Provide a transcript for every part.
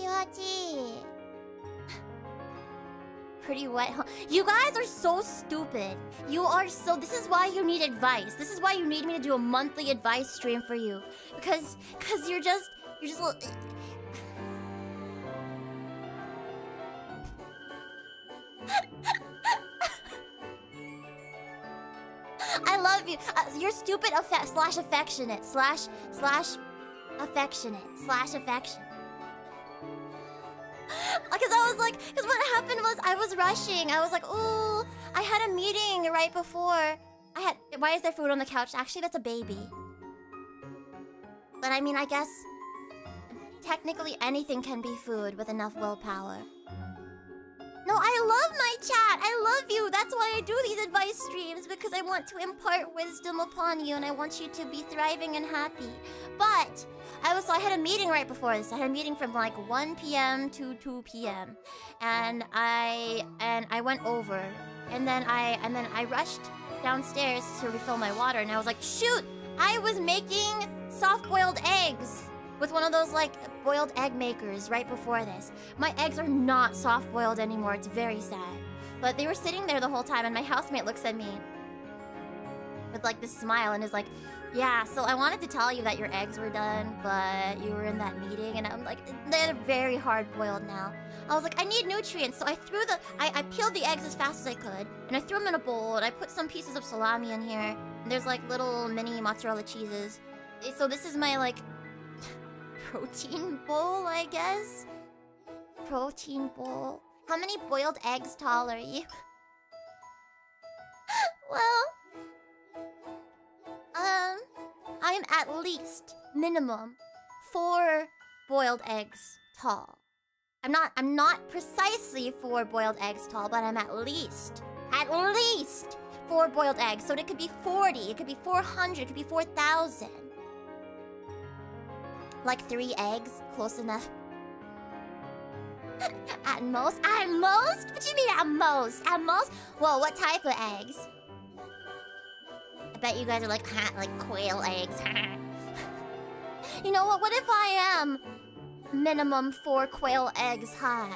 Hachi. Pretty wet. You guys are so stupid. You are so. This is why you need advice. This is why you need me to do a monthly advice stream for you. Because you're just little. I love you. You're stupid slash affectionate slash affectionate slash affection. Because what happened was I was rushing. I was like, ooh, I had a meeting right before. Why is there food on the couch? Actually, that's a baby. But I mean, I guess technically anything can be food with enough willpower. No, I love my chat. I love you. That's why I do these advice streams, because I want to impart wisdom upon you and I want you to be thriving and happy. But I had a meeting right before this. I had a meeting from like 1 p.m. to 2 p.m. and I went over, and then I rushed downstairs to refill my water, and I was like, shoot, I was making soft-boiled eggs with one of those like boiled egg makers right before this. My eggs are not soft-boiled anymore. It's very sad. But they were sitting there the whole time, and my housemate looks at me with like this smile and is like, yeah, so I wanted to tell you that your eggs were done, but you were in that meeting. And I'm like, they're very hard-boiled now. I was like, I need nutrients. So I peeled the eggs as fast as I could, and I threw them in a bowl, and I put some pieces of salami in here. And there's like little mini mozzarella cheeses. So this is my like protein bowl, I guess. Protein bowl. How many boiled eggs tall are you? Well, I'm at least minimum 4 boiled eggs tall. I'm not precisely 4 boiled eggs tall, but I'm at least 4 boiled eggs. So it could be 40, it could be 400, it could be 4,000. Like 3 eggs, close enough. At most? At most? What do you mean at most? At most? Whoa, what type of eggs? I bet you guys are like, like quail eggs. You know what? What if I am minimum 4 quail eggs high?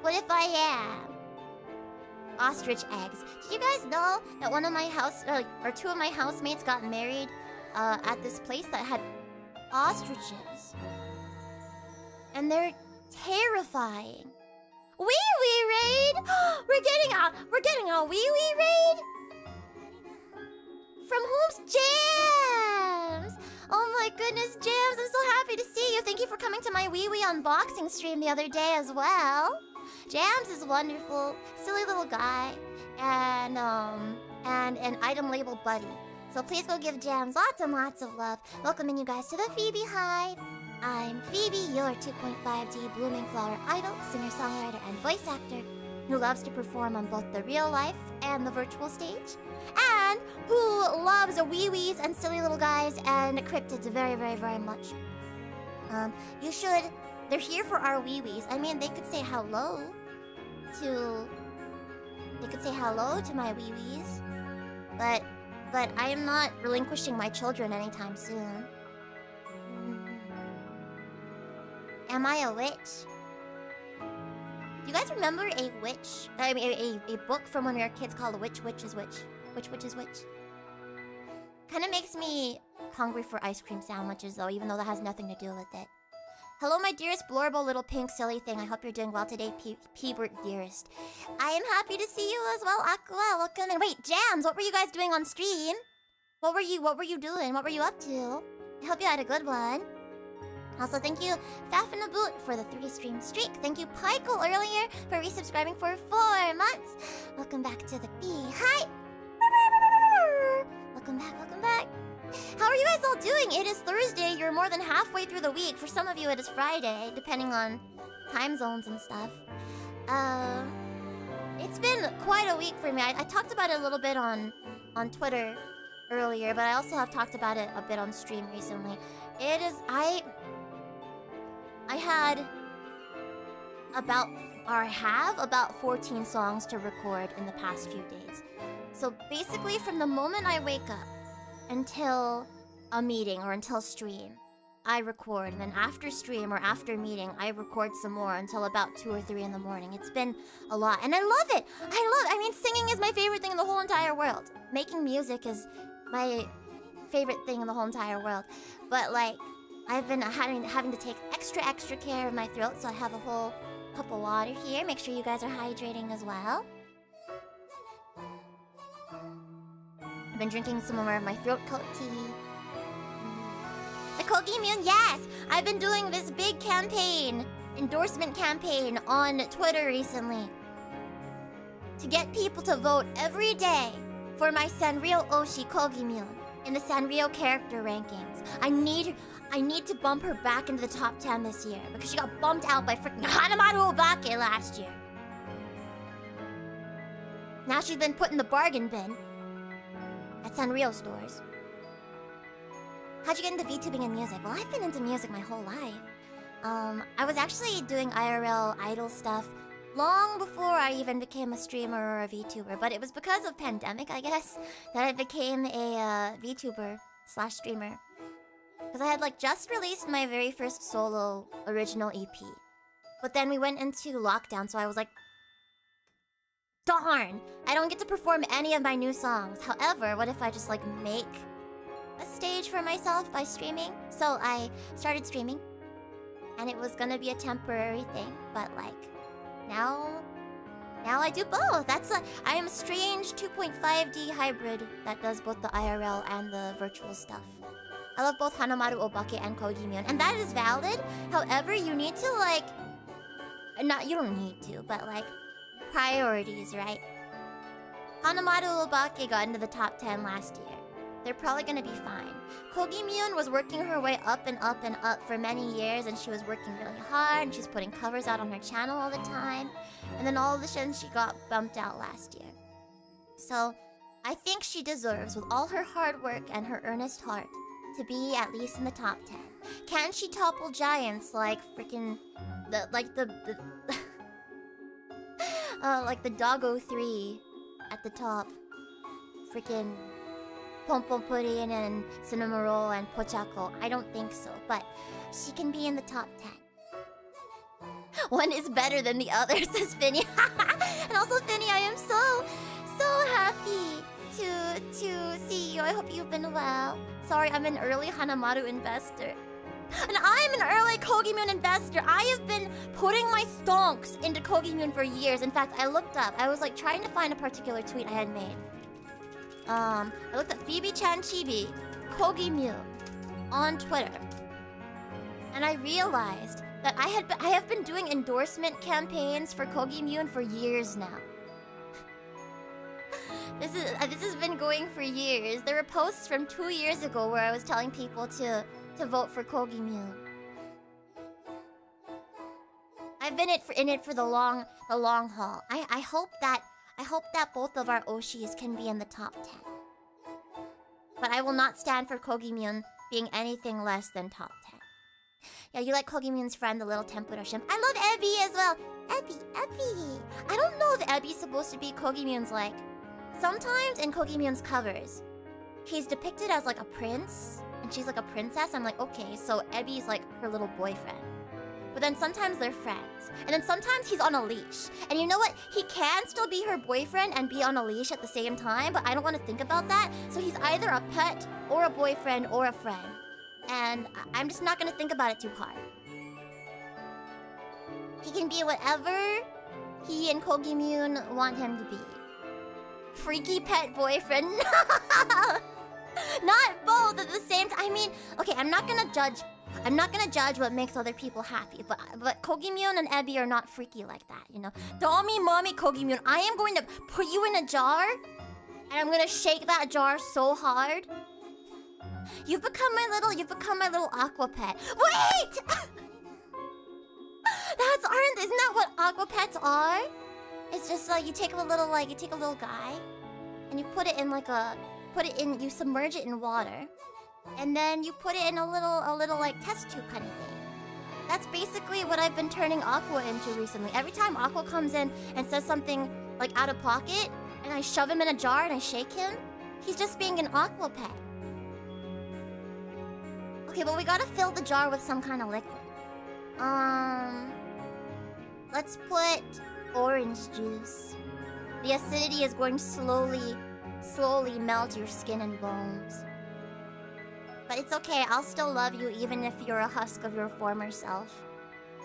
What if I am ostrich eggs? Did you guys know that one of my or 2 of my housemates got married at this place that had ostriches? And they're terrifying. Wee-wee raid! We're getting a wee-wee raid? From whom's Jams? Oh my goodness, Jams, I'm so happy to see you. Thank you for coming to my wee-wee unboxing stream the other day as well. Jams is wonderful, silly little guy, and an item label buddy. So please go give Jams lots and lots of love. Welcoming you guys to the FeebeeHive. I'm Phoebe, your 2.5D blooming flower idol, singer-songwriter, and voice actor who loves to perform on both the real life and the virtual stage, and who loves wee-wees and silly little guys and cryptids very, very, very much. You should... They're here for our wee-wees. I mean, they could say hello to... They could say hello to my wee-wees, but I am not relinquishing my children anytime soon. Am I a witch? Do you guys remember a witch? I mean, a book from when we were kids called Which Witch is Which? Which Witch is Which? Kind of makes me hungry for ice cream sandwiches, though, even though that has nothing to do with it. Hello, my dearest blorble little pink silly thing. I hope you're doing well today, Peebert dearest. I am happy to see you as well, Aqua. Welcome in. Wait, Jams, what were you guys doing on stream? What were you doing? What were you up to? I hope you had a good one. Also, thank you, Faffinaboot, for the 3-stream streak. Thank you, Pykel, earlier, for resubscribing for 4 months. Welcome back to the Hi! Welcome back, welcome back. How are you guys all doing? It is Thursday. You're more than halfway through the week. For some of you, it is Friday, depending on time zones and stuff. It's been quite a week for me. I talked about it a little bit on Twitter earlier, but I also have talked about it a bit on stream recently. It is... I have about 14 songs to record in the past few days. So basically, from the moment I wake up until a meeting or until stream, I record, and then after stream or after meeting, I record some more until about 2 or 3 in the morning. It's been a lot, and I love it. I mean, singing is my favorite thing in the whole entire world. Making music is my favorite thing in the whole entire world. But like, I've been having to take extra care of my throat, so I have a whole cup of water here. Make sure you guys are hydrating as well. I've been drinking some more of my throat coat tea. The Kogimyun, yes! I've been doing this big campaign, endorsement campaign on Twitter recently. To get people to vote every day for my Sanrio Oshi Kogimyun in the Sanrio character rankings. I need to bump her back into the top 10 this year because she got bumped out by freaking Hanamaru Obake last year. Now she's been put in the bargain bin at Sanrio stores. How'd you get into VTubing and music? Well, I've been into music my whole life. I was actually doing IRL idol stuff long before I even became a streamer or a VTuber, but it was because of pandemic, I guess, that I became a VTuber/streamer. Because I had like just released my very first solo original EP. But then we went into lockdown, so I was like, darn! I don't get to perform any of my new songs. However, what if I just like make a stage for myself by streaming? So I started streaming, and it was gonna be a temporary thing, but like now I do both. I am a strange 2.5D hybrid that does both the IRL and the virtual stuff. I love both Hanamaru Obake and Kogimyun, and that is valid. However, you need to like, you don't need to, but like priorities, right? Hanamaru Obake got into the top 10 last year. They're probably gonna be fine. Kogimyun was working her way up and up and up for many years, and she was working really hard, and she's putting covers out on her channel all the time. And then all of a sudden, she got bumped out last year. So, I think she deserves, with all her hard work and her earnest heart, to be at least in the top 10. Can she topple giants like freaking like the Doggo 3 at the top? Freaking Pom Pom Pudding and Cinnamon Roll and Pochako. I don't think so, but she can be in the top 10. One is better than the other, says Finny. And also, Finny, I am so happy to see you. I hope you've been well. Sorry, I'm an early Hanamaru investor. And I'm an early Kogimyun investor. I have been putting my stonks into Kogimyun for years. In fact, I looked up. I was like trying to find a particular tweet I had made. I looked at Phoebe-chan Chibi, Kogimyun, on Twitter. And I realized that I have been doing endorsement campaigns for Kogimyun for years now. This has been going for years. There were posts from 2 years ago where I was telling people to vote for Kogimyun. I've been in it for the long haul. I hope that both of our Oshis can be in the top 10. But I will not stand for Kogimyun being anything less than top 10. Yeah, you like Kogimyun's friend, the little tempura shrimp. I love Ebby as well. Ebby. I don't know if Ebby's supposed to be Kogimyun's like. Sometimes in Kogimyun's covers, he's depicted as like a prince, and she's like a princess. I'm like, okay, so Ebby's like her little boyfriend. But then sometimes they're friends. And then sometimes he's on a leash. And you know what? He can still be her boyfriend and be on a leash at the same time, but I don't want to think about that. So he's either a pet or a boyfriend or a friend. And I'm just not going to think about it too hard. He can be whatever he and Kogimyun want him to be. Freaky pet boyfriend. Not both at the same time. I mean, okay, I'm not gonna judge what makes other people happy, but Kogimyun and Ebby are not freaky like that, you know. Dommy, mommy, Kogimyun, I am going to put you in a jar, and I'm gonna shake that jar so hard. You've become my little aqua pet. Wait! Isn't that what aqua pets are? It's just like you take a little guy, and you put it in you submerge it in water, and then you put it in a little like test tube kind of thing. That's basically what I've been turning Aqua into recently. Every time Aqua comes in and says something like out of pocket, and I shove him in a jar and I shake him, he's just being an Aqua pet. Okay, but we gotta fill the jar with some kind of liquid. Let's put orange juice. The acidity is going to slowly melt your skin and bones. But it's okay, I'll still love you even if you're a husk of your former self.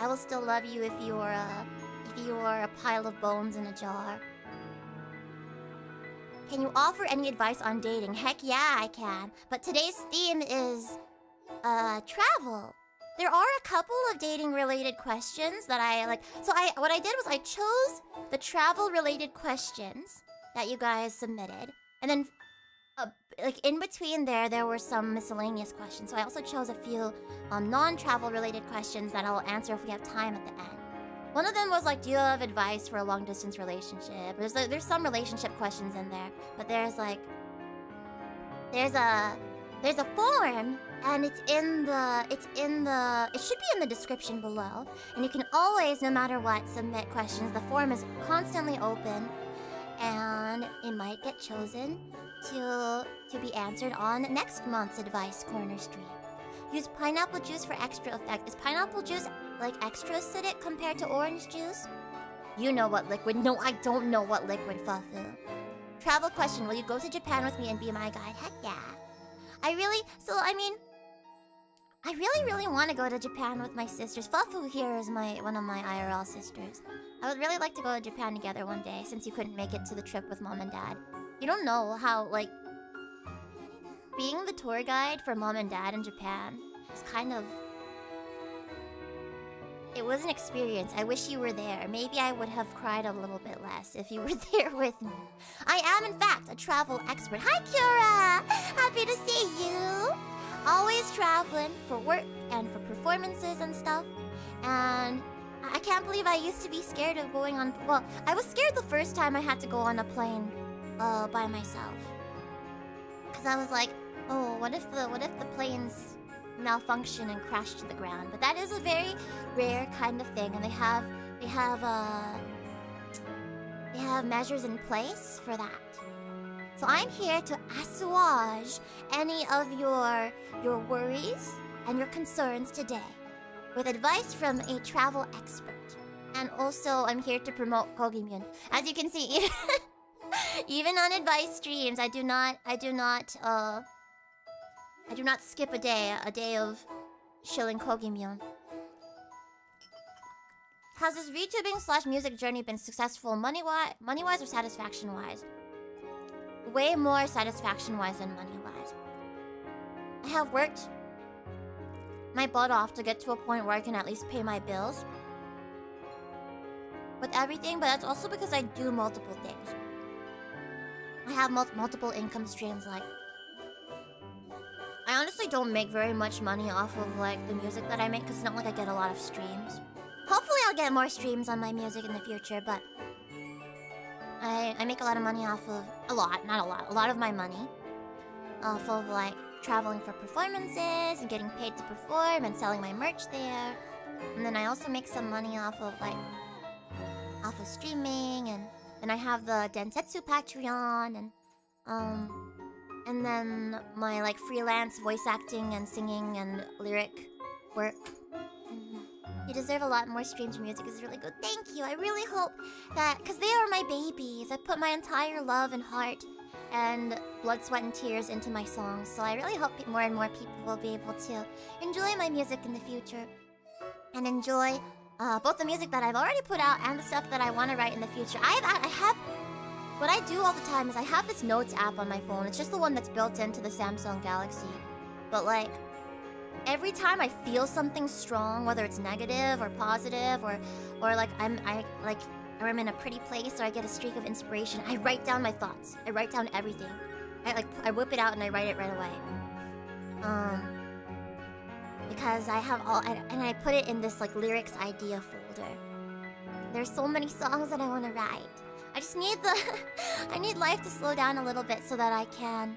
I will still love you if you are a pile of bones in a jar. Can you offer any advice on dating? Heck yeah, I can. But today's theme is travel. There are a couple of dating related questions that I like. So what I did was I chose the travel related questions that you guys submitted, and then like in between there were some miscellaneous questions. So I also chose a few non-travel related questions that I'll answer if we have time at the end. One of them was like, do you have advice for a long distance relationship? There's some relationship questions in there, but there's a form, and it should be in the description below. And you can always, no matter what, submit questions. The form is constantly open, and it might get chosen to be answered on next month's Advice Corner stream. Use pineapple juice for extra effect. Is pineapple juice like extra acidic compared to orange juice? You know what liquid. No, I don't know what liquid, Fufu. Travel question. Will you go to Japan with me and be my guide? Heck yeah. I really want to go to Japan with my sisters. Fufu here is one of my IRL sisters. I would really like to go to Japan together one day, since you couldn't make it to the trip with Mom and Dad. You don't know how, like, being the tour guide for Mom and Dad in Japan is kind of... It was an experience. I wish you were there. Maybe I would have cried a little bit less if you were there with me. I am, in fact, a travel expert. Hi, Kira! Happy to see you! Always traveling for work and for performances and stuff. And I can't believe I used to be scared of going on... Well, I was scared the first time I had to go on a plane by myself. Because I was like, oh, what if the planes malfunction and crash to the ground? But that is a very rare kind of thing, and they have measures in place for that. So I'm here to assuage any of your worries and your concerns today with advice from a travel expert. And also I'm here to promote Kogimyun. As you can see, even on advice streams, I do not skip a day of shilling Kogimyun. Has this VTubing / music journey been successful money-wise or satisfaction-wise? Way more satisfaction-wise than money-wise. I have worked my butt off to get to a point where I can at least pay my bills with everything, but that's also because I do multiple things. I have multiple income streams. Like, I honestly don't make very much money off of like the music that I make, because it's not like I get a lot of streams. Hopefully I'll get more streams on my music in the future, but I make a lot of money off of... A lot of my money off of like traveling for performances and getting paid to perform and selling my merch there. And then I also make some money off of streaming, and I have the Densetsu Patreon, and then my like freelance voice acting and singing and lyric work. You deserve a lot more streams. Your music is really good. Thank you. I really hope that, because they are my babies. I put my entire love and heart and blood, sweat, and tears into my songs. So I really hope more and more people will be able to enjoy my music in the future. And enjoy both the music that I've already put out and the stuff that I want to write in the future. I have... What I do all the time is I have this notes app on my phone. It's just the one that's built into the Samsung Galaxy. But like... every time I feel something strong, whether it's negative or positive, or like I'm in a pretty place, or I get a streak of inspiration, I write down my thoughts. I write down everything. I whip it out and I write it right away. Because I have and I put it in this like lyrics idea folder. There's so many songs that I want to write. I just need I need life to slow down a little bit so that I can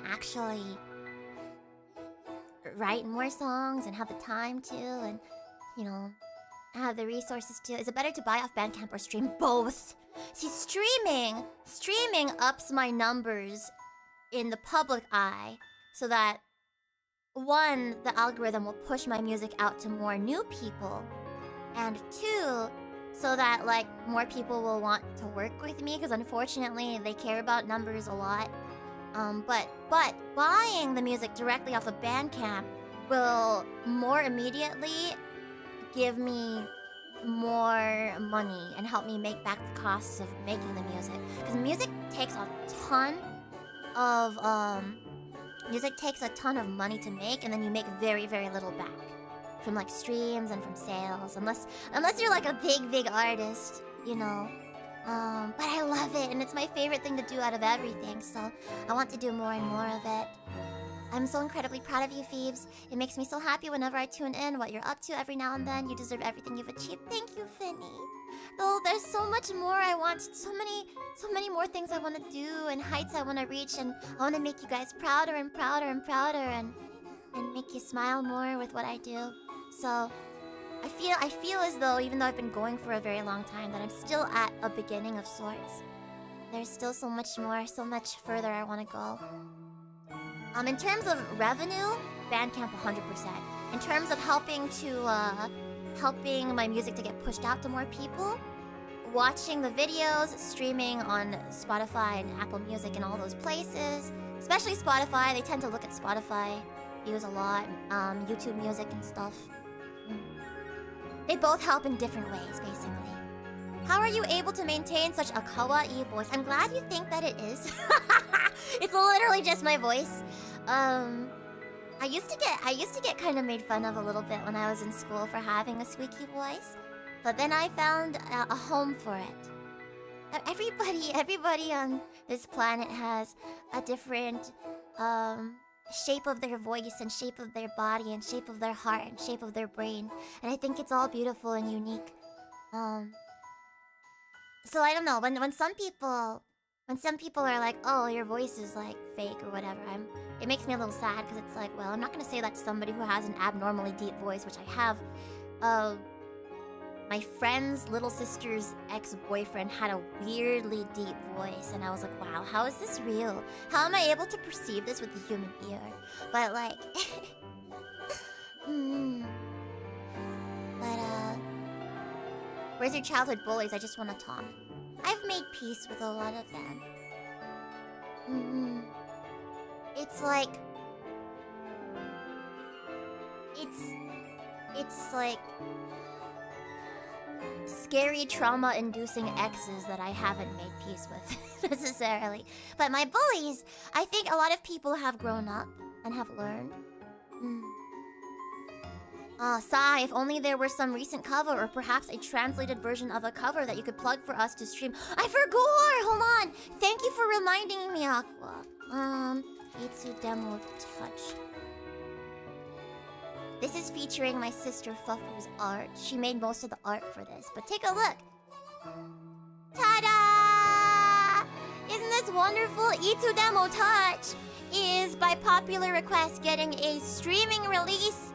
actually write more songs and have the time to, and, you know, have the resources to. Is it better to buy off Bandcamp or stream? Both. See, streaming ups my numbers in the public eye so that, one, the algorithm will push my music out to more new people, and two, so that like more people will want to work with me, because unfortunately they care about numbers a lot. But buying the music directly off of Bandcamp will more immediately give me more money and help me make back the costs of making the music. Because music takes a ton of money to make, and then you make very, very little back from like streams and from sales, unless you're like a big artist, you know. But I love it, and it's my favorite thing to do out of everything, so I want to do more and more of it. I'm so incredibly proud of you, Phoebes. It makes me so happy whenever I tune in what you're up to every now and then. You deserve everything you've achieved. Thank you, Finny. Though there's so much more I want, so many more things I want to do and heights I want to reach, and I want to make you guys prouder and prouder and prouder, and make you smile more with what I do. So I feel as though, even though I've been going for a very long time, that I'm still at a beginning of sorts. There's still so much more, so much further I want to go. In terms of revenue, Bandcamp 100%. In terms of helping my music to get pushed out to more people, watching the videos, streaming on Spotify and Apple Music and all those places, especially Spotify. They tend to look at Spotify views a lot, YouTube Music and stuff. They both help in different ways, basically. How are you able to maintain such a kawaii voice? I'm glad you think that it is. It's literally just my voice. I used to get kind of made fun of a little bit when I was in school for having a squeaky voice, but then I found a home for it. Everybody on this planet has a different shape of their voice and shape of their body and shape of their heart and shape of their brain, and I think it's all beautiful and unique. So I don't know, when some people are like, oh, your voice is like fake or whatever, it makes me a little sad, because it's like, well, I'm not gonna say that to somebody who has an abnormally deep voice, which I have. My friend's little sister's ex-boyfriend had a weirdly deep voice, and I was like, wow, how is this real? How am I able to perceive this with the human ear? But like, where's your childhood bullies? I just want to talk. I've made peace with a lot of them. It's like... It's like... scary trauma-inducing exes that I haven't made peace with, necessarily. But my bullies, I think a lot of people have grown up and have learned. Sigh, if only there were some recent cover, or perhaps a translated version of a cover that you could plug for us to stream. I forgot! Hold on! Thank you for reminding me, Aqua. Itsu Demo Touch. This is featuring my sister Fufu's art. She made most of the art for this, but take a look. Ta-da! Isn't this wonderful? Itsu Demo Touch is, by popular request, getting a streaming release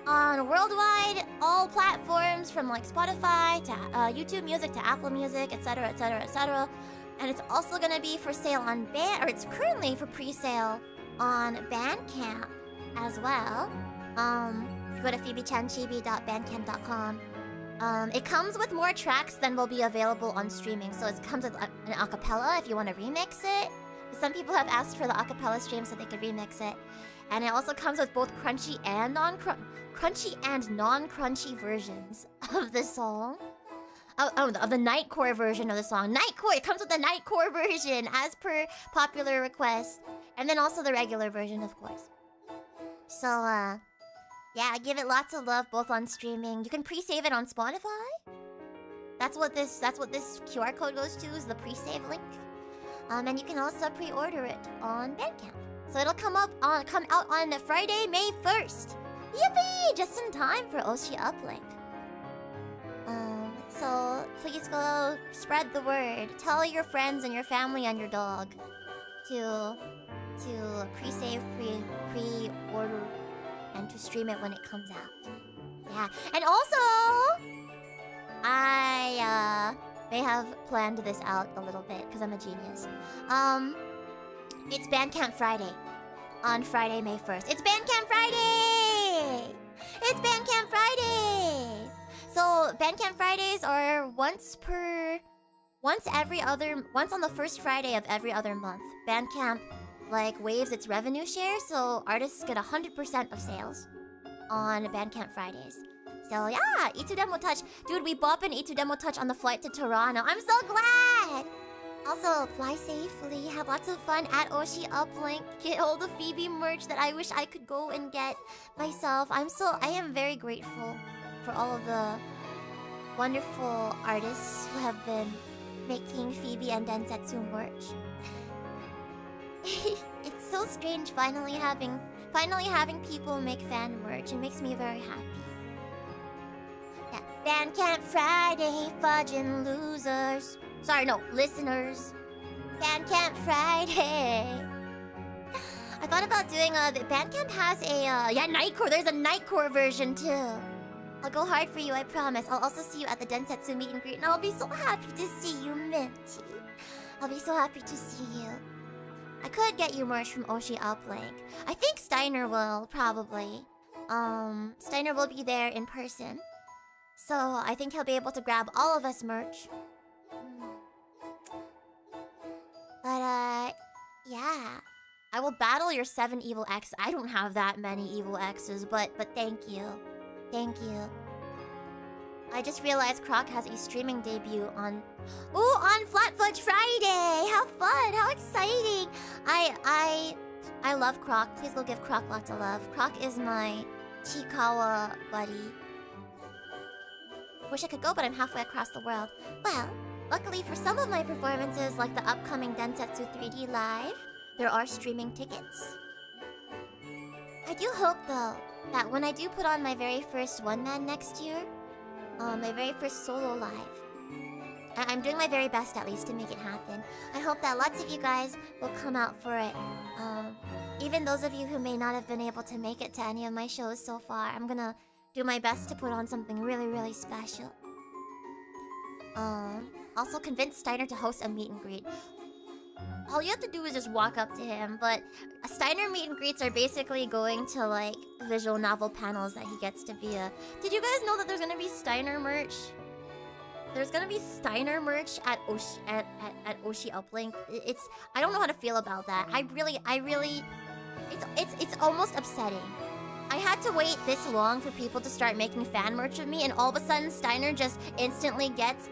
on worldwide, all platforms, from like Spotify to YouTube Music to Apple Music, etc., etc., etc. And it's also gonna be for sale on it's currently for pre-sale on Bandcamp as well. If you go to phoebechanchibi.bandcamp.com, it comes with more tracks than will be available on streaming. So it comes with an acapella if you want to remix it. Some people have asked for the acapella stream so they could remix it. And it also comes with both crunchy and non-crunchy versions of the song. Of the Nightcore version of the song. Nightcore! It comes with the Nightcore version, as per popular request. And then also the regular version, of course. So, yeah, give it lots of love, both on streaming. You can pre-save it on Spotify. That's what this QR code goes to, is the pre-save link. And you can also pre-order it on Bandcamp. So it'll come out on Friday, May 1st. Yippee! Just in time for Oshi Uplink. So please go spread the word. Tell your friends and your family and your dog to pre-save, pre-order, and to stream it when it comes out. Yeah, and also I may have planned this out a little bit because I'm a genius. It's Bandcamp Friday. On Friday, May 1st. It's Bandcamp Friday! It's Bandcamp Friday! So, Bandcamp Fridays are once on the first Friday of every other month. Bandcamp, like, waives its revenue share, so artists get 100% of sales on Bandcamp Fridays. So, yeah, Itudemo Touch. Dude, we bop in Itudemo Touch on the flight to Toronto. I'm so glad! Also, fly safely, have lots of fun at Oshi Uplink. Get all the Phoebe merch that I wish I could go and get myself. I am very grateful for all of the wonderful artists who have been making Phoebe and Densetsu merch. It's so strange finally having people make fan merch. It makes me very happy. Yeah, Bandcamp Friday, fudging losers. Sorry, no, listeners. Bandcamp Friday. I thought about doing Bandcamp has a Nightcore. There's a Nightcore version too. I'll go hard for you, I promise. I'll also see you at the Densetsu meet and greet, and I'll be so happy to see you, Minty. I'll be so happy to see you. I could get you merch from Oshi Uplink. I think Steiner will, probably. Steiner will be there in person. So I think he'll be able to grab all of us merch. But, yeah. I will battle your 7 evil X. I don't have that many evil X's, but thank you. Thank you. I just realized Croc has a streaming debut on Flat Fudge Friday! How fun! How exciting! I love Croc. Please go give Croc lots of love. Croc is my Chikawa buddy. Wish I could go, but I'm halfway across the world. Well, luckily for some of my performances, like the upcoming Densetsu 3D Live, there are streaming tickets. I do hope, though, that when I do put on my very first one-man next year, my very first solo live, I'm doing my very best, at least, to make it happen. I hope that lots of you guys will come out for it. Even those of you who may not have been able to make it to any of my shows so far, I'm gonna do my best to put on something really, really special. Also convince Steiner to host a meet and greet. All you have to do is just walk up to him, but Steiner meet and greets are basically going to, like, visual novel panels that he gets to be a... Did you guys know that there's gonna be Steiner merch? There's gonna be Steiner merch at Oshi Uplink. I don't know how to feel about that. I really... It's almost upsetting. I had to wait this long for people to start making fan merch of me, and all of a sudden Steiner just instantly gets...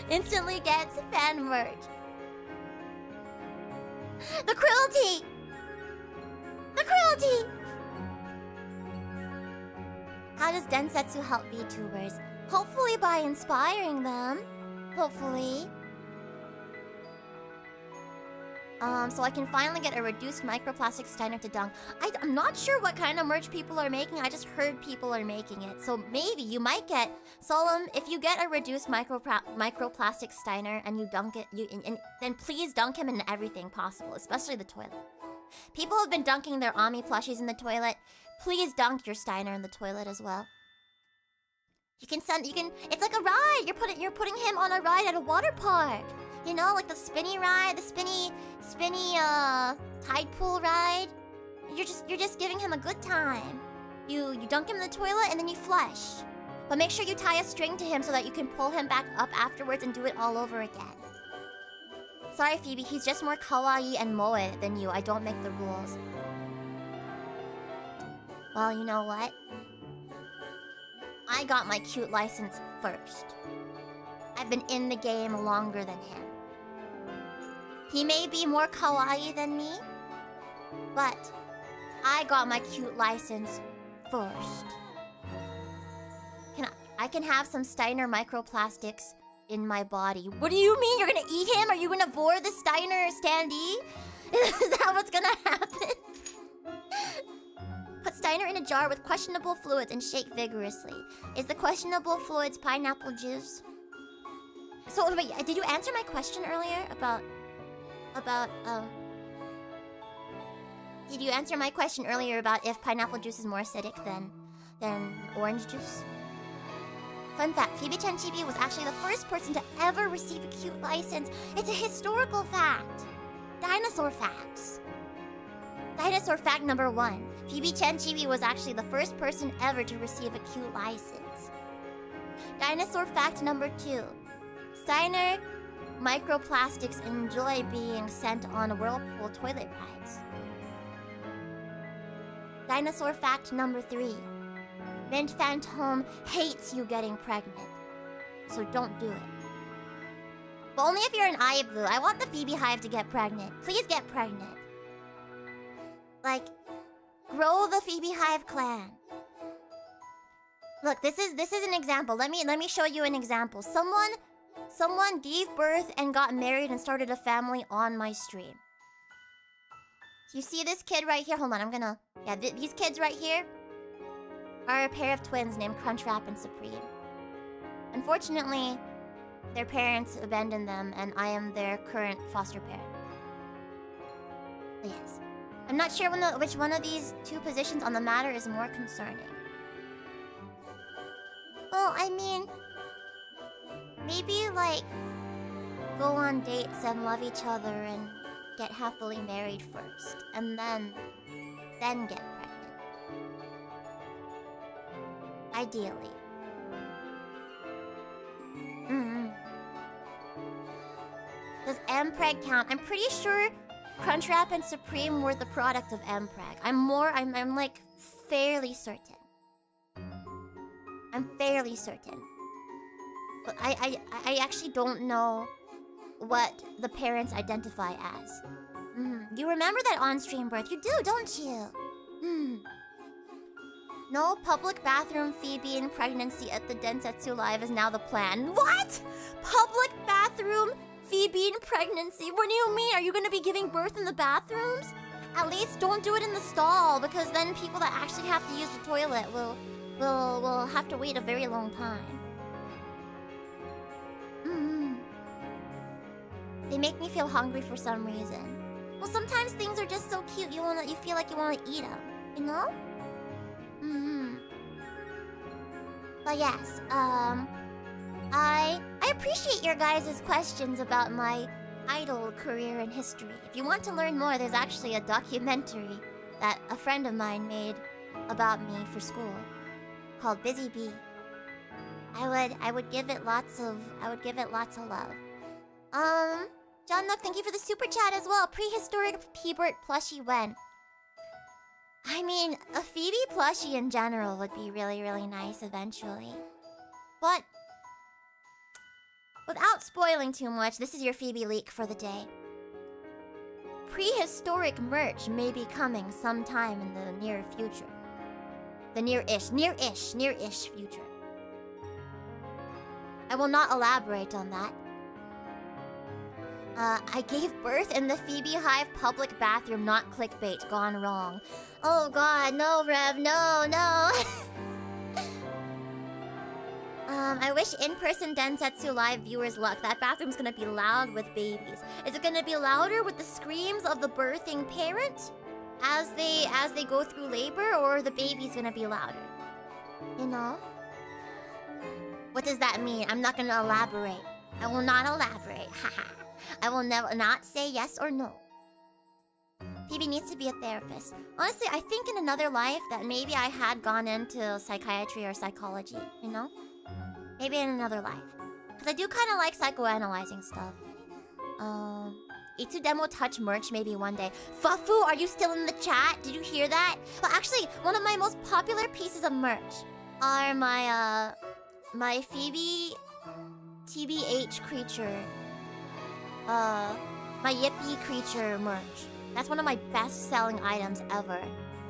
instantly gets fan merch. The cruelty! The cruelty! How does Densetsu help VTubers? Hopefully by inspiring them. Hopefully. So I can finally get a reduced microplastic Steiner to dunk. I'm not sure what kind of merch people are making. I just heard people are making it. So maybe you might get... Solemn, if you get a reduced microplastic Steiner and you dunk it, then please dunk him in everything possible, especially the toilet. People have been dunking their Ami plushies in the toilet. Please dunk your Steiner in the toilet as well. It's like a ride. You're putting him on a ride at a water park. You know, like the spinny ride, the spinny tide pool ride. You're just giving him a good time. You dunk him in the toilet and then you flush. But make sure you tie a string to him so that you can pull him back up afterwards and do it all over again. Sorry, Phoebe, he's just more kawaii and moe than you. I don't make the rules. Well, you know what? I got my cute license first. I've been in the game longer than him. He may be more kawaii than me, but I got my cute license first. I can have some Steiner microplastics in my body. What do you mean? You're gonna eat him? Are you gonna vor the Steiner standee? Is that what's gonna happen? Put Steiner in a jar with questionable fluids and shake vigorously. Is the questionable fluids pineapple juice? So wait, did you answer my question earlier about did you answer my question earlier about if pineapple juice is more acidic than orange juice? Fun fact, Phoebe-chan Chibi was actually the first person to ever receive a cute license. It's a historical fact. Dinosaur facts. Dinosaur fact number 1. Phoebe-chan Chibi was actually the first person ever to receive a cute license. Dinosaur fact number 2. Steiner microplastics enjoy being sent on whirlpool toilet rides. Dinosaur fact number 3. Mint Phantom hates you getting pregnant. So don't do it. But only if you're an Aibu. I want the FeebeeHive to get pregnant. Please get pregnant. Like, grow the FeebeeHive clan. Look, this is an example. Let me show you an example. Someone gave birth and got married and started a family on my stream. You see this kid right here? Hold on, these kids right here are a pair of twins named Crunchwrap and Supreme. Unfortunately, their parents abandoned them, and I am their current foster parent. Yes. I'm not sure which one of these two positions on the matter is more concerning. Well, I mean, maybe, like, go on dates and love each other and get happily married first, and then get pregnant. Ideally. Does Mpreg count? I'm pretty sure Crunchwrap and Supreme were the product of Mpreg. I'm like fairly certain. I'm fairly certain. But I actually don't know what the parents identify as. You remember that on-stream birth? You do, don't you? No public bathroom Phoebe in pregnancy at the Densetsu Live is now the plan. What? Public bathroom Phoebe in pregnancy? What do you mean? Are you going to be giving birth in the bathrooms? At least don't do it in the stall, because then people that actually have to use the toilet will have to wait a very long time. They make me feel hungry for some reason. Well, sometimes things are just so cute you feel like you want to eat them, you know? But yes, I appreciate your guys' questions about my idol career and history. If you want to learn more, there's actually a documentary that a friend of mine made about me for school called Busy Bee. I would give it lots of love. John Nook, thank you for the super chat as well. Prehistoric P-Bert plushie when? I mean, a Phoebe plushie in general would be really, really nice eventually. But without spoiling too much, this is your Phoebe leak for the day. Prehistoric merch may be coming sometime in the near future. The near-ish future. I will not elaborate on that. I gave birth in the FeebeeHive public bathroom, not clickbait, gone wrong. Oh god, no, Rev, no. I wish in-person Densetsu Live viewers luck. That bathroom's gonna be loud with babies. Is it gonna be louder with the screams of the birthing parent as they go through labor, or the baby's gonna be louder? You know? What does that mean? I'm not gonna elaborate. I will not elaborate. Haha. I will not say yes or no. Phoebe needs to be a therapist. Honestly, I think in another life that maybe I had gone into psychiatry or psychology, you know? Maybe in another life. Because I do kind of like psychoanalyzing stuff. Itsu-demo touch merch maybe one day. Fufu, are you still in the chat? Did you hear that? Well, actually, one of my most popular pieces of merch are my Phoebe TBH creature. My Yippee creature merch. That's one of my best-selling items ever.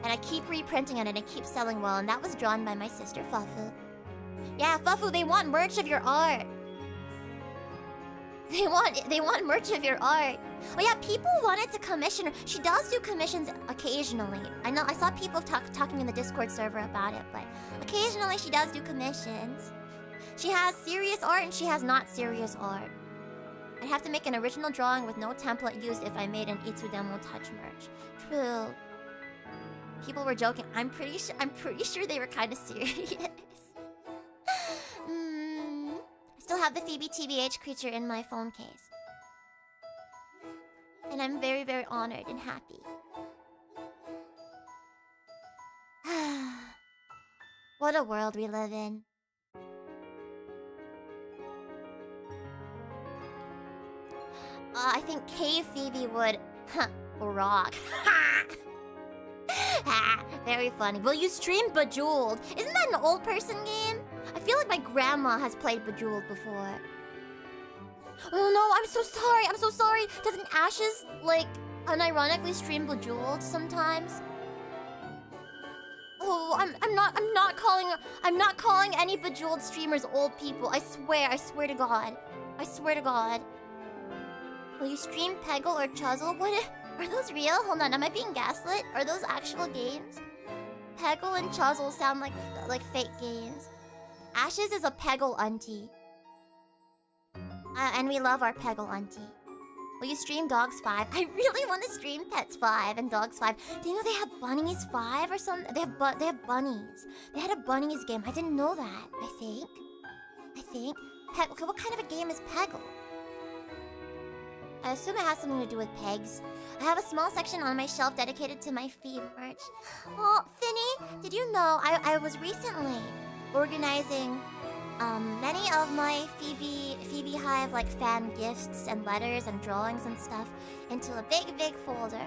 And I keep reprinting it and it keeps selling well, and that was drawn by my sister, Fufu. Yeah, Fufu, they want merch of your art. They want merch of your art. Oh yeah, people wanted to commission her. She does do commissions occasionally. I know, I saw people talking in the Discord server about it, but occasionally she does do commissions. She has serious art and she has not serious art. I'd have to make an original drawing with no template used if I made an Itsu-demo touch merch. True. People were joking. I'm pretty sure they were kind of serious. have the Phoebe TBH creature in my phone case. And I'm very, very honored and happy. What a world we live in. I think Cave Phoebe would rock. Very funny. Will you stream Bejeweled? Isn't that an old person game? I feel like my grandma has played Bejeweled before. Oh no, I'm so sorry. I'm so sorry. Doesn't Ashes like unironically stream Bejeweled sometimes? Oh, I'm not calling any Bejeweled streamers old people. I swear to God. I swear to God. Will you stream Peggle or Chuzzle? What are those real? Hold on, am I being gaslit? Are those actual games? Peggle and Chuzzle sound like fake games. Ashes is a Peggle auntie. And we love our Peggle auntie. Will you stream Dogs 5? I really want to stream Pets 5 and Dogs 5. Do you know they have Bunnies 5 or something? They have bunnies. They had a bunnies game. I didn't know that. I think. Okay, what kind of a game is Peggle? I assume it has something to do with pegs. I have a small section on my shelf dedicated to my Phoebe merch. Oh, Finny, did you know I was recently organizing many of my FeebeeHive like fan gifts and letters and drawings and stuff into a big folder.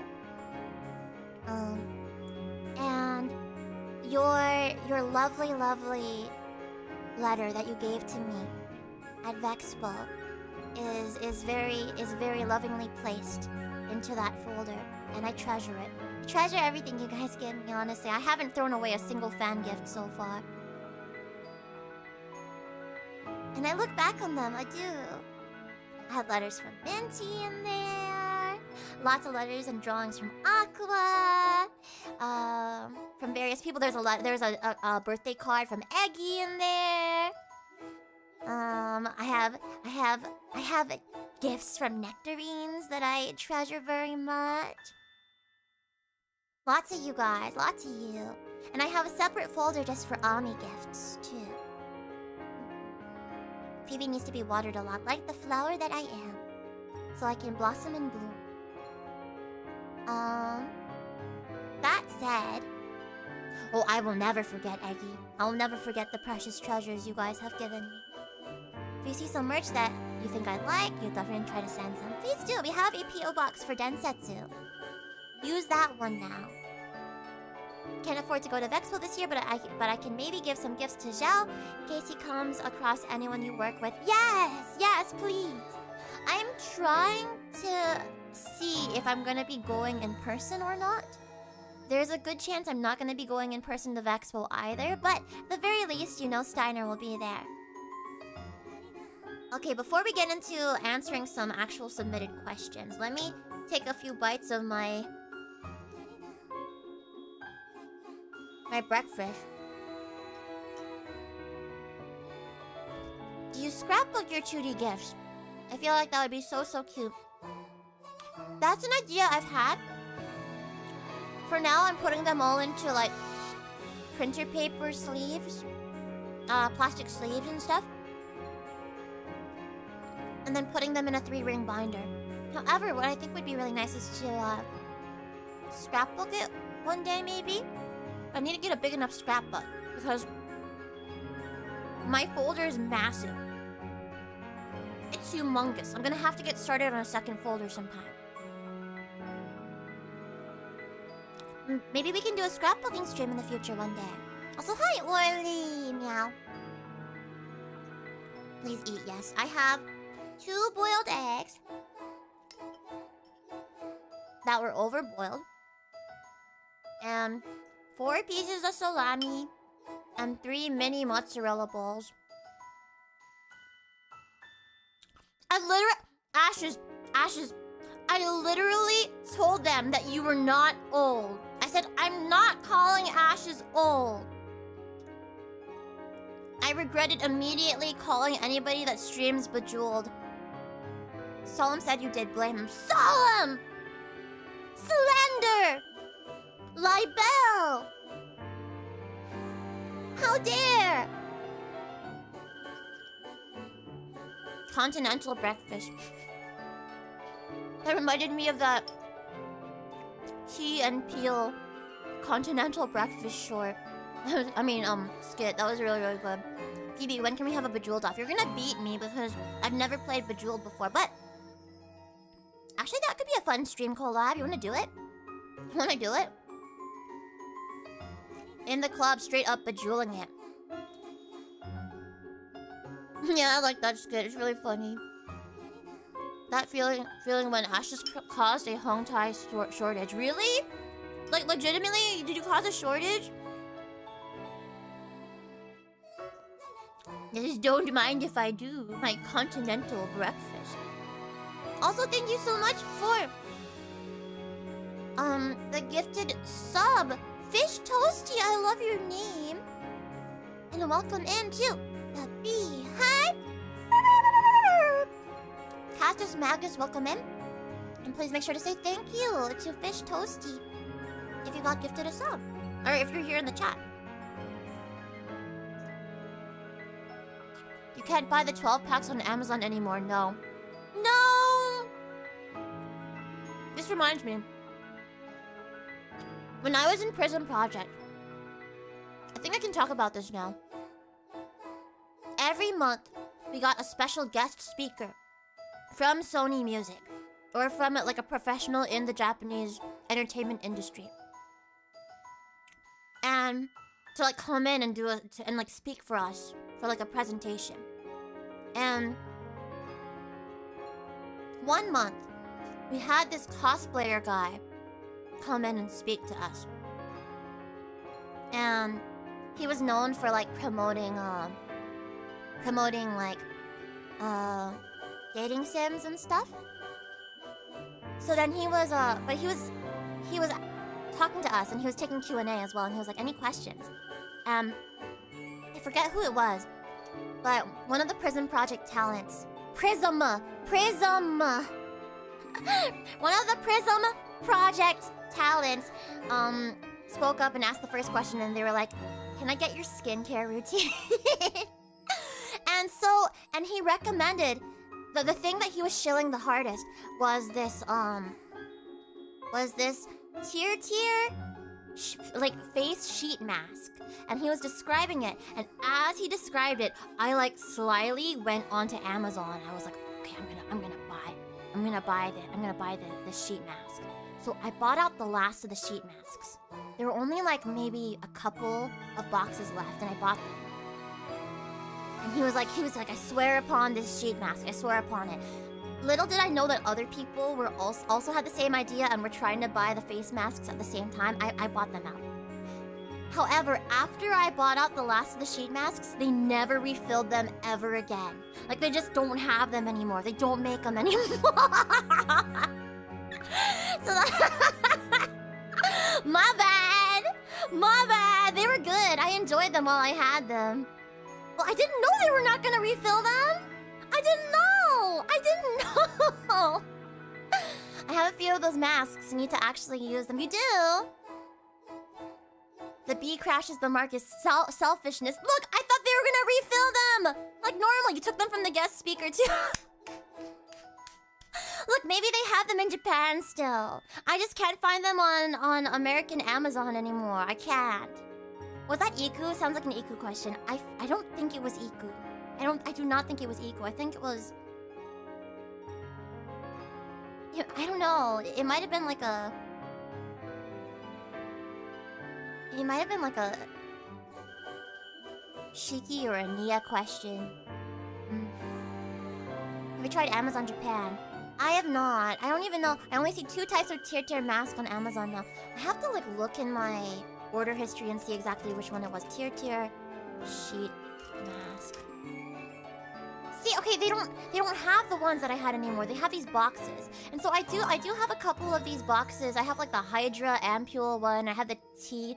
And your lovely letter that you gave to me at Vexpo is very lovingly placed into that folder, and I treasure it. I treasure everything you guys give me, honestly. I haven't thrown away a single fan gift so far. And I look back on them, I do. I had letters from Minty in there. Lots of letters and drawings from Aqua. From various people. There's a birthday card from Eggy in there. I have gifts from Nectarines that I treasure very much. Lots of you guys, lots of you. And I have a separate folder just for Ami gifts, too. Phoebe needs to be watered a lot, like the flower that I am, so I can blossom and bloom. That said... Oh, I will never forget Eggy. I'll never forget the precious treasures you guys have given me. If you see some merch that you think I'd like, you definitely try to send some. Please do. We have a P.O. box for Densetsu. Use that one now. Can't afford to go to Vexpo this year, but I can maybe give some gifts to Zhao in case he comes across anyone you work with. Yes, please. I'm trying to see if I'm gonna be going in person or not. There's a good chance I'm not gonna be going in person to Vexpo either, but at the very least, you know Steiner will be there. Okay, before we get into answering some actual submitted questions, let me take a few bites of my breakfast. Do you scrapbook your 2D gifts? I feel like that would be so cute. That's an idea I've had. For now, I'm putting them all into like printer paper sleeves, plastic sleeves and stuff, and then putting them in a 3-ring binder. However, what I think would be really nice is to scrapbook it one day, maybe. I need to get a big enough scrapbook because my folder is massive. It's humongous. I'm gonna have to get started on a second folder sometime. Maybe we can do a scrapbooking stream in the future one day. Also, hi, Orly! Meow. Please eat, yes. I have 2 boiled eggs that were overboiled, and 4 pieces of salami, and 3 mini mozzarella balls. Ashes, I literally told them that you were not old. I said, I'm not calling Ashes old. I regretted immediately calling anybody that streams Bejeweled. Solemn said you did blame him. Solemn! Slender! Libel! How dare! Continental breakfast. That reminded me of that Key and Peele Continental breakfast short. Skit. That was really, really good. Phoebe, when can we have a Bejeweled off? You're gonna beat me because I've never played Bejeweled before, but actually that could be a fun stream collab. You wanna do it? You wanna do it? In the club, straight up bejeweling it. Yeah, I like that skit. It's really funny. That feeling when Ash just caused a hung tie shortage. Really? Like, legitimately? Did you cause a shortage? Just don't mind if I do. My continental breakfast. Also, thank you so much for the gifted sub. Fish Toasty, I love your name. And welcome into the Beehive. Castus Magus, welcome in. And please make sure to say thank you to Fish Toasty if you got gifted a sub. Or if you're here in the chat. You can't buy the 12 packs on Amazon anymore, no. No! This reminds me. When I was in Prison Project, I think I can talk about this now. Every month, we got a special guest speaker from Sony Music, or from like a professional in the Japanese entertainment industry, and to like come in and and like speak for us for like a presentation. And one month, we had this cosplayer guy come in and speak to us, and he was known for like promoting like dating sims and stuff. So then he was talking to us, and he was taking Q&A as well, and he was like, any questions? I forget who it was, but one of the Prison Project talents, Prism one of the Prism Project talents spoke up and asked the first question, and they were like, can I get your skincare routine? And he recommended the thing that he was shilling the hardest was this tier like face sheet mask, and he was describing it, and as he described it, I like slyly went onto Amazon. I was like, okay, I'm gonna buy the sheet mask. So I bought out the last of the sheet masks. There were only like maybe a couple of boxes left, and I bought them. And he was like, I swear upon this sheet mask, I swear upon it. Little did I know that other people were also had the same idea and were trying to buy the face masks at the same time. I bought them out. However, after I bought out the last of the sheet masks, they never refilled them ever again. Like, they just don't have them anymore. They don't make them anymore. So my bad. They were good. I enjoyed them while I had them. Well, I didn't know they were not gonna refill them. I didn't know. I have a few of those masks. You need to actually use them. You do. The bee crashes the mark is selfishness. Look, I thought they were gonna refill them. Like normal. You took them from the guest speaker too. Look, maybe they have them in Japan still. I just can't find them on American Amazon anymore. I can't. Was that Iku? Sounds like an Iku question. I don't think it was Iku. I do not think it was Iku. I think it was... Yeah, I don't know. It might have been like a... It might have been like a... Shiki or a Nia question. Have you tried Amazon Japan? I have not. I don't even know. I only see 2 types of tier masks on Amazon now. I have to like look in my order history and see exactly which one it was. Tier sheet mask. See, okay, they don't have the ones that I had anymore. They have these boxes. And so I do have a couple of these boxes. I have like the Hydra ampule one. I have the tea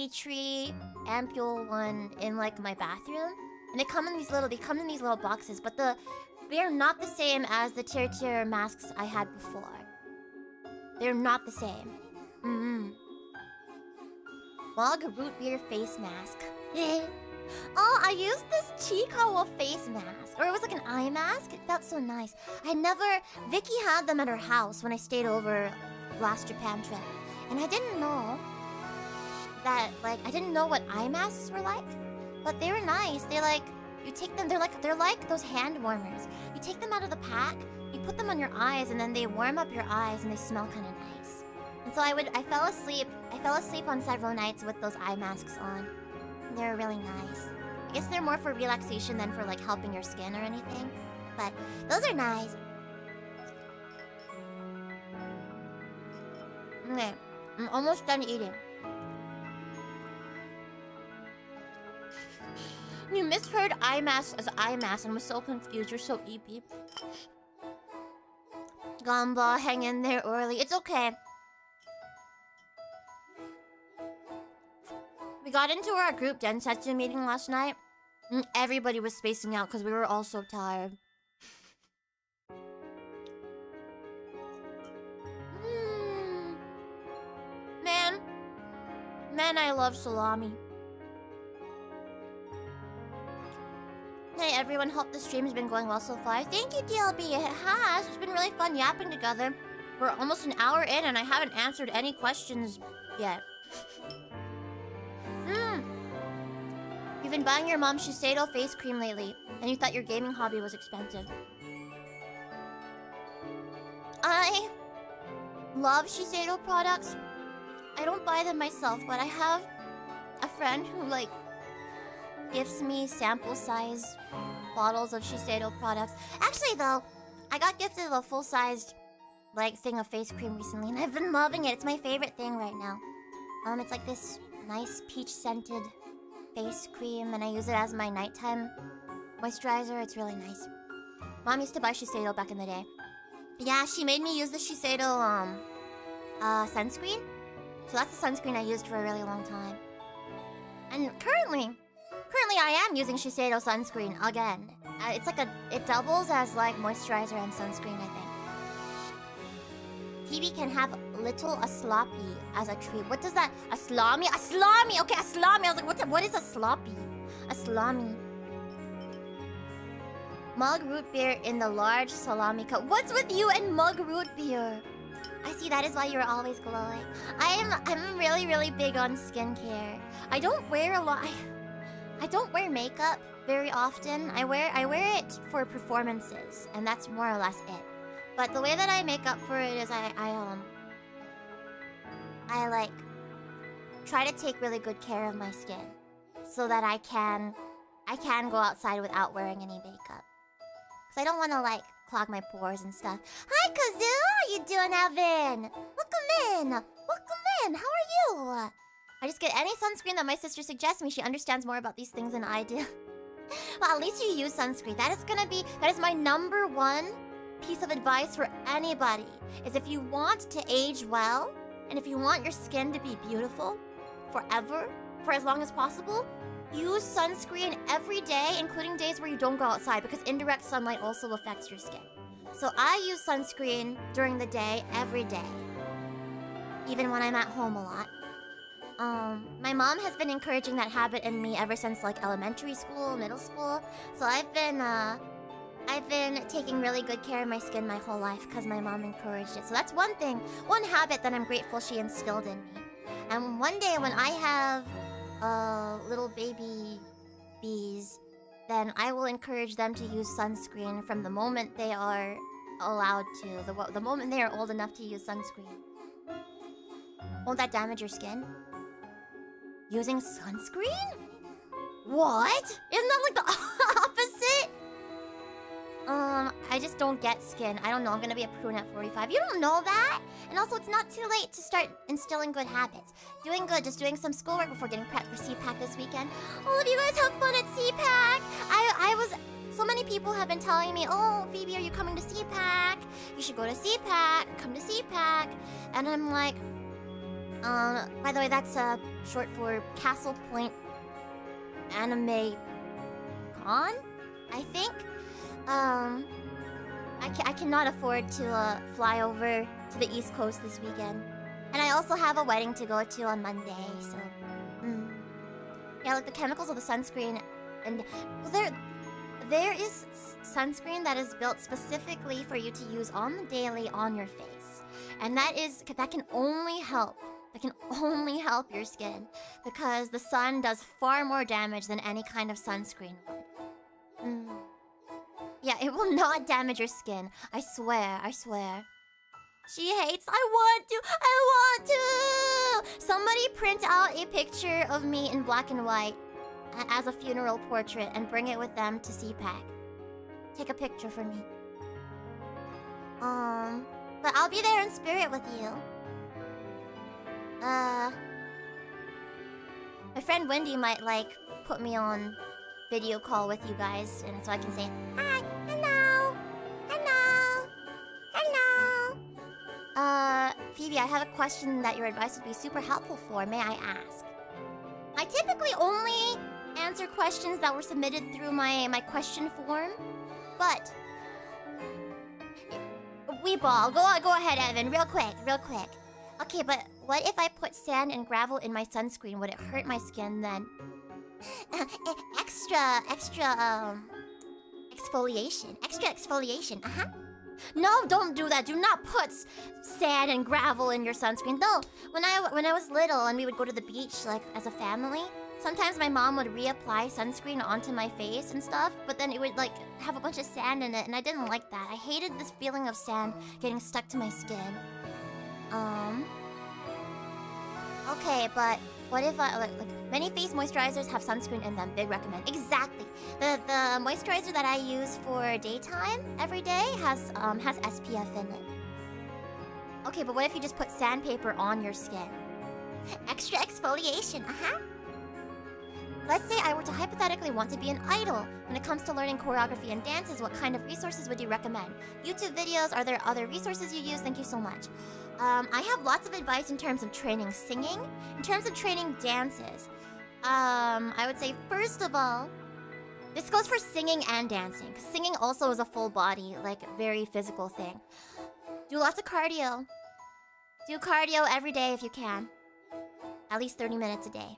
tree ampule one in like my bathroom. And they come in these little boxes, but they're not the same as the tier masks I had before. They're not the same. Wog root beer face mask. Oh, I used this Chikawa face mask. Or it was like an eye mask. It felt so nice. Vicky had them at her house when I stayed over last Japan trip. And I didn't know that, like, I didn't know what eye masks were like. But they were nice. You take them, they're like those hand warmers. You take them out of the pack, you put them on your eyes, and then they warm up your eyes and they smell kind of nice. And so I fell asleep on several nights with those eye masks on. They're really nice. I guess they're more for relaxation than for like helping your skin or anything. But those are nice. Okay, I'm almost done eating. You misheard eye mask as eye mask and was so confused. You're so EP. Gamba, hang in there early. It's okay. We got into our group Densetsu meeting last night. And everybody was spacing out because we were all so tired. Man, I love salami. Hey everyone, hope the stream has been going well so far. Thank you, DLB. It has. It's been really fun yapping together. We're almost an hour in and I haven't answered any questions yet. You've been buying your mom Shiseido face cream lately, and you thought your gaming hobby was expensive. I love Shiseido products. I don't buy them myself, but I have a friend who, like, gifts me sample-size bottles of Shiseido products. Actually, though, I got gifted a full-sized, like, thing of face cream recently, and I've been loving it. It's my favorite thing right now. It's like this nice peach-scented face cream, and I use it as my nighttime moisturizer. It's really nice. Mom used to buy Shiseido back in the day. Yeah, she made me use the Shiseido, sunscreen. So that's the sunscreen I used for a really long time. And currently I am using Shiseido sunscreen again. It doubles as like moisturizer and sunscreen, I think. Phoebe can have little aslapi as a treat. What does that? Aslami? Aslami! Okay, aslami. I was like, what is aslapi? Aslami. Mug root beer in the large salami cup. What's with you and mug root beer? I see, that is why you're always glowing. I'm really, really big on skincare. I don't wear a lot. I don't wear makeup very often. I wear it for performances, and that's more or less it. But the way that I make up for it is I like try to take really good care of my skin so that I can go outside without wearing any makeup. Cause I don't want to like clog my pores and stuff. Hi Kazoo, how you doing, Evan? Welcome in. Welcome in. How are you? I just get any sunscreen that my sister suggests me. She understands more about these things than I do. Well, at least you use sunscreen. That is my number one piece of advice for anybody. Is if you want to age well, and if you want your skin to be beautiful forever, for as long as possible, use sunscreen every day, including days where you don't go outside, because indirect sunlight also affects your skin. So I use sunscreen during the day, every day. Even when I'm at home a lot. My mom has been encouraging that habit in me ever since like elementary school, middle school. So I've been taking really good care of my skin my whole life because my mom encouraged it. So that's one habit that I'm grateful she instilled in me. And one day when I have little baby bees, then I will encourage them to use sunscreen from the moment they are allowed to, the moment they are old enough to use sunscreen. Won't that damage your skin? Using sunscreen? What? Isn't that like the opposite? I just don't get skin. I don't know, I'm gonna be a prune at 45. You don't know that? And also, it's not too late to start instilling good habits. Doing good, just doing some schoolwork before getting prepped for CPAC this weekend. All of you guys have fun at CPAC! So many people have been telling me, oh, Phoebe, are you coming to CPAC? You should go to CPAC, come to CPAC. And I'm like, by the way, that's short for Castle Point Anime Con, I think. I cannot afford to fly over to the East Coast this weekend. And I also have a wedding to go to on Monday, so... Yeah, like the chemicals of the sunscreen, and there is sunscreen that is built specifically for you to use on the daily on your face, and that can only help. That can only help your skin because the sun does far more damage than any kind of sunscreen would. Yeah, it will not damage your skin. I swear, I swear. She hates. I want to! Somebody print out a picture of me in black and white as a funeral portrait and bring it with them to CPAC. Take a picture for me. But I'll be there in spirit with you. My friend Wendy might, like, put me on video call with you guys, and so I can say, hi, hello, hello, hello. Phoebe, I have a question that your advice would be super helpful for. May I ask? I typically only answer questions that were submitted through my question form, but Weeball, go ahead, Evan, real quick. Okay, but what if I put sand and gravel in my sunscreen? Would it hurt my skin then? Extra exfoliation. No, don't do that. Do not put sand and gravel in your sunscreen. No, when I was little and we would go to the beach like as a family, sometimes my mom would reapply sunscreen onto my face and stuff, but then it would like have a bunch of sand in it, and I didn't like that. I hated this feeling of sand getting stuck to my skin. Okay, but what if I like many face moisturizers have sunscreen in them? Big recommend. Exactly. The moisturizer that I use for daytime every day has SPF in it. Okay, but what if you just put sandpaper on your skin? Extra exfoliation. Let's say I were to hypothetically want to be an idol. When it comes to learning choreography and dances, what kind of resources would you recommend? YouTube videos? Are there other resources you use? Thank you so much. I have lots of advice in terms of training singing. In terms of training dances, I would say first of all, this goes for singing and dancing. Singing also is a full body, like very physical thing. Do lots of cardio. Do cardio every day if you can. At least 30 minutes a day.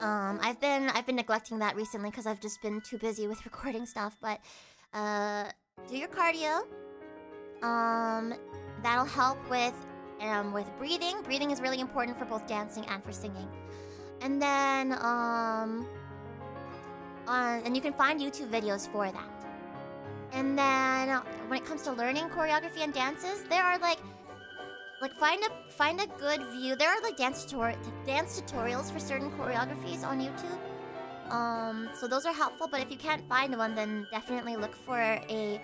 I've been neglecting that recently because I've just been too busy with recording stuff, but do your cardio. That'll help with breathing. Breathing is really important for both dancing and for singing. And then and you can find YouTube videos for that. And then when it comes to learning choreography and dances, there are like find a good view. There are like dance tutorials for certain choreographies on YouTube. So those are helpful, but if you can't find one, then definitely look for a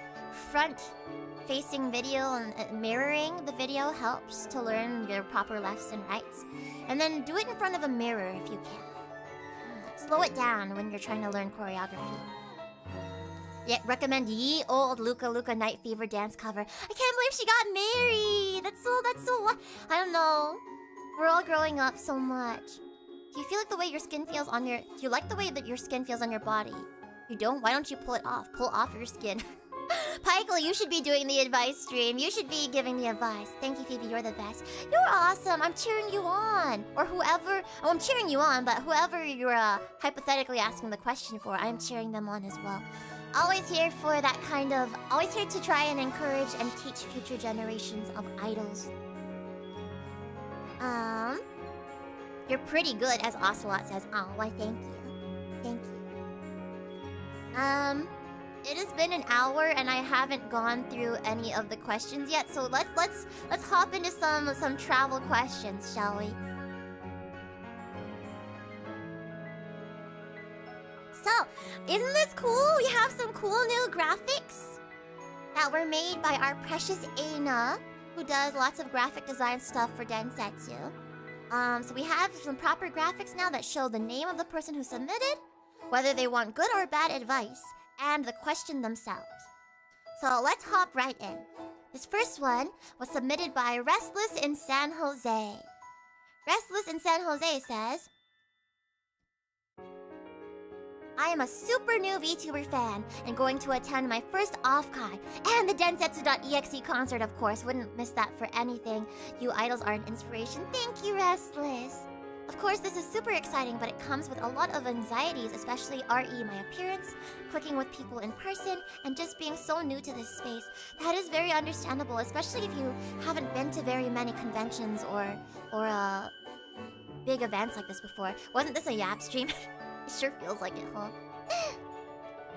front-facing video, and mirroring the video helps to learn your proper lefts and rights. And then do it in front of a mirror if you can. Slow it down when you're trying to learn choreography. Yeah, recommend Ye Old Luca Luca Night Fever dance cover. I can't believe she got married! That's so I don't know. We're all growing up so much. Do you feel like the way your skin feels on your... Do you like the way that your skin feels on your body? You don't? Why don't you pull it off? Pull off your skin. Paikel, you should be doing the advice stream. You should be giving the advice. Thank you, Phoebe. You're the best. You're awesome. I'm cheering you on. Or whoever... Oh, I'm cheering you on, but whoever you're hypothetically asking the question for, I'm cheering them on as well. Always here for that kind of... Always here to try and encourage and teach future generations of idols. You're pretty good, as Ocelot says. Oh, why thank you. Thank you. It has been an hour and I haven't gone through any of the questions yet, so let's hop into some travel questions, shall we? So, isn't this cool? We have some cool new graphics that were made by our precious Aina, who does lots of graphic design stuff for Densetsu. So we have some proper graphics now that show the name of the person who submitted, whether they want good or bad advice, and the question themselves. So let's hop right in. This first one was submitted by Restless in San Jose. Restless in San Jose says, I am a super new VTuber fan and going to attend my first Offkai and the Densetsu.EXE concert, of course. Wouldn't miss that for anything. You idols are an inspiration. Thank you, Restless. Of course, this is super exciting, but it comes with a lot of anxieties, especially RE, my appearance, clicking with people in person, and just being so new to this space. That is very understandable, especially if you haven't been to very many conventions or big events like this before. Wasn't this a Yap stream? It sure feels like it, huh?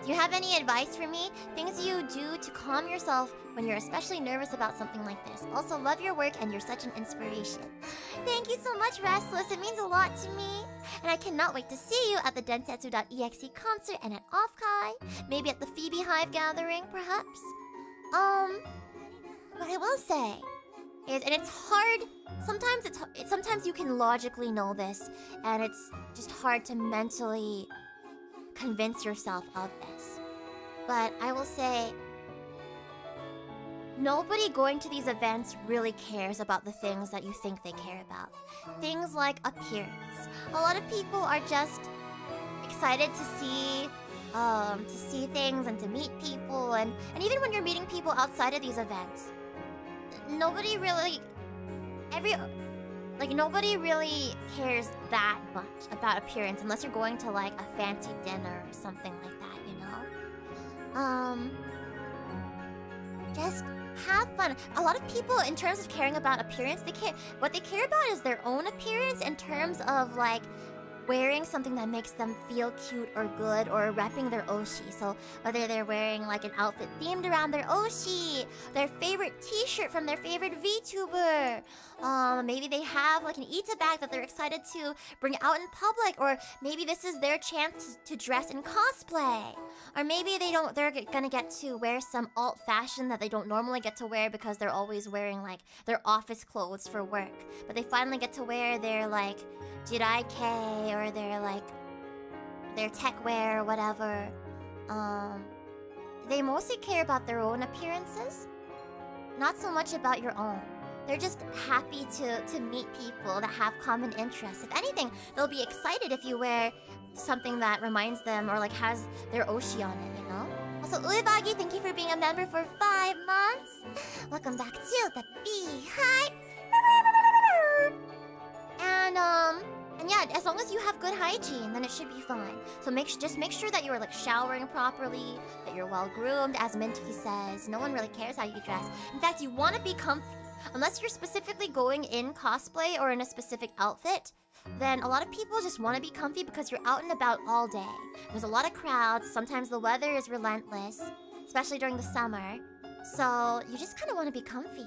Do you have any advice for me? Things you do to calm yourself when you're especially nervous about something like this. Also, love your work and you're such an inspiration. Thank you so much, Restless. It means a lot to me. And I cannot wait to see you at the Densetsu.EXE concert and at Offkai. Maybe at the FeebeeHive gathering, perhaps? What I will say is, and it's hard, sometimes you can logically know this, and it's just hard to mentally convince yourself of this. But I will say, nobody going to these events really cares about the things that you think they care about. Things like appearance. A lot of people are just excited to see things and to meet people, and even when you're meeting people outside of these events, nobody really cares that much about appearance unless you're going to like a fancy dinner or something like that, you know? Just have fun. A lot of people, in terms of caring about appearance, what they care about is their own appearance in terms of like wearing something that makes them feel cute or good, or repping their oshi. So whether they're wearing like an outfit themed around their oshi, their favorite t-shirt from their favorite VTuber, maybe they have like an Ita bag that they're excited to bring out in public, or maybe this is their chance to dress in cosplay, or maybe they're gonna get to wear some alt fashion that they don't normally get to wear because they're always wearing like their office clothes for work, but they finally get to wear their like Jirai-K or their tech wear or whatever. They mostly care about their own appearances, not so much about your own. They're just happy to meet people that have common interests. If anything, they'll be excited if you wear something that reminds them or like has their oshi on it, you know? Also, Uebagi, thank you for being a member for 5 months. Welcome back to the FeebeeHive. And yeah, as long as you have good hygiene, then it should be fine. So just make sure that you're like showering properly, that you're well groomed. As Minty says, no one really cares how you dress. In fact, you want to be comfy. Unless you're specifically going in cosplay or in a specific outfit, then a lot of people just want to be comfy because you're out and about all day. There's a lot of crowds. Sometimes the weather is relentless, especially during the summer. So you just kind of want to be comfy.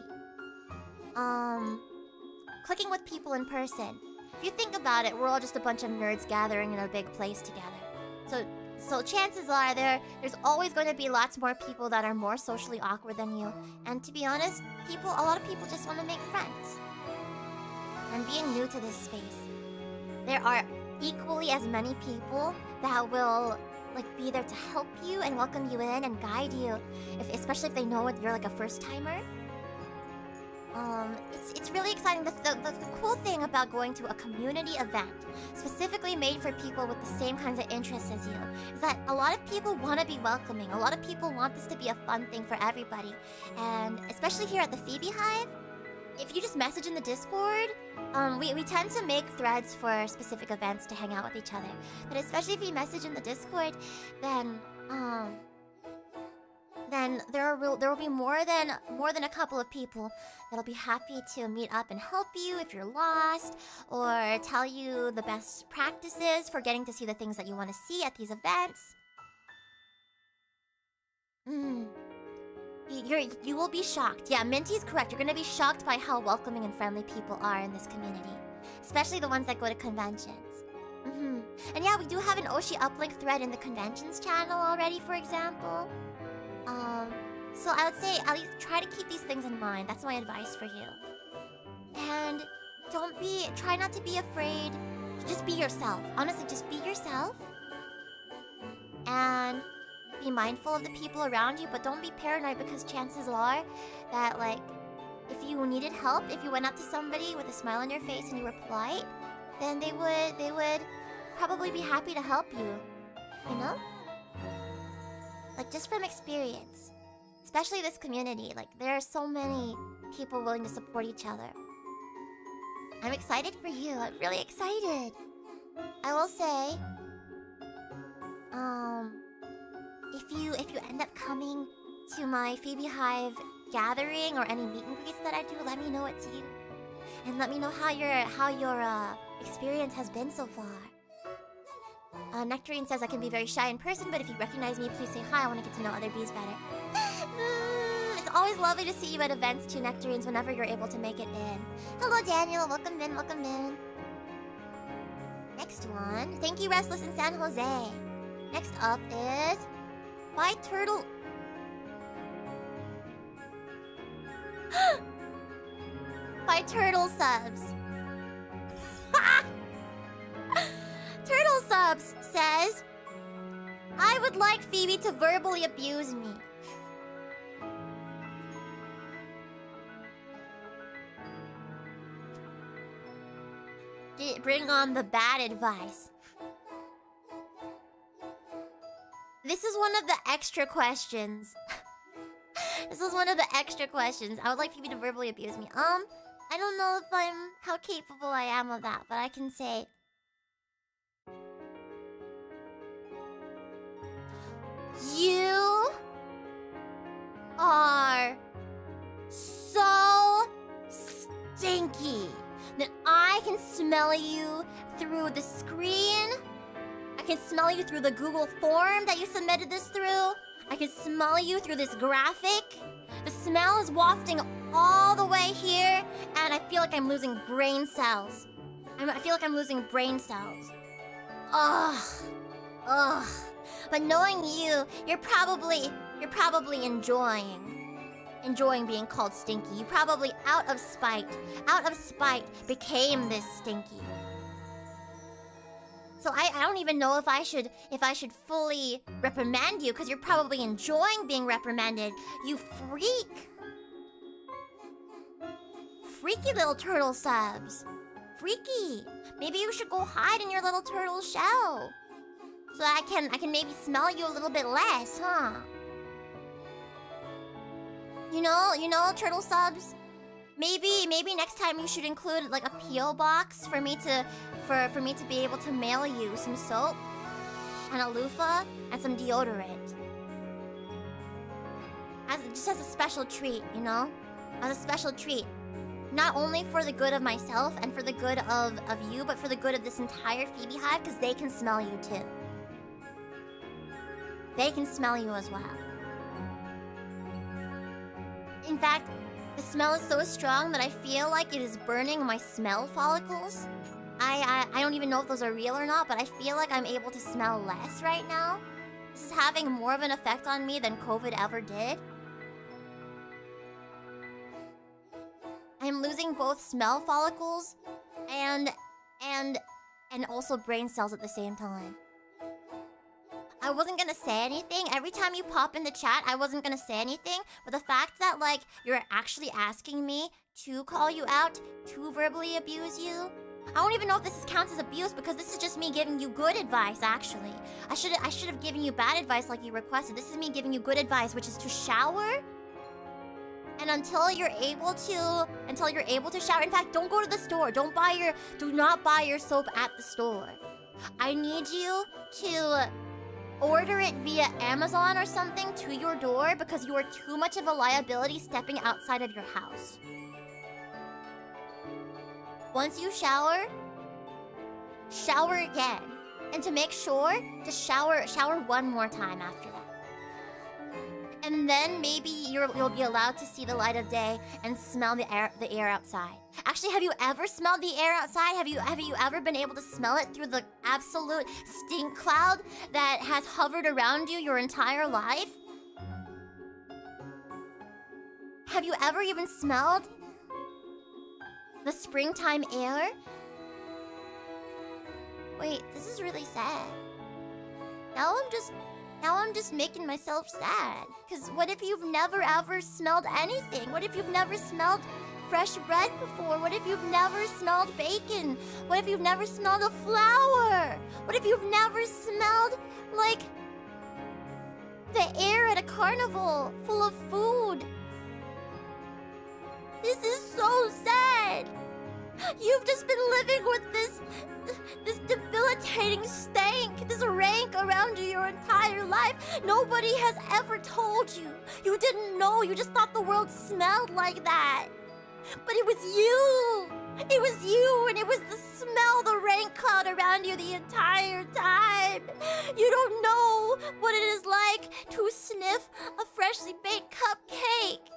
Clicking with people in person. If you think about it, we're all just a bunch of nerds gathering in a big place together. So chances are there's always going to be lots more people that are more socially awkward than you. And to be honest, a lot of people just want to make friends. And being new to this space, there are equally as many people that will like be there to help you and welcome you in and guide you, especially if they know you're like a first-timer. It's really exciting. The cool thing about going to a community event, specifically made for people with the same kinds of interests as you, is that a lot of people want to be welcoming. A lot of people want this to be a fun thing for everybody. And especially here at the FeebeeHive, if you just message in the Discord, we tend to make threads for specific events to hang out with each other. But especially if you message in the Discord, then there will be more than a couple of people that'll be happy to meet up and help you if you're lost, or tell you the best practices for getting to see the things that you want to see at these events. You will be shocked. Yeah, Minty's correct. You're gonna be shocked by how welcoming and friendly people are in this community, especially the ones that go to conventions. And yeah, we do have an Oshi uplink thread in the conventions channel already, for example. So I would say at least try to keep these things in mind. That's my advice for you. And try not to be afraid. Just be yourself. Honestly, just be yourself. And be mindful of the people around you, but don't be paranoid, because chances are that like if you needed help, if you went up to somebody with a smile on your face and you were polite, then they would probably be happy to help you. You know? Like, just from experience. Especially this community, like there are so many people willing to support each other. I'm excited for you. I'm really excited. I will say, if you end up coming to my FeebeeHive gathering or any meet and greets that I do, let me know it's you, and let me know how your experience has been so far. Nectarine says I can be very shy in person, but if you recognize me, please say hi. I want to get to know other bees better. It's always lovely to see you at events too, Nectarines, whenever you're able to make it in. Hello, Daniel. Welcome in, welcome in. Next one. Thank you, Restless in San Jose. Next up is... Why Turtle... Why Turtle Subs. Turtle Subs says, I would like Phoebe to verbally abuse me. Bring on the bad advice. This is one of the extra questions. This is one of the extra questions. I would like Phoebe to verbally abuse me. I don't know if how capable I am of that, but I can say... You are so stinky that I can smell you through the screen. I can smell you through the Google form that you submitted this through. I can smell you through this graphic. The smell is wafting all the way here, and I feel like I'm losing brain cells. I feel like I'm losing brain cells. Ugh. Ugh. But knowing you, you're probably enjoying being called stinky. You probably out of spite became this stinky. So I don't even know if I should fully reprimand you, because you're probably enjoying being reprimanded. You freak. Freaky little turtle subs. Freaky. Maybe you should go hide in your little turtle shell, so that I can maybe smell you a little bit less, huh? You know, turtle subs. Maybe next time you should include like a PO box for me to be able to mail you some soap and a loofah and some deodorant. Just as a special treat, you know? As a special treat. Not only for the good of myself and for the good of you, but for the good of this entire FeebeeHive, because they can smell you too. They can smell you as well. In fact, the smell is so strong that I feel like it is burning my smell follicles. I don't even know if those are real or not, but I feel like I'm able to smell less right now. This is having more of an effect on me than COVID ever did. I'm losing both smell follicles and also brain cells at the same time. I wasn't gonna say anything. Every time you pop in the chat, I wasn't gonna say anything. But the fact that, like, you're actually asking me to call you out, to verbally abuse you, I don't even know if this counts as abuse, because this is just me giving you good advice, actually. I should have given you bad advice like you requested. This is me giving you good advice, which is to shower. And until you're able to shower. In fact, don't go to the store. Do not buy your soap at the store. I need you to order it via Amazon or something to your door, because you are too much of a liability stepping outside of your house. Once you shower again. And to make sure, just shower one more time after that. And then maybe you'll be allowed to see the light of day and smell the air outside. Actually, have you ever smelled the air outside? Have you ever been able to smell it through the absolute stink cloud that has hovered around you your entire life? Have you ever even smelled the springtime air? Wait, this is really sad. Now I'm just making myself sad. Because what if you've never ever smelled anything? What if you've never smelled fresh bread before? What if you've never smelled bacon? What if you've never smelled a flower? What if you've never smelled, like, the air at a carnival full of food? This is so sad. You've just been living with this debilitating stank, this rank around you your entire life. Nobody has ever told you. You didn't know. You just thought the world smelled like that. But it was you. It was you, and it was the smell, the rank cloud around you the entire time. You don't know what it is like to sniff a freshly baked cupcake.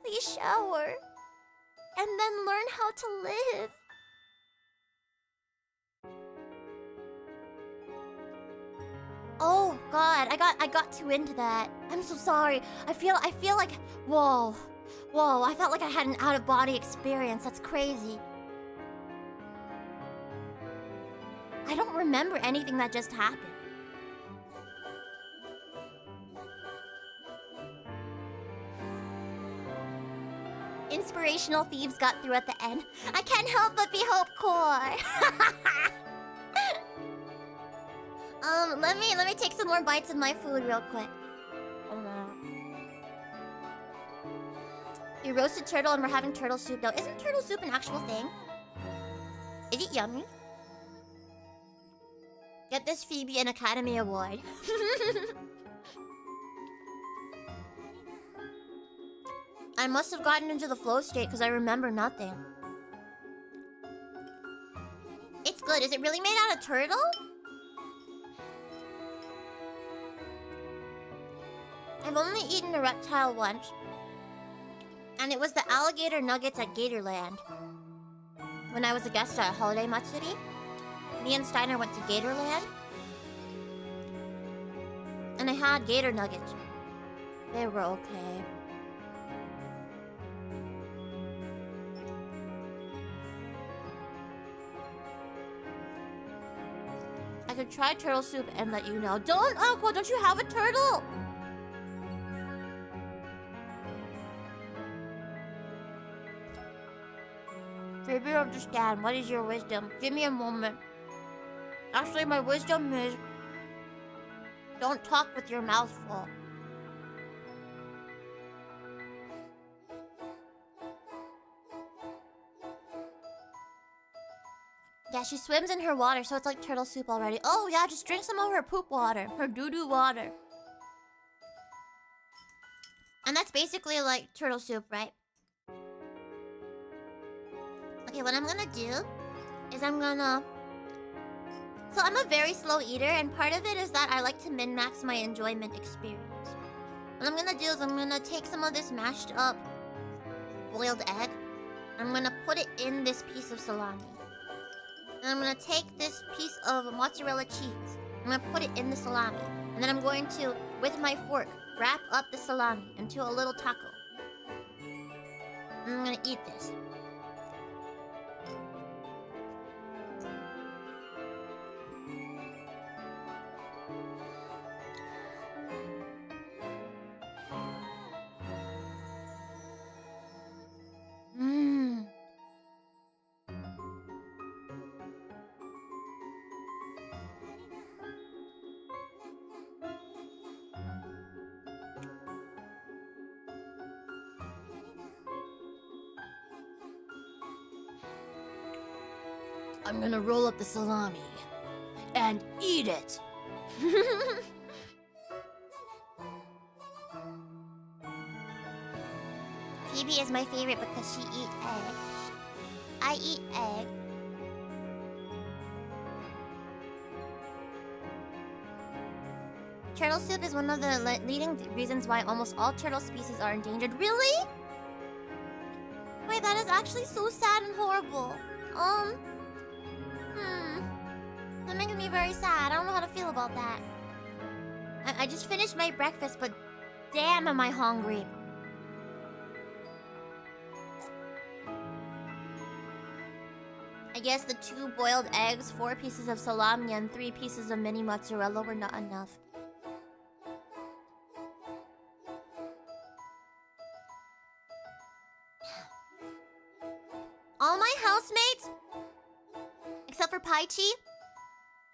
Please shower, and then learn how to live. Oh God, I got too into that. I'm so sorry. I feel like whoa. I felt like I had an out-of-body experience. That's crazy. I don't remember anything that just happened. Inspirational thieves got through at the end. I can't help but be hopecore. Let me take some more bites of my food real quick. You roasted turtle and we're having turtle soup now. Isn't turtle soup an actual thing? Is it yummy? Get this Phoebe an Academy Award. I must have gotten into the flow state because I remember nothing. It's good. Is it really made out of turtle? I've only eaten a reptile once. And it was the alligator nuggets at Gatorland. When I was a guest at Holiday Matsuri, me and Steiner went to Gatorland. And I had gator nuggets. They were okay. I could try turtle soup and let you know. Don't, Uncle, don't you have a turtle? Maybe I understand. What is your wisdom? Give me a moment. Actually, my wisdom is... don't talk with your mouth full. Yeah, she swims in her water, so it's like turtle soup already. Oh yeah, just drink some of her poop water. Her doo-doo water. And that's basically like turtle soup, right? Okay, what I'm gonna do is I'm gonna... So I'm a very slow eater, and part of it is that I like to min-max my enjoyment experience. What I'm gonna do is I'm gonna take some of this mashed up boiled egg. I'm gonna put it in this piece of salami. And I'm gonna take this piece of mozzarella cheese. I'm gonna put it in the salami. And then I'm going to, with my fork, wrap up the salami into a little taco. And I'm gonna eat this. I'm gonna roll up the salami and eat it. Phoebe is my favorite because she eats egg. I eat egg. Turtle soup is one of the leading reasons why almost all turtle species are endangered. Really? Wait, that is actually so sad and horrible. That makes me very sad. I don't know how to feel about that. I just finished my breakfast, but damn am I hungry. I guess the 2 boiled eggs, 4 pieces of salami, and 3 pieces of mini mozzarella were not enough. All my housemates, except for Paichi,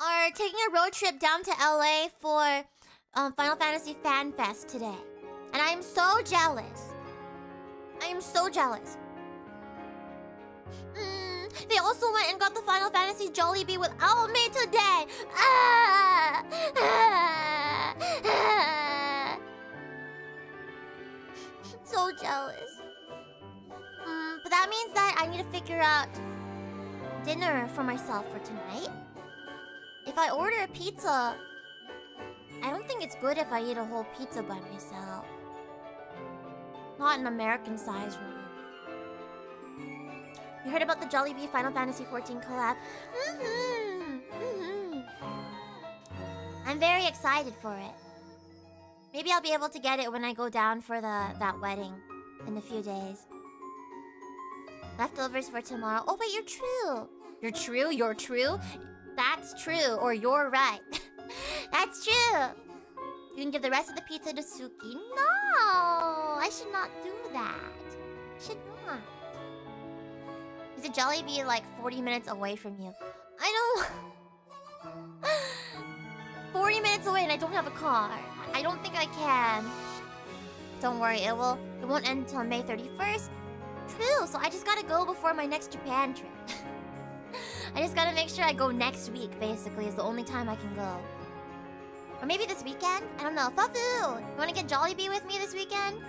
are taking a road trip down to LA for Final Fantasy Fan Fest today. And I'm so jealous. I am so jealous. They also went and got the Final Fantasy Jollibee without me today. So jealous. But that means that I need to figure out dinner for myself for tonight. If I order a pizza, I don't think it's good if I eat a whole pizza by myself. Not an American size one. You heard about the Jollibee Final Fantasy 14 collab? I'm very excited for it. Maybe I'll be able to get it when I go down for that wedding in a few days. Leftovers for tomorrow. Oh wait, you're true. You're true? You're true? That's true, or you're right. That's true. You can give the rest of the pizza to Suki. No, I should not do that. I should not. Is a Jollibee like 40 minutes away from you? I know. 40 minutes away and I don't have a car. I don't think I can. Don't worry, it won't end until May 31st. True, so I just gotta go before my next Japan trip. I just gotta make sure I go next week, basically, is the only time I can go. Or maybe this weekend? I don't know. Fafu! You wanna get Jollibee with me this weekend?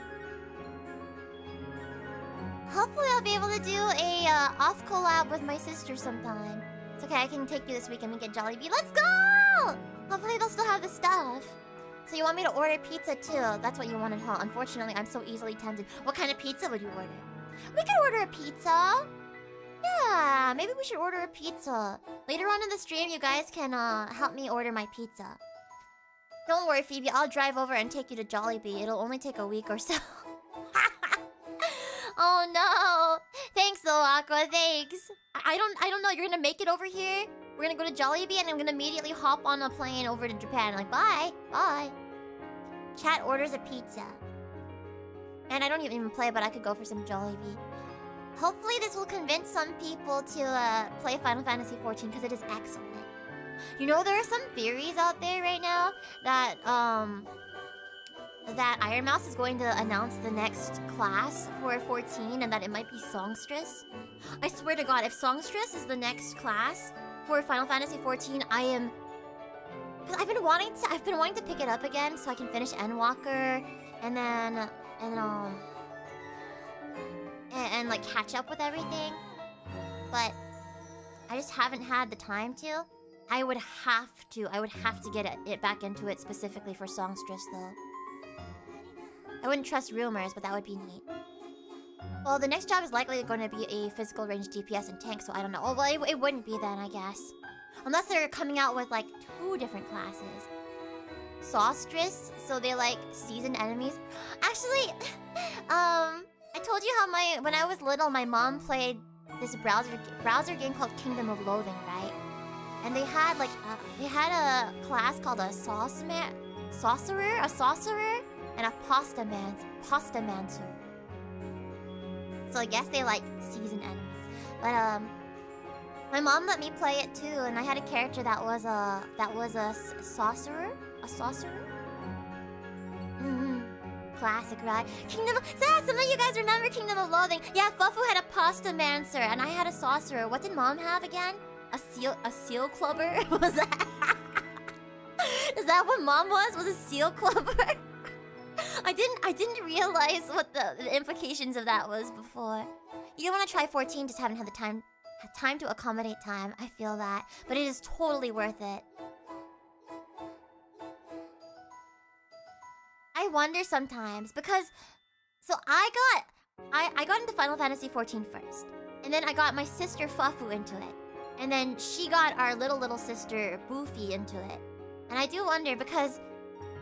Hopefully I'll be able to do a off collab with my sister sometime. It's okay, I can take you this weekend and get Jollibee. Let's go! Hopefully they'll still have the stuff. So you want me to order pizza too? That's what you wanted, huh? Unfortunately, I'm so easily tempted. What kind of pizza would you order? We could order a pizza. Yeah, maybe we should order a pizza. Later on in the stream, you guys can help me order my pizza. Don't worry, Phoebe. I'll drive over and take you to Jollibee. It'll only take a week or so. Oh no! Thanks though, Aqua. Thanks. I don't know. You're gonna make it over here. We're gonna go to Jollibee and I'm gonna immediately hop on a plane over to Japan. Like, bye, bye. Chat orders a pizza. And I don't even play, but I could go for some Jollibee. Hopefully this will convince some people to play Final Fantasy 14 because it is excellent. You know, there are some theories out there right now that that Iron Mouse is going to announce the next class for 14 and that it might be Songstress. I swear to God, if Songstress is the next class for Final Fantasy 14, I am... Because I've been wanting to pick it up again so I can finish Endwalker and then... And like catch up with everything. But I just haven't had the time to. I would have to get it back into it specifically for Songstress though. I wouldn't trust rumors, but that would be neat. Well, the next job is likely going to be a physical range DPS and tank, so I don't know. Oh, well, it wouldn't be then, I guess. Unless they're coming out with, like, 2 different classes. Songstress, so they, like, seasoned enemies. Actually, I told you how when I was little, my mom played this browser game called Kingdom of Loathing, right? And they had, like, a class called a sorcerer, and a pastamancer. So I guess they like seasoned enemies. But my mom let me play it too, and I had a character that was a sorcerer. A sorcerer? Classic, right? Some of you guys remember Kingdom of Loathing. Yeah, Fufu had a pastamancer, and I had a sorcerer. What did Mom have again? A seal clubber? Was that? Is that what Mom was? Was a seal clubber? I didn't realize what the implications of that was before. You want to try 14, just haven't had the time to accommodate time. I feel that, but it is totally worth it. I wonder sometimes because I got into Final Fantasy 14 first, and then I got my sister Fufu into it, and then she got our little sister Boofy into it, and I do wonder because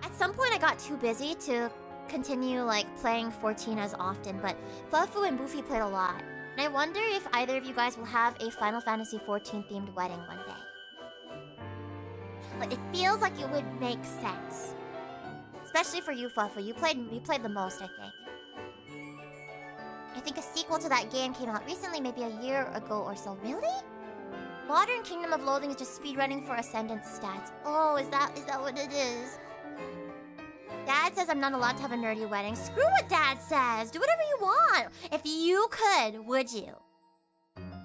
at some point I got too busy to continue like playing 14 as often, but Fufu and Boofy played a lot. And I wonder if either of you guys will have a Final Fantasy 14 themed wedding one day. Like, it feels like it would make sense. Especially for you, Fufu. You played the most, I think. I think a sequel to that game came out recently, maybe a year ago or so. Really? Modern Kingdom of Loathing is just speedrunning for Ascendant stats. Oh, is that what it is? Dad says I'm not allowed to have a nerdy wedding. Screw what Dad says. Do whatever you want. If you could, would you?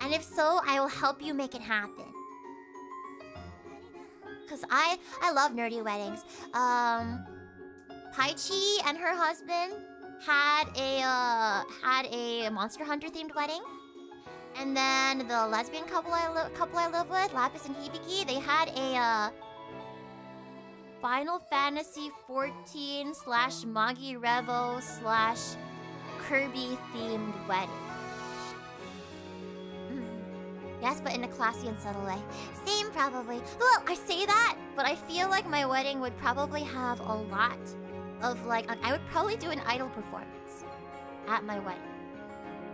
And if so, I will help you make it happen. Cause I love nerdy weddings. Paichi and her husband had a Monster Hunter themed wedding. And then the lesbian couple I live with, Lapis and Hibiki, they had a Final Fantasy 14 / Magi Revo / Kirby themed wedding. Yes, but in a classy and subtle way. Same, probably. Well, I say that, but I feel like my wedding would probably have a lot of, like, I would probably do an idol performance at my wedding.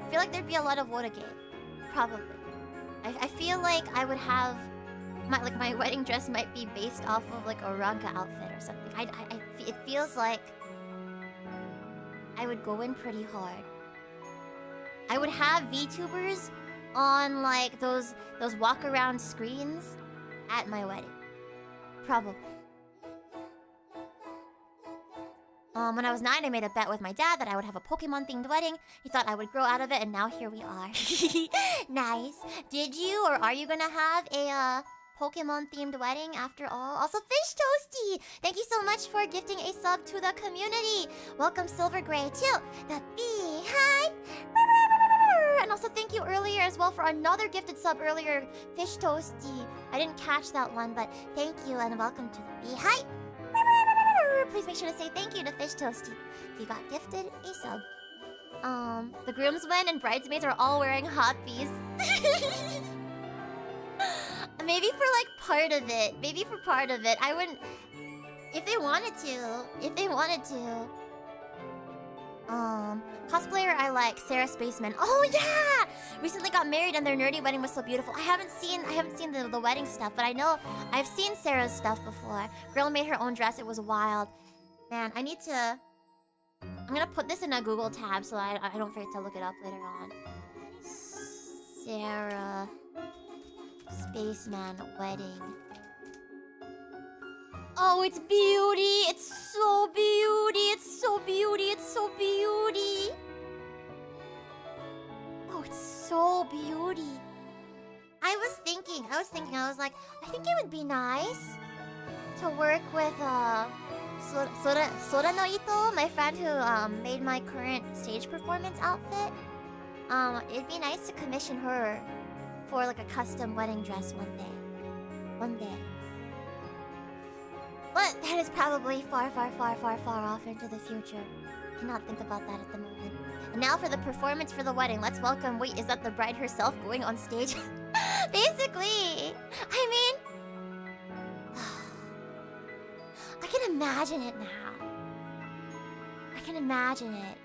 I feel like there'd be a lot of Wotagate. Probably. I feel like I would have... My wedding dress might be based off of, like, a Ranka outfit or something. It feels like... I would go in pretty hard. I would have VTubers on, like, those walk-around screens at my wedding. Probably. When I was 9, I made a bet with my dad that I would have a Pokemon-themed wedding. He thought I would grow out of it, and now here we are. Nice. Did you, or are you gonna have a, Pokemon-themed wedding after all? Also, Fish Toasty! Thank you so much for gifting a sub to the community! Welcome, Silver Gray, to the Beehive! And also thank you earlier as well for another gifted sub earlier, Fish Toasty. I didn't catch that one, but thank you and welcome to the Beehive! Please make sure to say thank you to Fish Toasty if you got gifted a sub. The groomsmen and bridesmaids are all wearing hotpies. Maybe for like part of it. Maybe for part of it. I wouldn't... If they wanted to. If they wanted to. Cosplayer I like, Sarah Spaceman. Oh yeah! Recently got married and their nerdy wedding was so beautiful. I haven't seen the wedding stuff, but I know I've seen Sarah's stuff before. Girl made her own dress, it was wild. Man, I need to... I'm gonna put this in a Google tab so I don't forget to look it up later on. Sarah Spaceman wedding. Oh, it's beauty! It's so beauty! It's so beauty! It's so beauty! Oh, it's so beauty. I was thinking, I was like, I think it would be nice to work with, Sora no Ito, my friend who, made my current stage performance outfit. It'd be nice to commission her for, like, a custom wedding dress one day. One day. But that is probably far, far, far, far, far off into the future. Cannot think about that at the moment. And now for the performance for the wedding. Let's welcome... Wait, is that the bride herself going on stage? Basically! I mean... I can imagine it now. I can imagine it.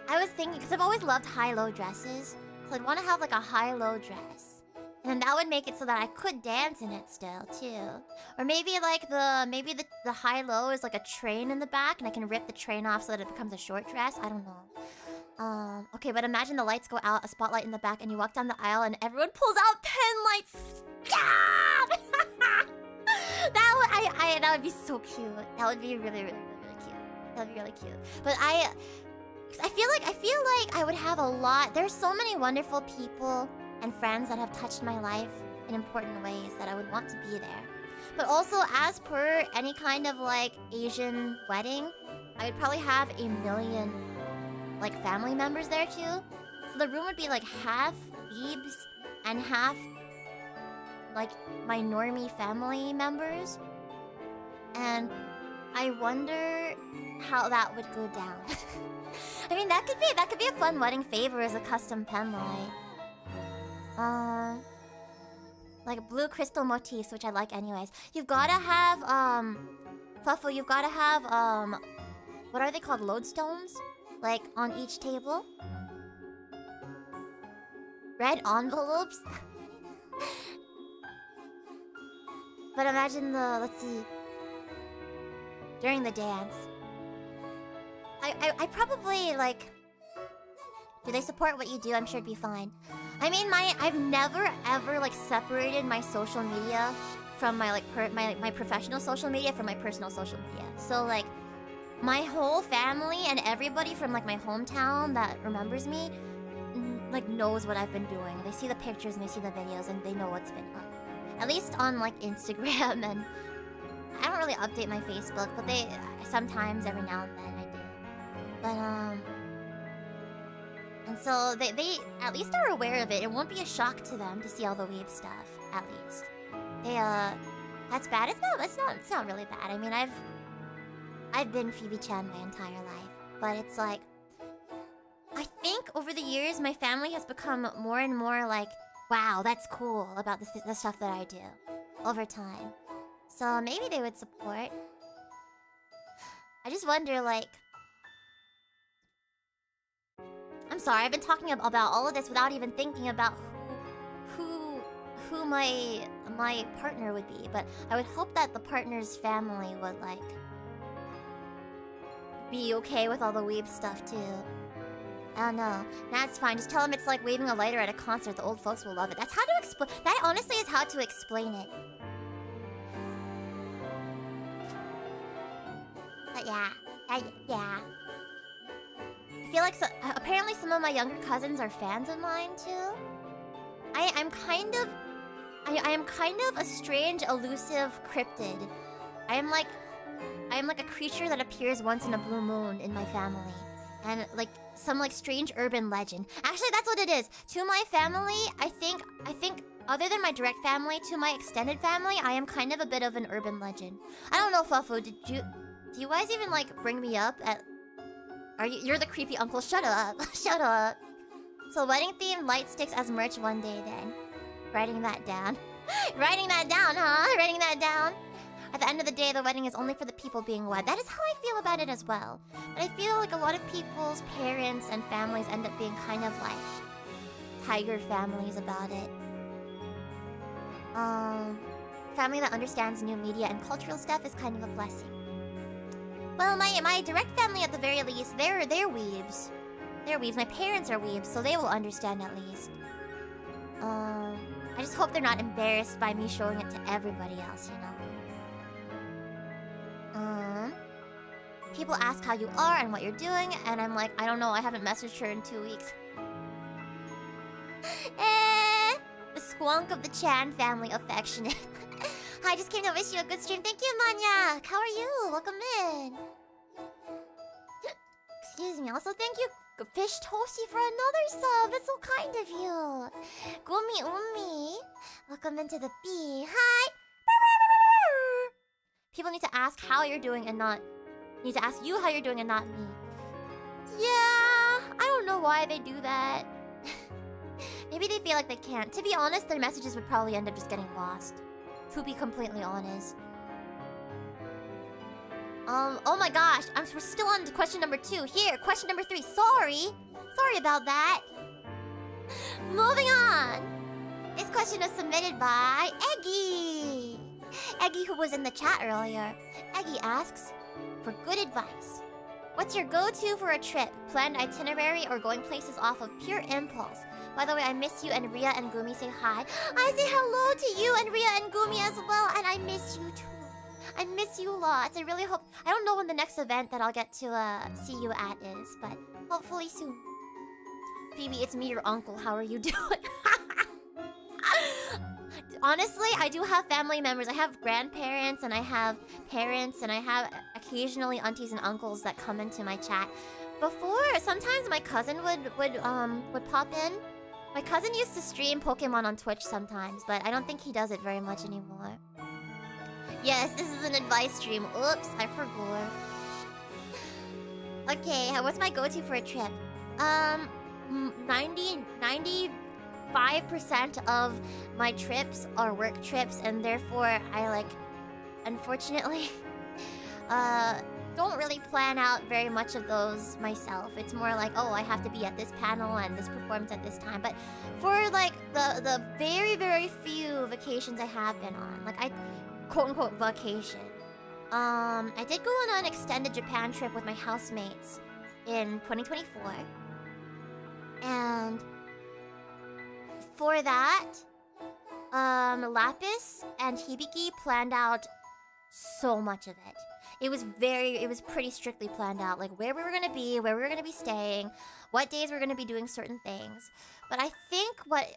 I was thinking... Because I've always loved high-low dresses. So I'd want to have, like, a high-low dress. And then that would make it so that I could dance in it still, too. Or maybe, like, the high-low is, like, a train in the back, and I can rip the train off so that it becomes a short dress. I don't know. Okay, but imagine the lights go out, a spotlight in the back, and you walk down the aisle, and everyone pulls out pen lights. Yeah! That would be so cute. That would be really, really, really, really cute. That would be really cute. But I feel like I would have a lot. There's so many wonderful people and friends that have touched my life in important ways that I would want to be there. But also, as per any kind of, like, Asian wedding, I would probably have 1 million, like, family members there, too. So the room would be, like, half Phoebes and half, like, my normie family members. And I wonder how that would go down. I mean, that could be a fun wedding favor as a custom pen light. Like blue crystal motifs, which I like anyways. You've gotta have, Fluffo, you've gotta have, what are they called? Lodestones? Like, on each table? Red envelopes? But imagine let's see. During the dance. I probably, like... Do they support what you do? I'm sure it'd be fine. I mean, I've never ever like separated my social media from my like my professional social media from my personal social media. So like, my whole family and everybody from like my hometown that remembers me, like knows what I've been doing. They see the pictures and they see the videos and they know what's been up. At least on like Instagram, and I don't really update my Facebook, but they sometimes every now and then I do. But and so they at least are aware of it. It won't be a shock to them to see all the weeb stuff. At least they that's bad. It's not really bad. I mean, I've been Phoebe-chan my entire life, but it's like I think over the years my family has become more and more like, wow, that's cool about the stuff that I do over time. So maybe they would support. I just wonder, like, I'm sorry, I've been talking about all of this without even thinking about who my partner would be, but I would hope that the partner's family would like be okay with all the weeb stuff too. I don't know. That's fine. Just tell them it's like waving a lighter at a concert. The old folks will love it. That's how to explain. That honestly is how to explain it. But yeah, yeah. I feel like apparently some of my younger cousins are fans of mine too. I am kind of a strange, elusive cryptid. I am like a creature that appears once in a blue moon in my family, and like some like strange urban legend. Actually, that's what it is. To my family, I think other than my direct family, to my extended family, I am kind of a bit of an urban legend. I don't know, Fufu. Do you guys even like bring me up at? You're the creepy uncle. Shut up. Shut up. So wedding themed light sticks as merch one day then. Writing that down. Writing that down, huh? Writing that down. At the end of the day, the wedding is only for the people being wed. That is how I feel about it as well. But I feel like a lot of people's parents and families end up being kind of like tiger families about it. Family that understands new media and cultural stuff is kind of a blessing. Well, my direct family at the very least, they're weebs. They're weebs. My parents are weebs, so they will understand at least. I just hope they're not embarrassed by me showing it to everybody else, you know? People ask how you are and what you're doing, and I'm like, I don't know, I haven't messaged her in 2 weeks. The squonk of the Chan family affectionate. Hi, just came to wish you a good stream. Thank you, Manya. How are you? Welcome in. Excuse me. Also, thank you, Fish Toasty, for another sub. That's so kind of you. Gumi Umi. Welcome into the bee. Hi. People need to ask how you're doing and not... Need to ask you how you're doing and not me. Yeah, I don't know why they do that. Maybe they feel like they can't. To be honest, their messages would probably end up just getting lost. To be completely honest. Oh my gosh. We're still on to question number 2. Here, question number 3. Sorry about that. Moving on. This question was submitted by Eggy. Eggy, who was in the chat earlier. Eggy asks for good advice. What's your go-to for a trip? Planned itinerary or going places off of pure impulse? By the way, I miss you, and Ria and Gumi say hi. I say hello to you and Ria and Gumi as well, and I miss you too. I miss you lots. I really hope... I don't know when the next event that I'll get to see you at is, but hopefully soon. Phoebe, it's me, your uncle. How are you doing? Honestly, I do have family members. I have grandparents, and I have parents, and I have occasionally aunties and uncles that come into my chat. Before, sometimes my cousin would pop in. My cousin used to stream Pokemon on Twitch sometimes, but I don't think he does it very much anymore. Yes, this is an advice stream. Oops, I forgot. Okay, what's my go-to for a trip? 95% of my trips are work trips, and therefore I like, unfortunately, don't really plan out very much of those myself. It's more like, oh, I have to be at this panel and this performance at this time. But for like the very, very few vacations I have been on, like quote-unquote vacation, I did go on an extended Japan trip with my housemates in 2024. And for that, Lapis and Hibiki planned out so much of it. it was pretty strictly planned out, like where we were gonna be, where we were gonna be staying, what days we we're gonna be doing certain things. But I think what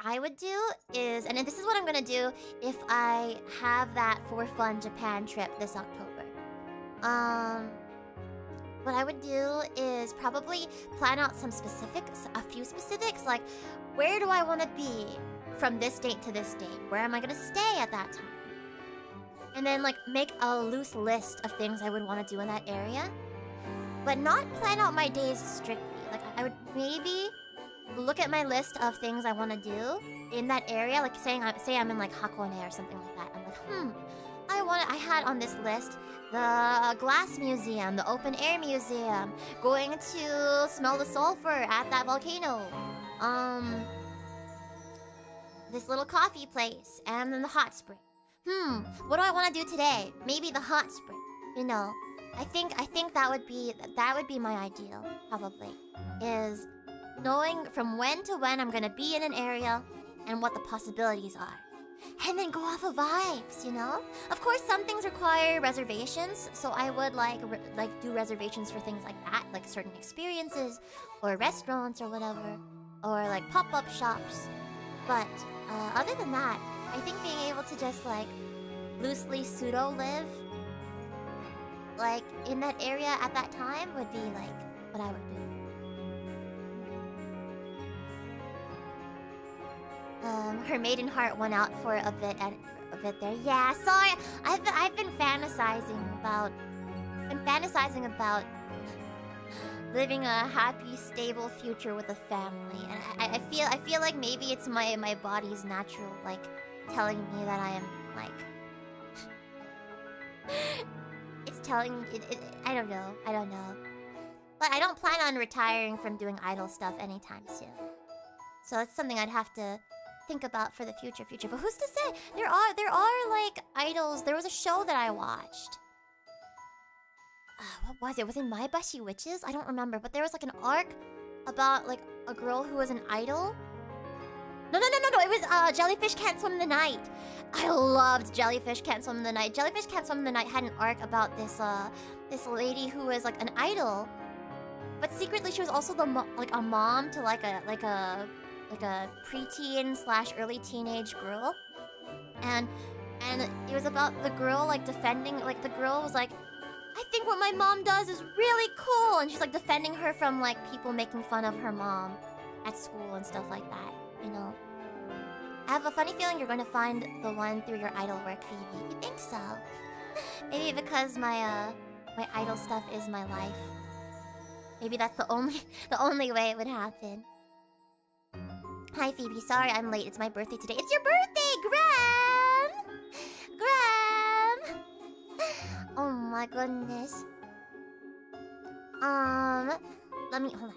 I would do is, and this is what I'm gonna do if I have that for fun Japan trip this October. What I would do is probably plan out some specifics, a few specifics, like where do I want to be from this date to this date? Where am I gonna stay at that time? And then like make a loose list of things I would want to do in that area, but not plan out my days strictly. Like I would maybe look at my list of things I want to do in that area, like say I'm in like Hakone or something like that. I'm like, I had on this list the glass museum, the open air museum, going to smell the sulfur at that volcano, this little coffee place, and then the hot spring. What do I want to do today? Maybe the hot spring. You know, I think that would be my ideal, probably, is knowing from when to when I'm gonna be in an area and what the possibilities are. And then go off of vibes, you know? Of course, some things require reservations, so I would like do reservations for things like that, like certain experiences, or restaurants or whatever, or like pop-up shops. But other than that, I think being able to just like loosely pseudo-live like in that area at that time would be like what I would do. Her maiden heart went out for a bit there. Yeah, sorry. I've been fantasizing about living a happy, stable future with a family, and I feel like maybe it's my body's natural like telling me that I am like it's telling it. I don't know. But I don't plan on retiring from doing idol stuff anytime soon. So that's something I'd have to think about for the future. But who's to say? There are like idols. There was a show that I watched. What was it? Was it My Bashi Witches? I don't remember. But there was like an arc about like a girl who was an idol. No. It was Jellyfish Can't Swim in the Night. I loved Jellyfish Can't Swim in the Night. Jellyfish Can't Swim in the Night had an arc about this lady who was like an idol, but secretly she was also a mom to like a preteen / early teenage girl, and it was about the girl like defending, like the girl was like, I think what my mom does is really cool, and she's like defending her from like people making fun of her mom at school and stuff like that, you know. I have a funny feeling you're going to find the one through your idol work, Phoebe. You think so? Maybe because my idol stuff is my life. Maybe that's the only way it would happen. Hi Phoebe, sorry I'm late. It's my birthday today. It's your birthday, Graham! Oh my goodness. Let me hold on.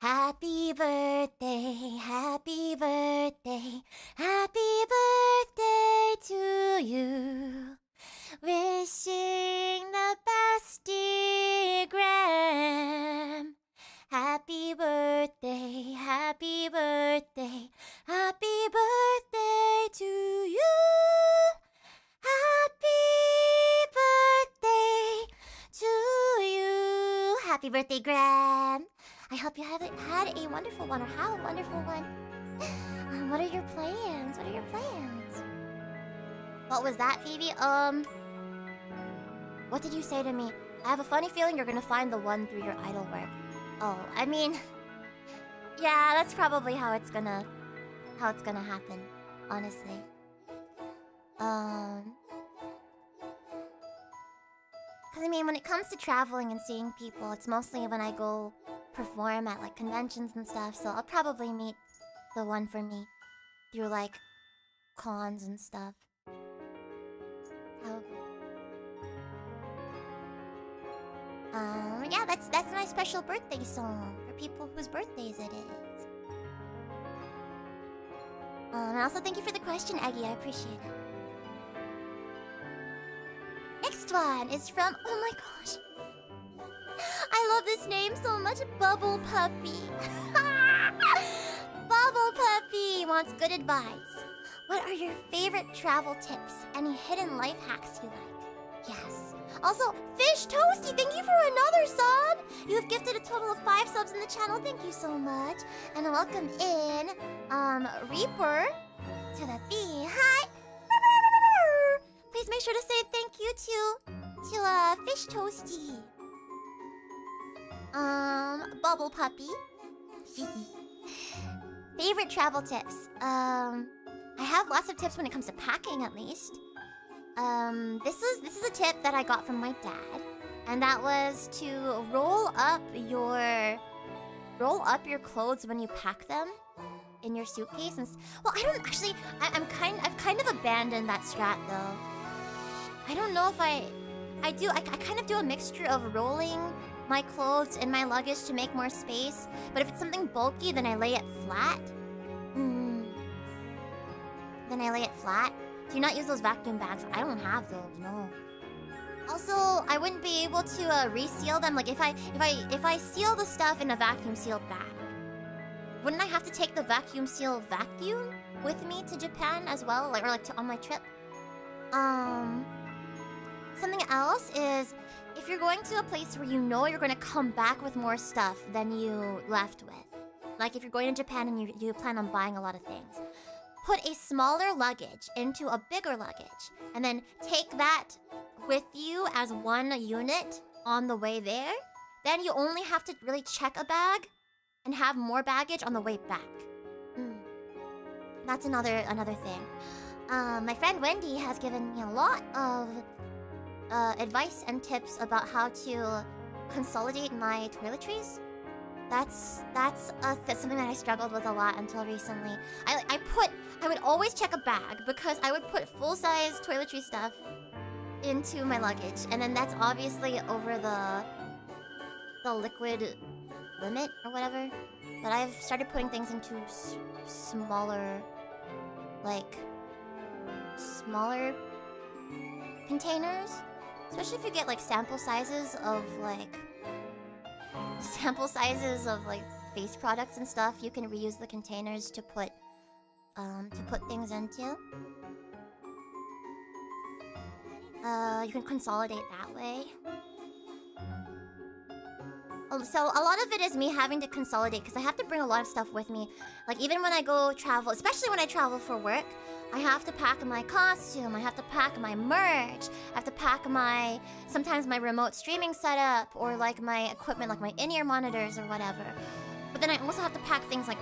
Happy birthday, happy birthday, happy birthday to you. Wishing the best, dear Graham. Happy birthday, happy birthday, happy birthday to you. Happy birthday to you. Happy birthday, Graham. I hope you had a wonderful one, or have a wonderful one. What are your plans? What was that, Phoebe? What did you say to me? I have a funny feeling you're gonna find the one through your idol work. Oh, I mean, yeah, that's probably how it's gonna happen, honestly. Cause I mean, when it comes to traveling and seeing people, it's mostly when I go perform at like conventions and stuff, so I'll probably meet the one for me through like cons and stuff. Probably. Yeah, that's my special birthday song for people whose birthdays it is. And also thank you for the question, Eggy. I appreciate it. Next one is from, oh my gosh, I love this name so much, Bubble Puppy. Bubble Puppy wants good advice. What are your favorite travel tips? Any hidden life hacks you like? Yes. Also, Fish Toasty, thank you for another sub! You have gifted a total of 5 subs in the channel, thank you so much. And welcome in, Reaper to the FeebeeHive. Please make sure to say thank you to Fish Toasty. Bubble Puppy. Favorite travel tips? I have lots of tips when it comes to packing, at least. This is a tip that I got from my dad, and that was to roll up your clothes when you pack them in your suitcase. And well, I don't actually. I've kind of abandoned that strat though. I don't know if I kind of do a mixture of rolling my clothes in my luggage to make more space, but if it's something bulky, then I lay it flat. Then I lay it flat. Do not use those vacuum bags. I don't have those, no. Also, I wouldn't be able to reseal them. Like if I seal the stuff in a vacuum sealed bag, wouldn't I have to take the vacuum seal vacuum with me to Japan as well, on my trip? Something else is, if you're going to a place where you know you're gonna come back with more stuff than you left with, like if you're going to Japan and you plan on buying a lot of things, put a smaller luggage into a bigger luggage, and then take that with you as one unit on the way there. Then you only have to really check a bag and have more baggage on the way back. That's another thing. My friend Wendy has given me a lot of advice and tips about how to consolidate my toiletries. That's something that I struggled with a lot until recently. I would always check a bag because I would put full-size toiletry stuff into my luggage, and then that's obviously over the liquid limit or whatever. But I've started putting things into smaller containers, especially if you get like sample sizes of face products and stuff. You can reuse the containers to put things into. You can consolidate that way. So a lot of it is me having to consolidate because I have to bring a lot of stuff with me. Like even when I go travel, especially when I travel for work, I have to pack my costume, I have to pack my merch, I have to pack sometimes my remote streaming setup, or like my equipment, like my in-ear monitors or whatever. But then I also have to pack things like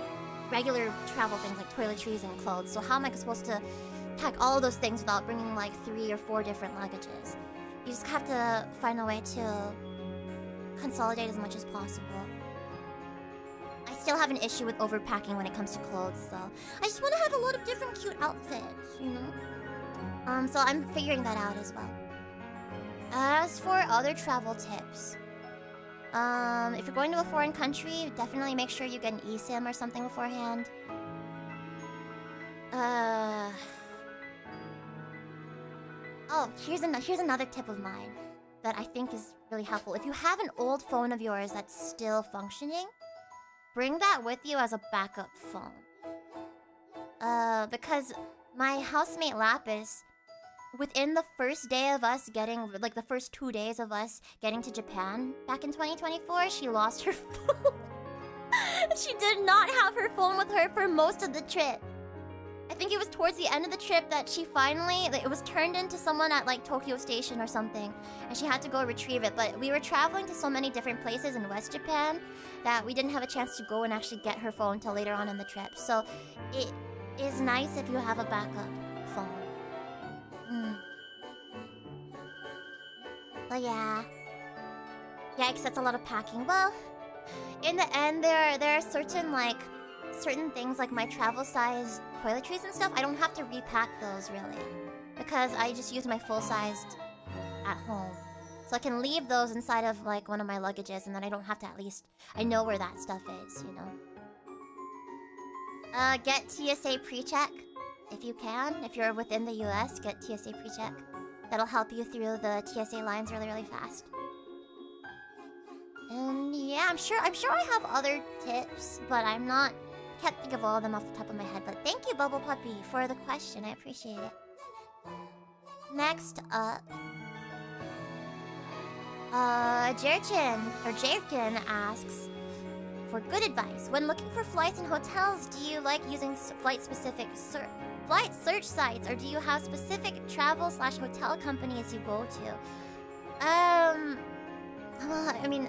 regular travel things like toiletries and clothes. So how am I supposed to pack all those things without bringing like 3 or 4 different luggages? You just have to find a way to consolidate as much as possible. I still have an issue with overpacking when it comes to clothes, though. I just want to have a lot of different cute outfits, you know? So I'm figuring that out as well. As for other travel tips, if you're going to a foreign country, definitely make sure you get an eSIM or something beforehand. Oh, here's another tip of mine that I think is really helpful. If you have an old phone of yours that's still functioning, bring that with you as a backup phone. Because my housemate Lapis, within the first day of us getting, like the first 2 days of us getting to Japan back in 2024, she lost her phone. She did not have her phone with her for most of the trip. I think it was towards the end of the trip that she finally, it was turned into someone at like Tokyo Station or something, and she had to go retrieve it. But we were traveling to so many different places in West Japan that we didn't have a chance to go and actually get her phone till later on in the trip. So it is nice if you have a backup phone. But yeah. Yikes, that's a lot of packing. Well, in the end, there are certain things like my travel size toiletries and stuff, I don't have to repack those really, because I just use my full-sized at home. So I can leave those inside of like one of my luggages, and then I don't have to, at least I know where that stuff is, you know. Get TSA pre-check if you can. If you're within the US, get TSA pre-check. That'll help you through the TSA lines really, really fast. And yeah, I'm sure I have other tips, but I'm not can't think of all of them off the top of my head, but thank you, Bubble Puppy, for the question. I appreciate it. Next up, Jerkin asks for good advice. When looking for flights and hotels, do you like using flight-specific flight search sites, or do you have specific travel/hotel companies you go to? Well, I mean,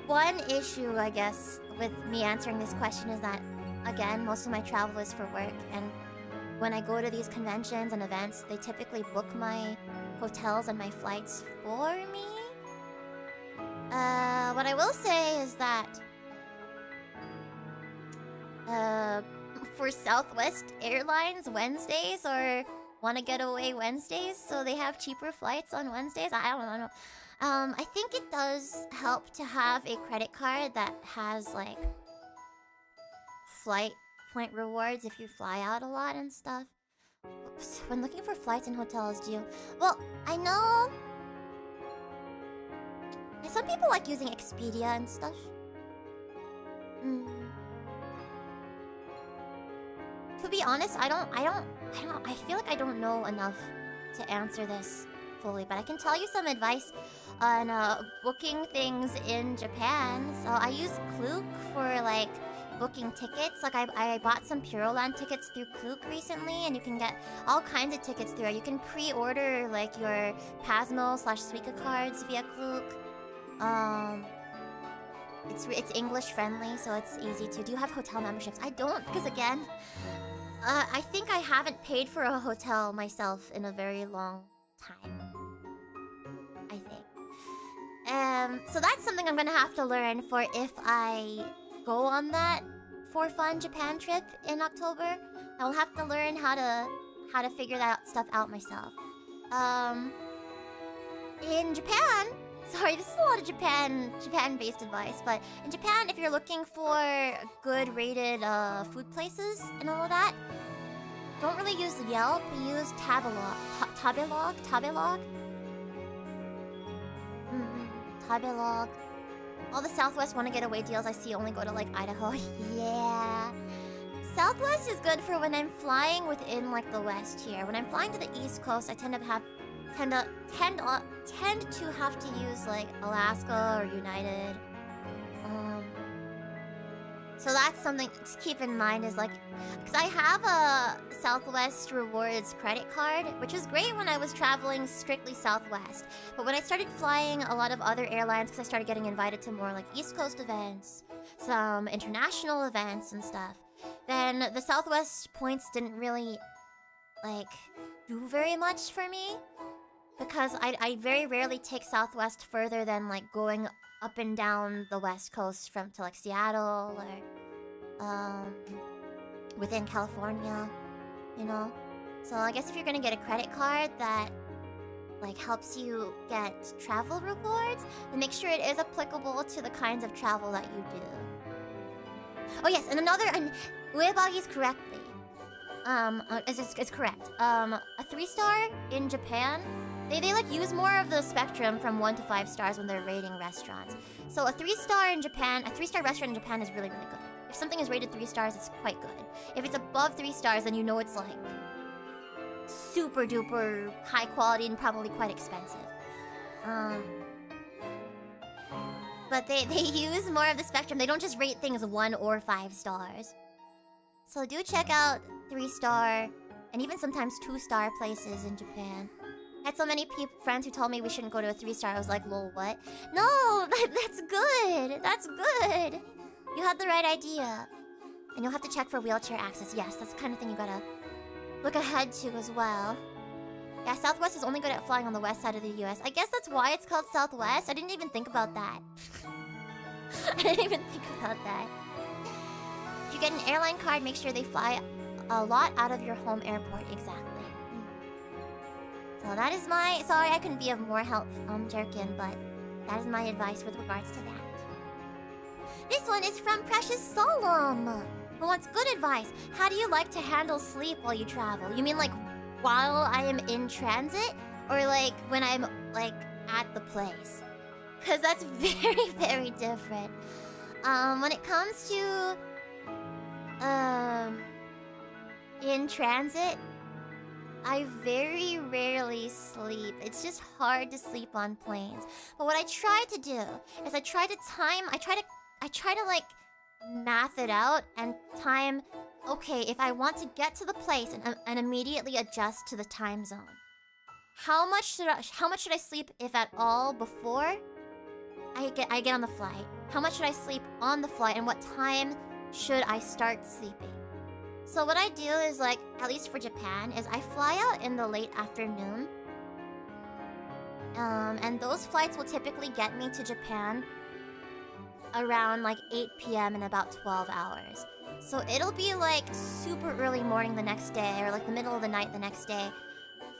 one issue, I guess, with me answering this question is that, again, most of my travel is for work, and when I go to these conventions and events, they typically book my hotels and my flights for me. What I will say is that for Southwest Airlines, Wednesdays or Wanna Get Away Wednesdays, so they have cheaper flights on Wednesdays. I don't know. I think it does help to have a credit card that has like flight point rewards if you fly out a lot and stuff. Oops. When looking for flights and hotels, do you? Well, I know some people like using Expedia and stuff. To be honest, I feel like I don't know enough to answer this fully, but I can tell you some advice on booking things in Japan. So I use Klook for like booking tickets. Like I bought some Puroland tickets through Klook recently, and you can get all kinds of tickets through. You can pre-order like your Pasmo/Suica cards via Klook. It's English friendly, so it's easy to. Do you have hotel memberships? I don't, because again, I think I haven't paid for a hotel myself in a very long time. I think. So that's something I'm gonna have to learn for if I go on that for fun Japan trip in October. I'll have to learn how to figure that stuff out myself. In Japan. Sorry, this is a lot of Japan-based advice, but in Japan, if you're looking for good rated food places and all of that, don't really use Yelp, use Tabelog. Tabelog. All the Southwest Wanna Get Away deals I see only go to like Idaho. Yeah. Southwest is good for when I'm flying within like the West here. When I'm flying to the East Coast, I tend to have to use like Alaska or United. So that's something to keep in mind is like, because I have a Southwest Rewards credit card, which was great when I was traveling strictly Southwest. But when I started flying a lot of other airlines, because I started getting invited to more like East Coast events, some international events and stuff, then the Southwest points didn't really like do very much for me. Because I very rarely take Southwest further than like going up and down the West Coast to like Seattle or within California, you know? So I guess if you're gonna get a credit card that like helps you get travel rewards, then make sure it is applicable to the kinds of travel that you do. Oh yes, and Uebagi's correctly. Is correct. A 3-star in Japan, they like use more of the spectrum from 1 to 5 stars when they're rating restaurants. So a 3-star in Japan, a 3-star restaurant in Japan is really, really good. If something is rated 3 stars, it's quite good. If it's above 3 stars, then you know it's like super duper high quality and probably quite expensive. But they use more of the spectrum. They don't just rate things 1 or 5 stars. So do check out 3-star and even sometimes 2-star places in Japan. I had so many friends who told me we shouldn't go to a 3-star. I was like, lol, what? No, that's good. That's good. You had the right idea. And you'll have to check for wheelchair access. Yes, that's the kind of thing you gotta look ahead to as well. Yeah, Southwest is only good at flying on the west side of the US. I guess that's why it's called Southwest. I didn't even think about that. I didn't even think about that. If you get an airline card, make sure they fly a lot out of your home airport. Exactly. So that is my... Sorry I couldn't be of more help, Jerkin, but that is my advice with regards to that. This one is from Precious Solemn, who wants good advice. How do you like to handle sleep while you travel? You mean like while I am in transit? Or like when I'm like at the place? Because that's very, very different. When it comes to In transit, I very rarely sleep. It's just hard to sleep on planes. But what I try to do is I try to like math it out and time. Okay, if I want to get to the place and immediately adjust to the time zone, how much should I sleep, if at all, before I get on the flight? How much should I sleep on the flight, and what time should I start sleeping? So what I do is, like, at least for Japan, is I fly out in the late afternoon. And those flights will typically get me to Japan around like 8 p.m. in about 12 hours. So it'll be like super early morning the next day, or like the middle of the night the next day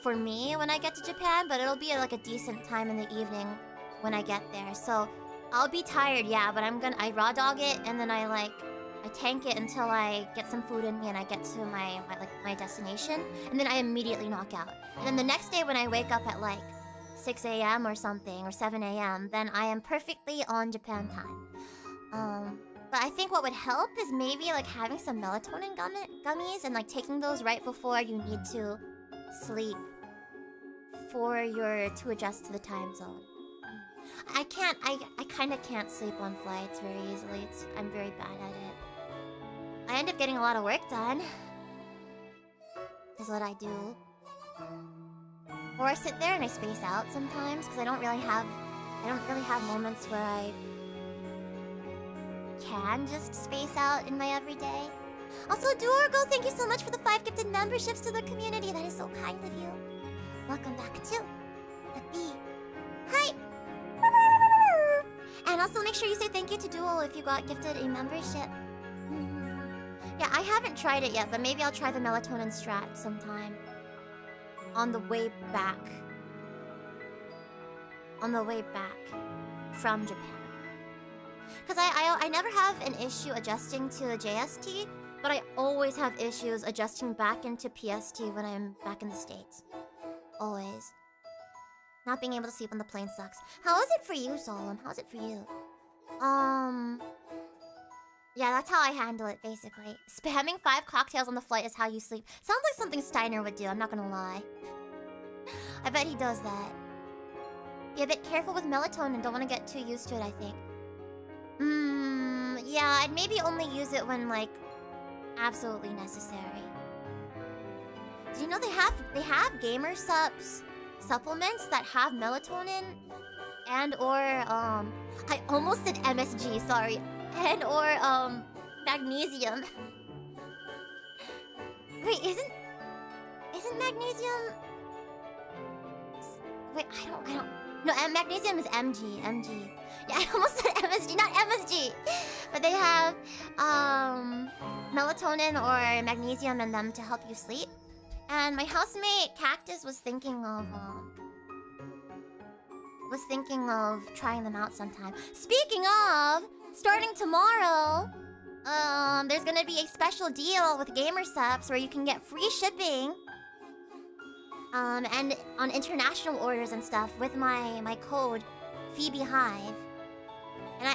for me when I get to Japan, but it'll be like a decent time in the evening when I get there. So I'll be tired, yeah, but I raw dog it, and then I tank it until I get some food in me and I get to my destination, and then I immediately knock out. And then the next day when I wake up at like 6 a.m. or something, or 7 a.m., then I am perfectly on Japan time. But I think what would help is maybe like having some melatonin gummies and like taking those right before you need to sleep to adjust to the time zone. I kind of can't sleep on flights very easily. I'm very bad at it. I end up getting a lot of work done. Is what I do. Or I sit there and I space out sometimes because I don't really have moments where I can just space out in my everyday. Also, Duorgo, thank you so much for the 5 gifted memberships to the community. That is so kind of you. Welcome back to the FeebeeHive. And also make sure you say thank you to Duo if you got gifted a membership. Yeah, I haven't tried it yet, but maybe I'll try the melatonin strat sometime. On the way back. From Japan. Because I never have an issue adjusting to JST, but I always have issues adjusting back into PST when I'm back in the States. Always. Not being able to sleep on the plane sucks. How is it for you, Solemn? How's it for you? Yeah, that's how I handle it, basically. Spamming 5 cocktails on the flight is how you sleep. Sounds like something Steiner would do, I'm not gonna lie. I bet he does that. Be a bit careful with melatonin, don't want to get too used to it, I think. Yeah, I'd maybe only use it when, like, absolutely necessary. Did you know they have gamer supplements that have melatonin and or I almost said MSG, sorry. And or magnesium. Wait, isn't magnesium? Wait, I don't. No, magnesium is MG. Yeah, I almost said MSG, not MSG. But they have melatonin or magnesium in them to help you sleep. And my housemate Cactus was thinking of trying them out sometime. Speaking of, starting tomorrow, there's gonna be a special deal with GamerSups where you can get free shipping. And on international orders and stuff with my code FeebeeHive.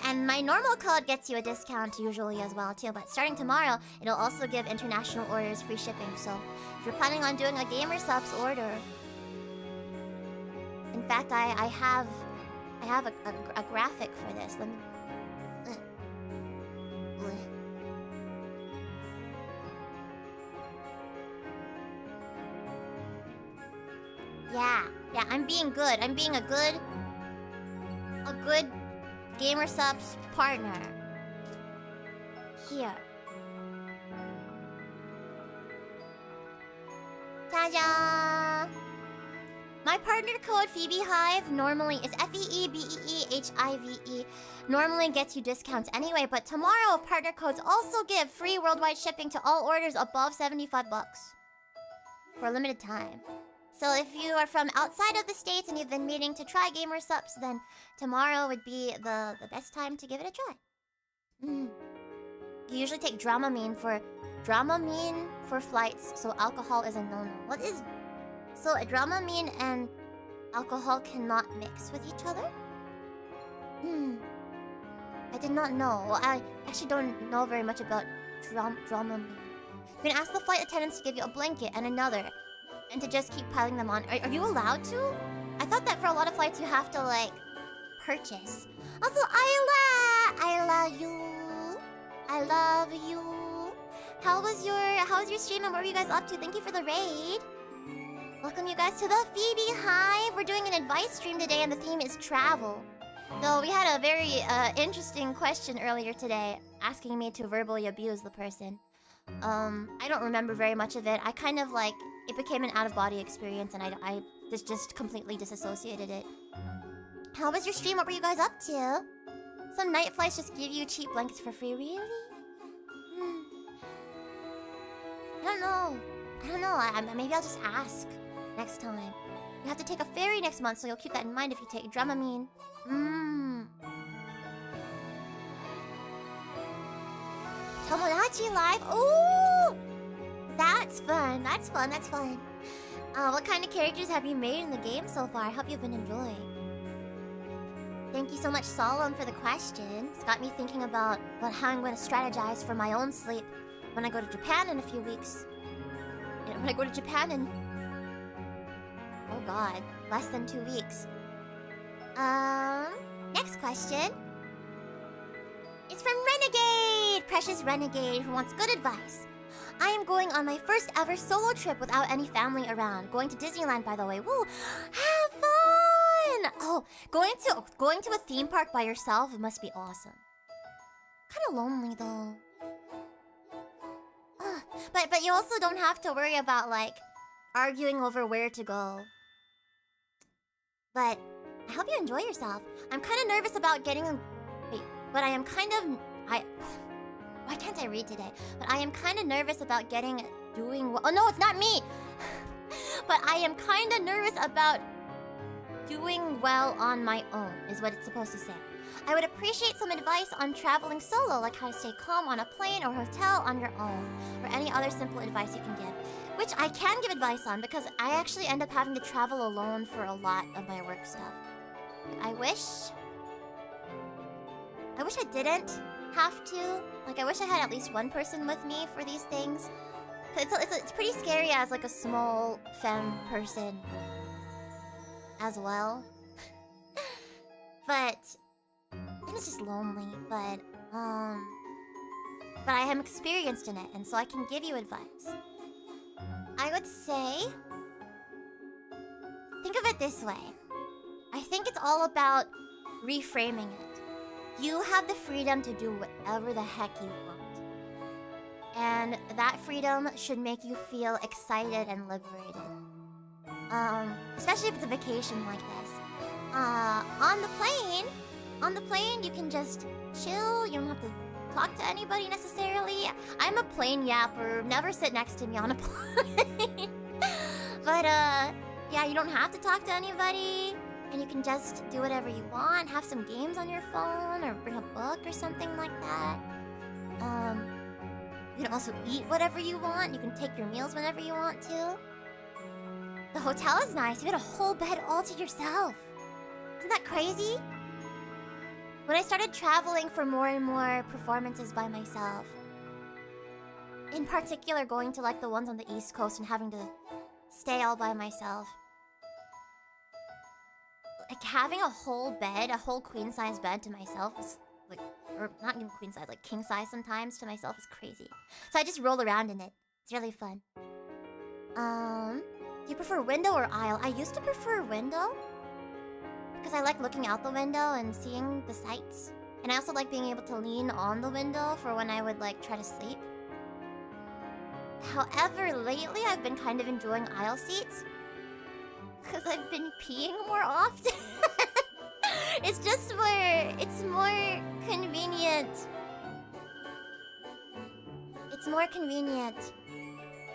And my normal code gets you a discount usually as well too, but starting tomorrow, it'll also give international orders free shipping. So if you're planning on doing a GamerSups order, in fact, I have a graphic for this. Let me. Yeah, I'm being good. I'm being a good GamerSups partner. Here. Ta-da! My partner code FeebeeHive normally is FeebeeHive. Normally gets you discounts anyway, but tomorrow partner codes also give free worldwide shipping to all orders above $75 for a limited time. So if you are from outside of the States and you've been meaning to try GamerSups, then tomorrow would be the best time to give it a try. You usually take Dramamine for flights, so alcohol is a no-no. What is... So Dramamine and alcohol cannot mix with each other? I did not know. Well, I actually don't know very much about Dramamine. You can ask the flight attendants to give you a blanket and another, and to just keep piling them on. Are you allowed to? I thought that for a lot of flights you have to like purchase. Also, I love you. I love you. How was your stream and what were you guys up to? Thank you for the raid. Welcome you guys to the FeebeeHive. We're doing an advice stream today and the theme is travel. Though we had a very interesting question earlier today asking me to verbally abuse the person. I don't remember very much of it. I kind of like, it became an out-of-body experience and I just completely disassociated it. How was your stream? What were you guys up to? Some night flights just give you cheap blankets for free. Really? I don't know. Maybe I'll just ask next time. You have to take a ferry next month, so you'll keep that in mind if you take Dramamine. Tomodachi Live? Ooh! That's fun. That's fun. What kind of characters have you made in the game so far? I hope you've been enjoying. Thank you so much, Solemn, for the question. It's got me thinking about how I'm going to strategize for my own sleep when I go to Japan in a few weeks. And when I go to Japan in... oh god, less than 2 weeks. Next question. It's from Renegade! Precious Renegade, who wants good advice. I am going on my first ever solo trip without any family around. Going to Disneyland, by the way. Woo! Have fun! Oh, going to a theme park by yourself must be awesome. Kinda lonely, though. But you also don't have to worry about, like, arguing over where to go. But I hope you enjoy yourself. I'm kind of nervous about getting a... wait, but I am kind of... why can't I read today? But I am kind of nervous about doing well... oh no, it's not me! But I am kind of nervous about doing well on my own, is what it's supposed to say. I would appreciate some advice on traveling solo, like how to stay calm on a plane or hotel on your own, or any other simple advice you can give. Which I can give advice on, because I actually end up having to travel alone for a lot of my work stuff. I wish I didn't have to. Like, I wish I had at least one person with me for these things. It's pretty scary as, like, a small femme person as well. But... and it's just lonely, but I am experienced in it, and so I can give you advice. I would say, think of it this way. I think it's all about reframing it. You have the freedom to do whatever the heck you want. And that freedom should make you feel excited and liberated. Especially if it's a vacation like this. On the plane, you can just chill. You don't have to talk to anybody necessarily. I'm a plane yapper. Never sit next to me on a plane. But, yeah, you don't have to talk to anybody. And you can just do whatever you want. Have some games on your phone or bring a book or something like that. You can also eat whatever you want. You can take your meals whenever you want to. The hotel is nice. You get a whole bed all to yourself. Isn't that crazy? When I started traveling for more and more performances by myself, in particular going to like the ones on the East Coast and having to stay all by myself, like having a whole bed, a whole queen-size bed to myself is like, or not even queen-size, like king-size sometimes to myself is crazy. So I just roll around in it. It's really fun. Do you prefer window or aisle? I used to prefer window, because I like looking out the window and seeing the sights. And I also like being able to lean on the window for when I would like try to sleep. However, lately I've been kind of enjoying aisle seats, because I've been peeing more often. It's more convenient. It's more convenient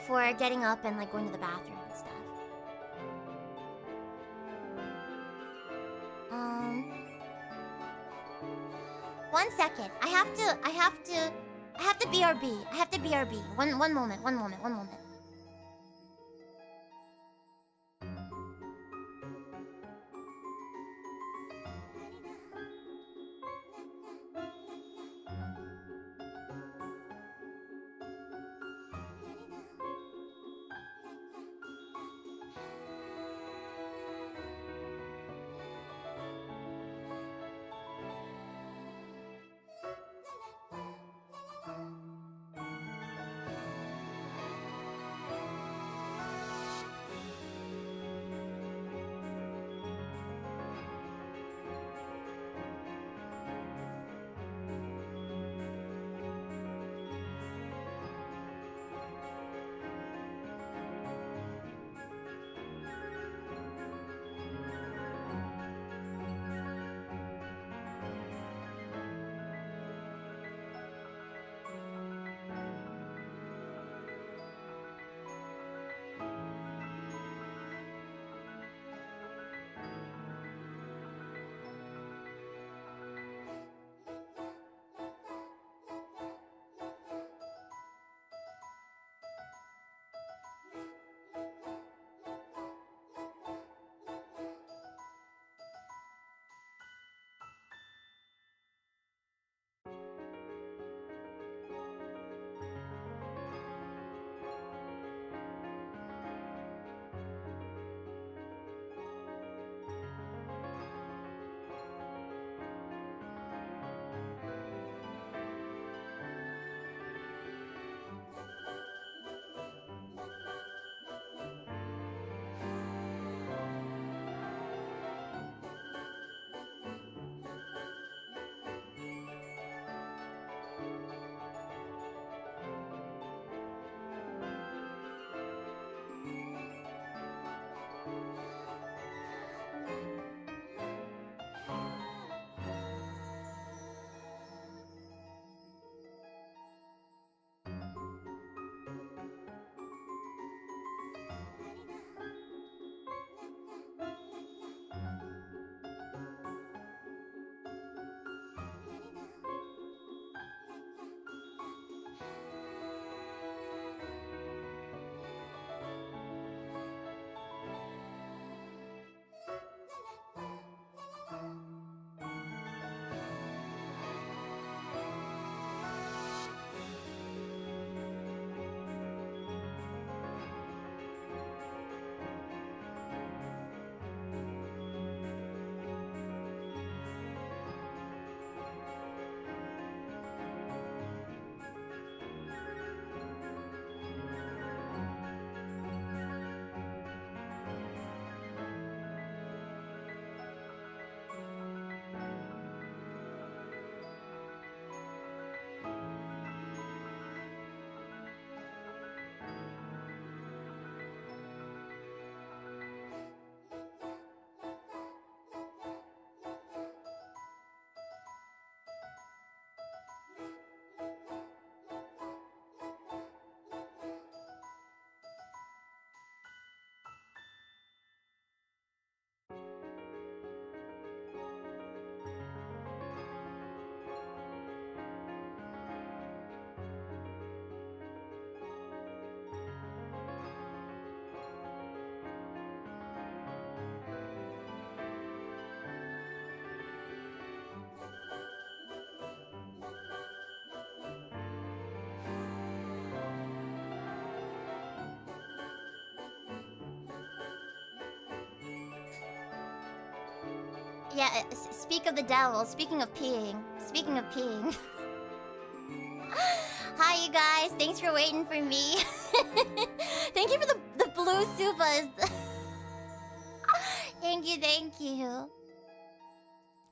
for getting up and like going to the bathroom and stuff. 1 second. I have to BRB. I have to BRB. One moment. Yeah, speak of the devil. Speaking of peeing. Speaking of peeing. Hi, you guys. Thanks for waiting for me. Thank you for the blue supas. Thank you, thank you.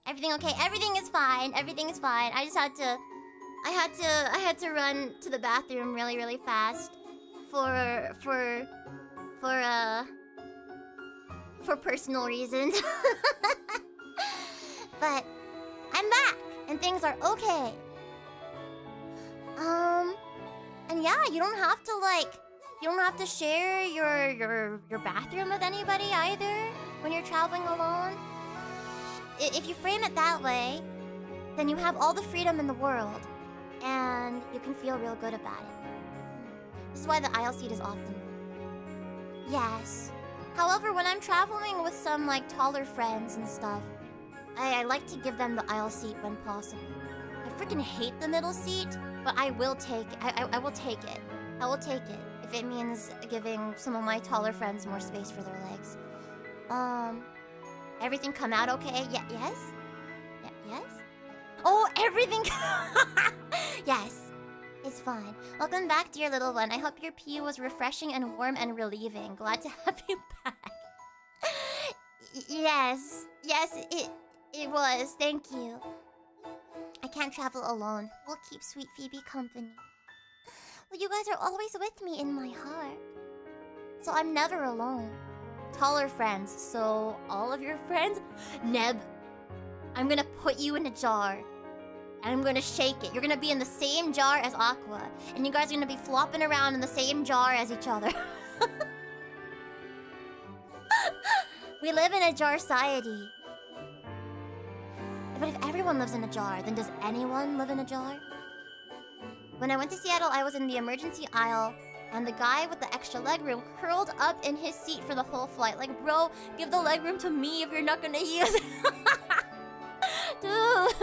Everything okay? Everything is fine. Everything is fine. I just had to... I had to run to the bathroom really, really fast. For personal reasons. But I'm back and things are okay. And yeah, you don't have to share your bathroom with anybody either when you're traveling alone. If you frame it that way, then you have all the freedom in the world and you can feel real good about it. This is why the aisle seat is optimal. Yes. However, when I'm traveling with some like taller friends and stuff, I like to give them the aisle seat when possible. I freaking hate the middle seat, but I will take it. I will take it. I will take it if it means giving some of my taller friends more space for their legs. Everything come out okay? Yeah, yes? Yeah, yes? Oh, everything... Yes. It's fine. Welcome back, dear little one. I hope your pee was refreshing and warm and relieving. Glad to have you back. Yes. Yes, it was. Thank you. I can't travel alone. We'll keep sweet Phoebe company. Well, you guys are always with me in my heart. So I'm never alone. Taller friends, so all of your friends... Neb, I'm gonna put you in a jar. And I'm gonna shake it. You're gonna be in the same jar as Aqua. And you guys are gonna be flopping around in the same jar as each other. We live in a jar-society. But if everyone lives in a jar, then does anyone live in a jar? When I went to Seattle, I was in the emergency aisle, and the guy with the extra legroom curled up in his seat for the whole flight. Like, bro, give the legroom to me if you're not gonna use it. Dude.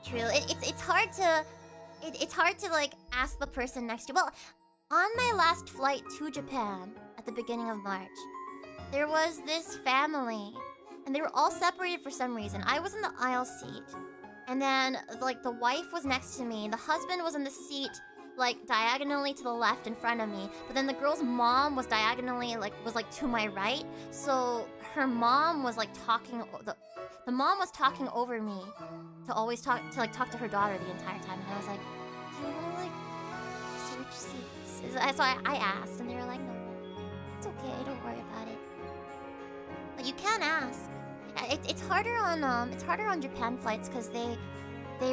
True. It's hard to like ask the person next to you. Well, on my last flight to Japan at the beginning of March, there was this family, and they were all separated for some reason. I was in the aisle seat, and then like the wife was next to me. The husband was in the seat like diagonally to the left in front of me, but then the girl's mom was diagonally like to my right. So her mom was like talking. The mom was talking over me to always talk to her daughter the entire time, and I was like, "Do you want to like switch seats?" So I asked, and they were like, "No, it's okay. Don't worry about it." But you can ask. It's harder on Japan flights because they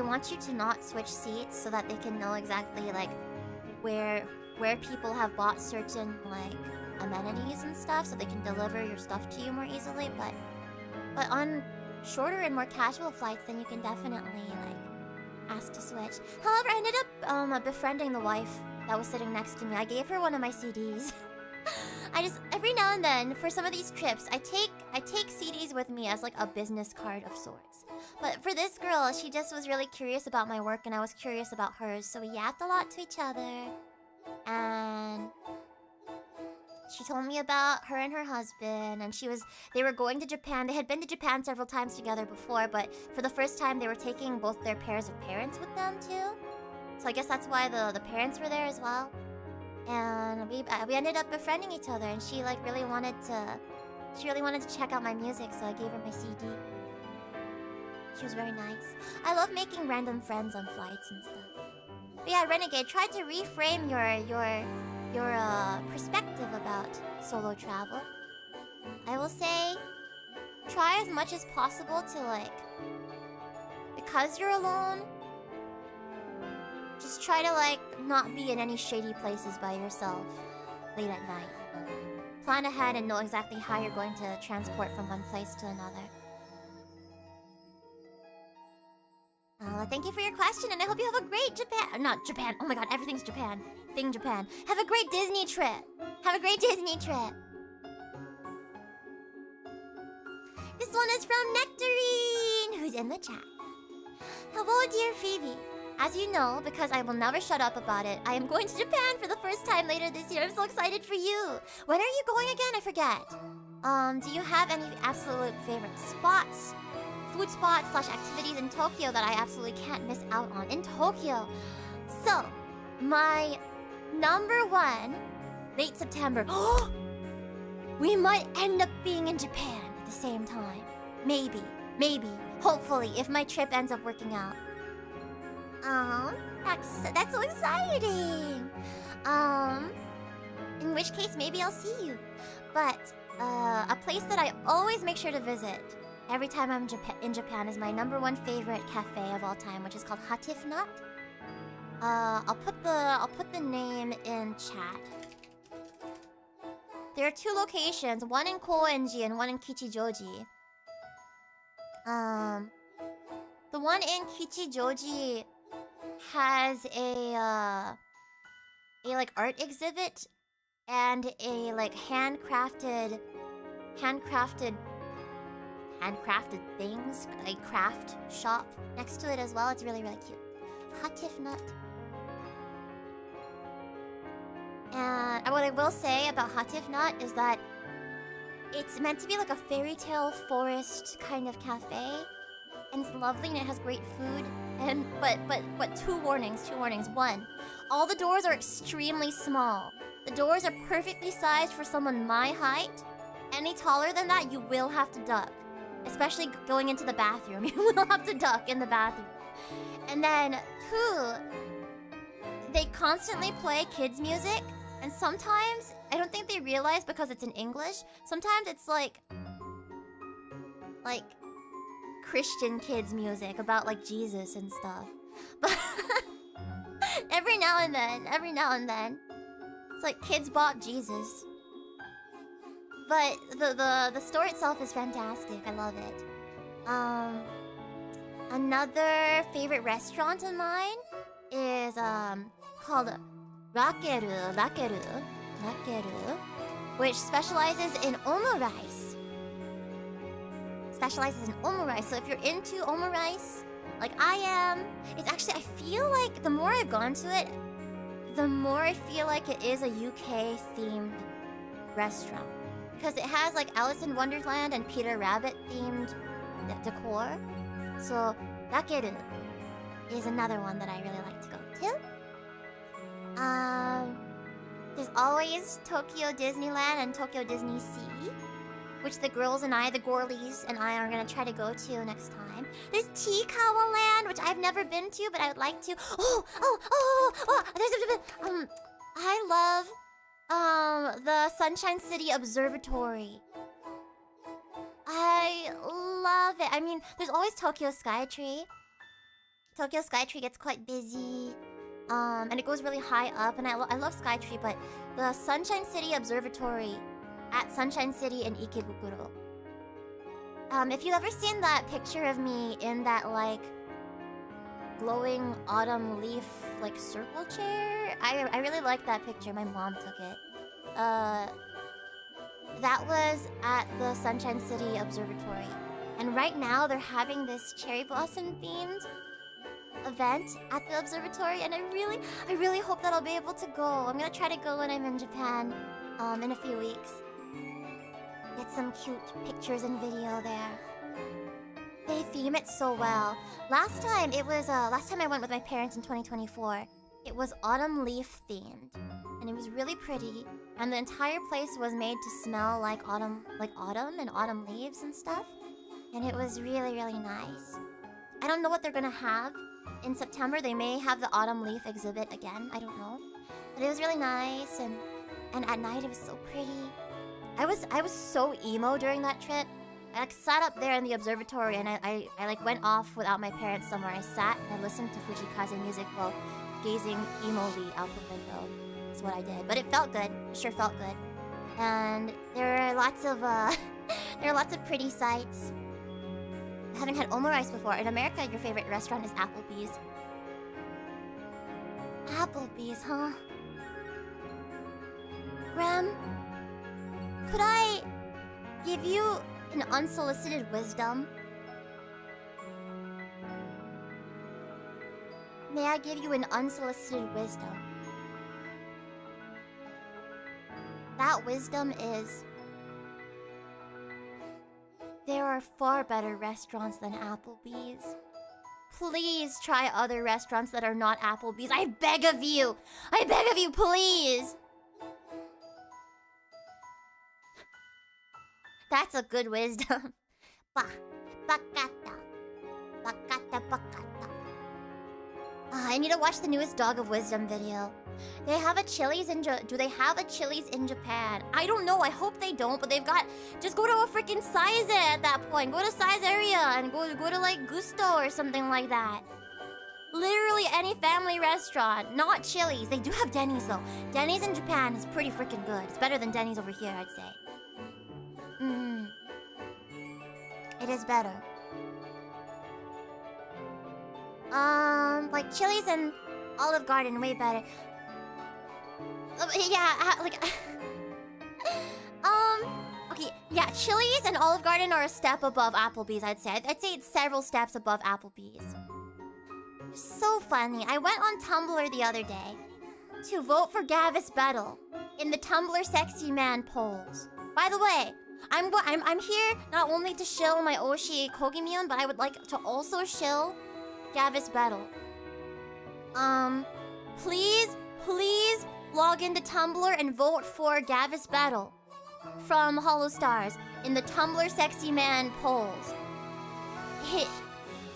want you to not switch seats so that they can know exactly like where people have bought certain like amenities and stuff, so they can deliver your stuff to you more easily. But on shorter and more casual flights, then you can definitely like ask to switch. However, I ended up befriending the wife that was sitting next to me. I gave her one of my CDs. I just every now and then for some of these trips, I take CDs with me as like a business card of sorts. But for this girl, she just was really curious about my work, and I was curious about hers, so we yapped a lot to each other. And she told me about her and her husband, and they were going to Japan. They had been to Japan several times together before, but for the first time they were taking both their pairs of parents with them too. So I guess that's why the parents were there as well. And we ended up befriending each other, and she like really wanted to check out my music, so I gave her my CD. She was very nice. I love making random friends on flights and stuff. But yeah, Renegade, try to reframe your perspective about solo travel. I will say, try as much as possible to like, because you're alone, just try to like not be in any shady places by yourself late at night. Plan ahead and know exactly how you're going to transport from one place to another. Thank you for your question, and I hope you have a great Japan. Oh my god, everything's Japan. Japan. Have a great Disney trip. Have a great Disney trip. This one is from Nectarine, who's in the chat. Hello, dear Phoebe. As you know, because I will never shut up about it, I am going to Japan for the first time later this year. I'm so excited for you. When are you going again? I forget. Do you have any absolute favorite spots, food spots / activities in Tokyo that I absolutely can't miss out on in Tokyo? So, my number one, late September. We might end up being in Japan at the same time. Maybe, hopefully, if my trip ends up working out. That's so exciting. In which case, maybe I'll see you. But a place that I always make sure to visit every time I'm in Japan is my number one favorite cafe of all time, which is called Hatifnut. I'll put the name in chat. There are two locations, one in Koenji and one in Kichijoji. The one in Kichijoji has a like art exhibit and a like handcrafted things, a craft shop next to it as well. It's really cute. Hatifnut. And what I will say about Hatifnut is that it's meant to be like a fairy tale forest kind of cafe, and it's lovely and it has great food. And but two warnings. One, all the doors are extremely small. The doors are perfectly sized for someone my height. Any taller than that, you will have to duck. Especially going into the bathroom. You will have to duck in the bathroom. And then two, they constantly play kids' music. And sometimes, I don't think they realize because it's in English, sometimes it's like Christian kids' music about like Jesus and stuff. But every now and then, it's like kids bought Jesus. But the store itself is fantastic. I love it. Another favorite restaurant of mine is called Rakeru, which specializes in omurice. So if you're into omurice, like I am, it's actually, I feel like the more I've gone to it, the more I feel like it is a UK themed restaurant. Because it has like Alice in Wonderland and Peter Rabbit themed decor. So Rakeru is another one that I really like to go to. There's always Tokyo Disneyland and Tokyo Disney Sea, which the girls and I, the girlies and I, are gonna try to go to next time. There's Chiikawa Land, which I've never been to, but I would like to. I love the Sunshine City Observatory. I love it. I mean, there's always Tokyo Skytree. Tokyo Skytree gets quite busy. And it goes really high up, and I love Skytree, but the Sunshine City Observatory at Sunshine City in Ikebukuro. If you've ever seen that picture of me in that like glowing autumn leaf like circle chair, I really like that picture. My mom took it. That was at the Sunshine City Observatory, and right now they're having this cherry blossom themed event at the observatory, and I really hope that I'll be able to go. I'm gonna try to go when I'm in Japan in a few weeks. Get some cute pictures and video there. They theme it so well. Last time I went with my parents in 2024, it was autumn leaf themed, and it was really pretty, and the entire place was made to smell like autumn and autumn leaves and stuff, and it was really nice. I don't know what they're gonna have in September. They may have the autumn leaf exhibit again. I don't know, but it was really nice, and at night it was so pretty. I was so emo during that trip. I like sat up there in the observatory, and I like went off without my parents somewhere. I sat and I listened to Fujikaze music while gazing emo-ly out the window. That's what I did, but it felt good. It sure felt good. And there are lots of pretty sights. I haven't had omurice before. In America, your favorite restaurant is Applebee's. Applebee's, huh? Graham, could I give you an unsolicited wisdom? May I give you an unsolicited wisdom? That wisdom is, There are far better restaurants than Applebee's. Please try other restaurants that are not Applebee's. I beg of you! I beg of you, please! That's a good wisdom. Bakata. Bakata, bakata. I need to watch the newest Dog of Wisdom video. They have a Chili's in do they have a Chili's in Japan? I don't know. I hope they don't, but they've got... Just go to a freaking Size at that point. Go to Size area and go to like Gusto or something like that. Literally any family restaurant, not Chili's. They do have Denny's though. Denny's in Japan is pretty freaking good. It's better than Denny's over here, I'd say. It is better. Like Chili's and Olive Garden, way better. Yeah, like... Okay, yeah, Chili's and Olive Garden are a step above Applebee's, I'd say. I'd say it's several steps above Applebee's. So funny. I went on Tumblr the other day to vote for Gavis Battle in the Tumblr Sexy Man polls. By the way, I'm here not only to shill my Oshi Kogimyun, but I would like to also shill Gavis Battle. Please log into Tumblr and vote for Gavis Battle from Hollow Stars in the Tumblr Sexy Man polls.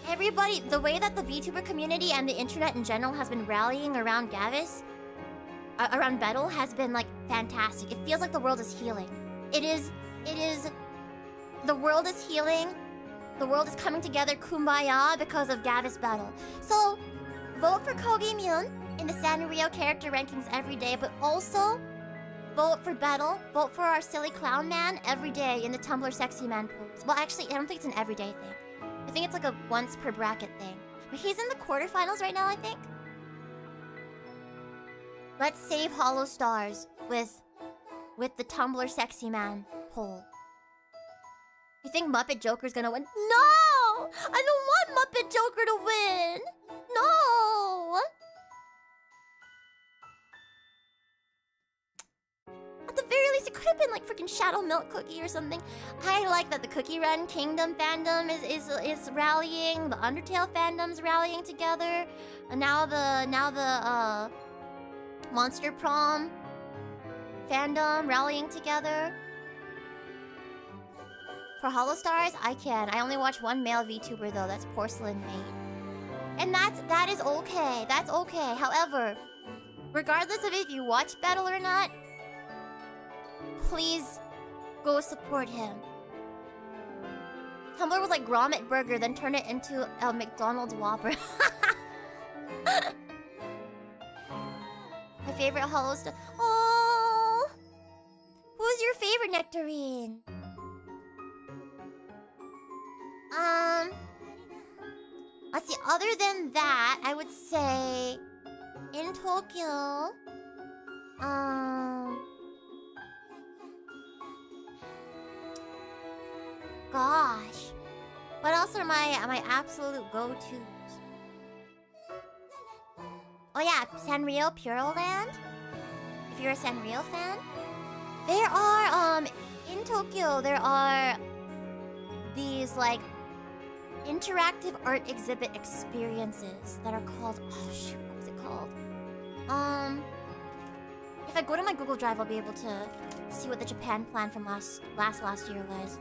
Everybody, the way that the VTuber community and the internet in general has been rallying around Gavis, around Battle, has been like fantastic. It feels like the world is healing. It is. The world is healing. The world is coming together, kumbaya, because of Gavis Battle. So, vote for Kogimyun in the Sanrio character rankings every day, but also vote for Battle. Vote for our silly clown man every day in the Tumblr Sexy Man polls. Well, actually, I don't think it's an everyday thing. I think it's like a once per bracket thing. But he's in the quarterfinals right now, I think. Let's save Hollow Stars with the Tumblr Sexy Man poll. You think Muppet Joker's gonna win? No! I don't want Muppet Joker to win! No! At the very least, it could have been like freaking Shadow Milk Cookie or something. I like that the Cookie Run Kingdom fandom is rallying. The Undertale fandom's rallying together. And now the Monster Prom fandom rallying together. For Hollow Stars, I can. I only watch one male VTuber though. That's Porcelain Maid. And that is okay. That's okay. However, regardless of if you watch Battle or not, please go support him. Tumblr was like Grommet Burger, then turn it into a McDonald's Whopper. My favorite Hollow Star. Oh, who's your favorite Nectarine? Let's see, other than that, I would say in Tokyo, gosh, what else are my absolute go-tos? Oh yeah, Sanrio Puro Land. If you're a Sanrio fan, there are in Tokyo there are these like interactive art exhibit experiences that are called, oh shoot, what was it called? If I go to my Google Drive, I'll be able to see what the Japan plan from last year was.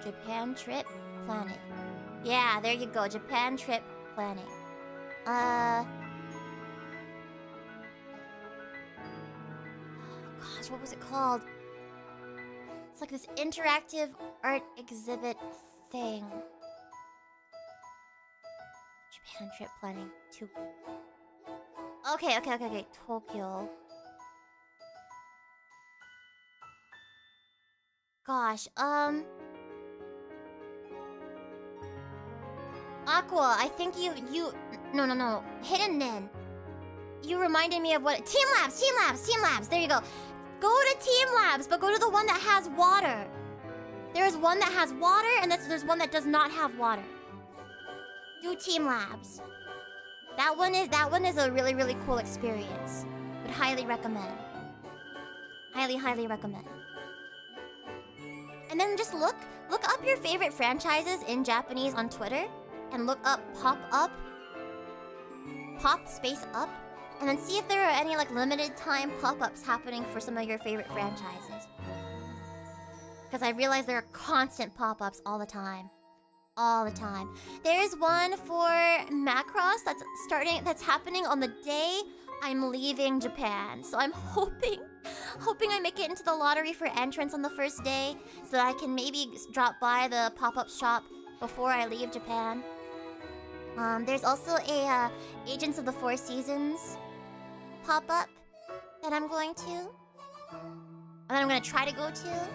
Japan trip planning. Yeah, there you go. Japan trip planning. Gosh, what was it called? It's like this interactive art exhibit thing. Japan trip planning 2. Okay. Tokyo. Gosh, Aqua, I think you... No. Hidden Nin. You reminded me of what... Team Labs! There you go. Go to Team Labs, but go to the one that has water. There's one that has water, and there's one that does not have water. Do Team Labs. That one is a really, really cool experience. Would highly recommend. Highly, highly recommend. And then just look up your favorite franchises in Japanese on Twitter, and look up pop space up, and then see if there are any like limited time pop-ups happening for some of your favorite franchises. Because I realize there are constant pop-ups all the time. All the time. There's one for Macross that's happening on the day I'm leaving Japan. So I'm hoping I make it into the lottery for entrance on the first day, so that I can maybe drop by the pop-up shop before I leave Japan. There's also a Agents of the Four Seasons pop-up that I'm going to. And that I'm gonna try to go to.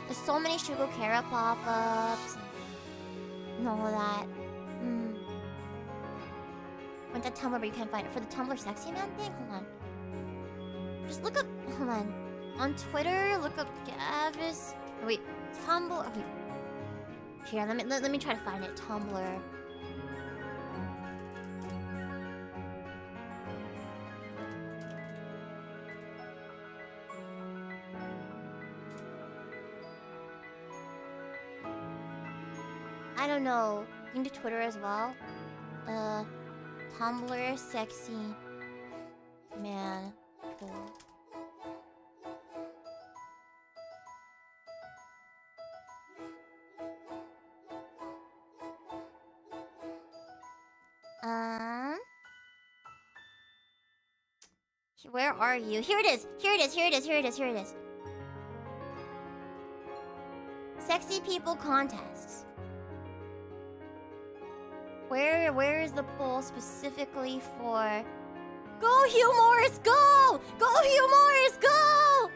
There's so many Shugo Kara pop-ups and all of that. Went to Tumblr, but you can't find it. For the Tumblr sexy man thing? Hold on. Just look up... Hold on. On Twitter, look up Gavis... Oh, wait. Tumblr... Oh, wait. Here, let me try to find it. Tumblr. I don't know. You can do Twitter as well. Tumblr sexy man. Cool. Where are you? Here it is. Here it is. Here it is. Here it is. Here it is. Sexy people contests. Where is the poll specifically for? Go Hugh Morris, go! Go Hugh Morris, go!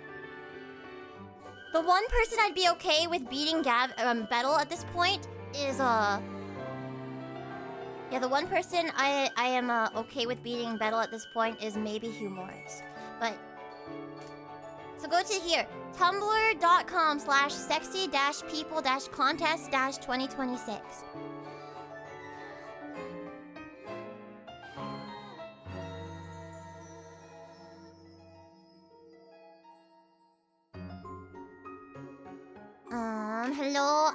The one person I'd be okay with beating Bettle at this point is yeah, the one person I am okay with beating Bettle at this point is maybe Hugh Morris. But so go to here, tumblr.com/sexy-people-contest-2026. Hello,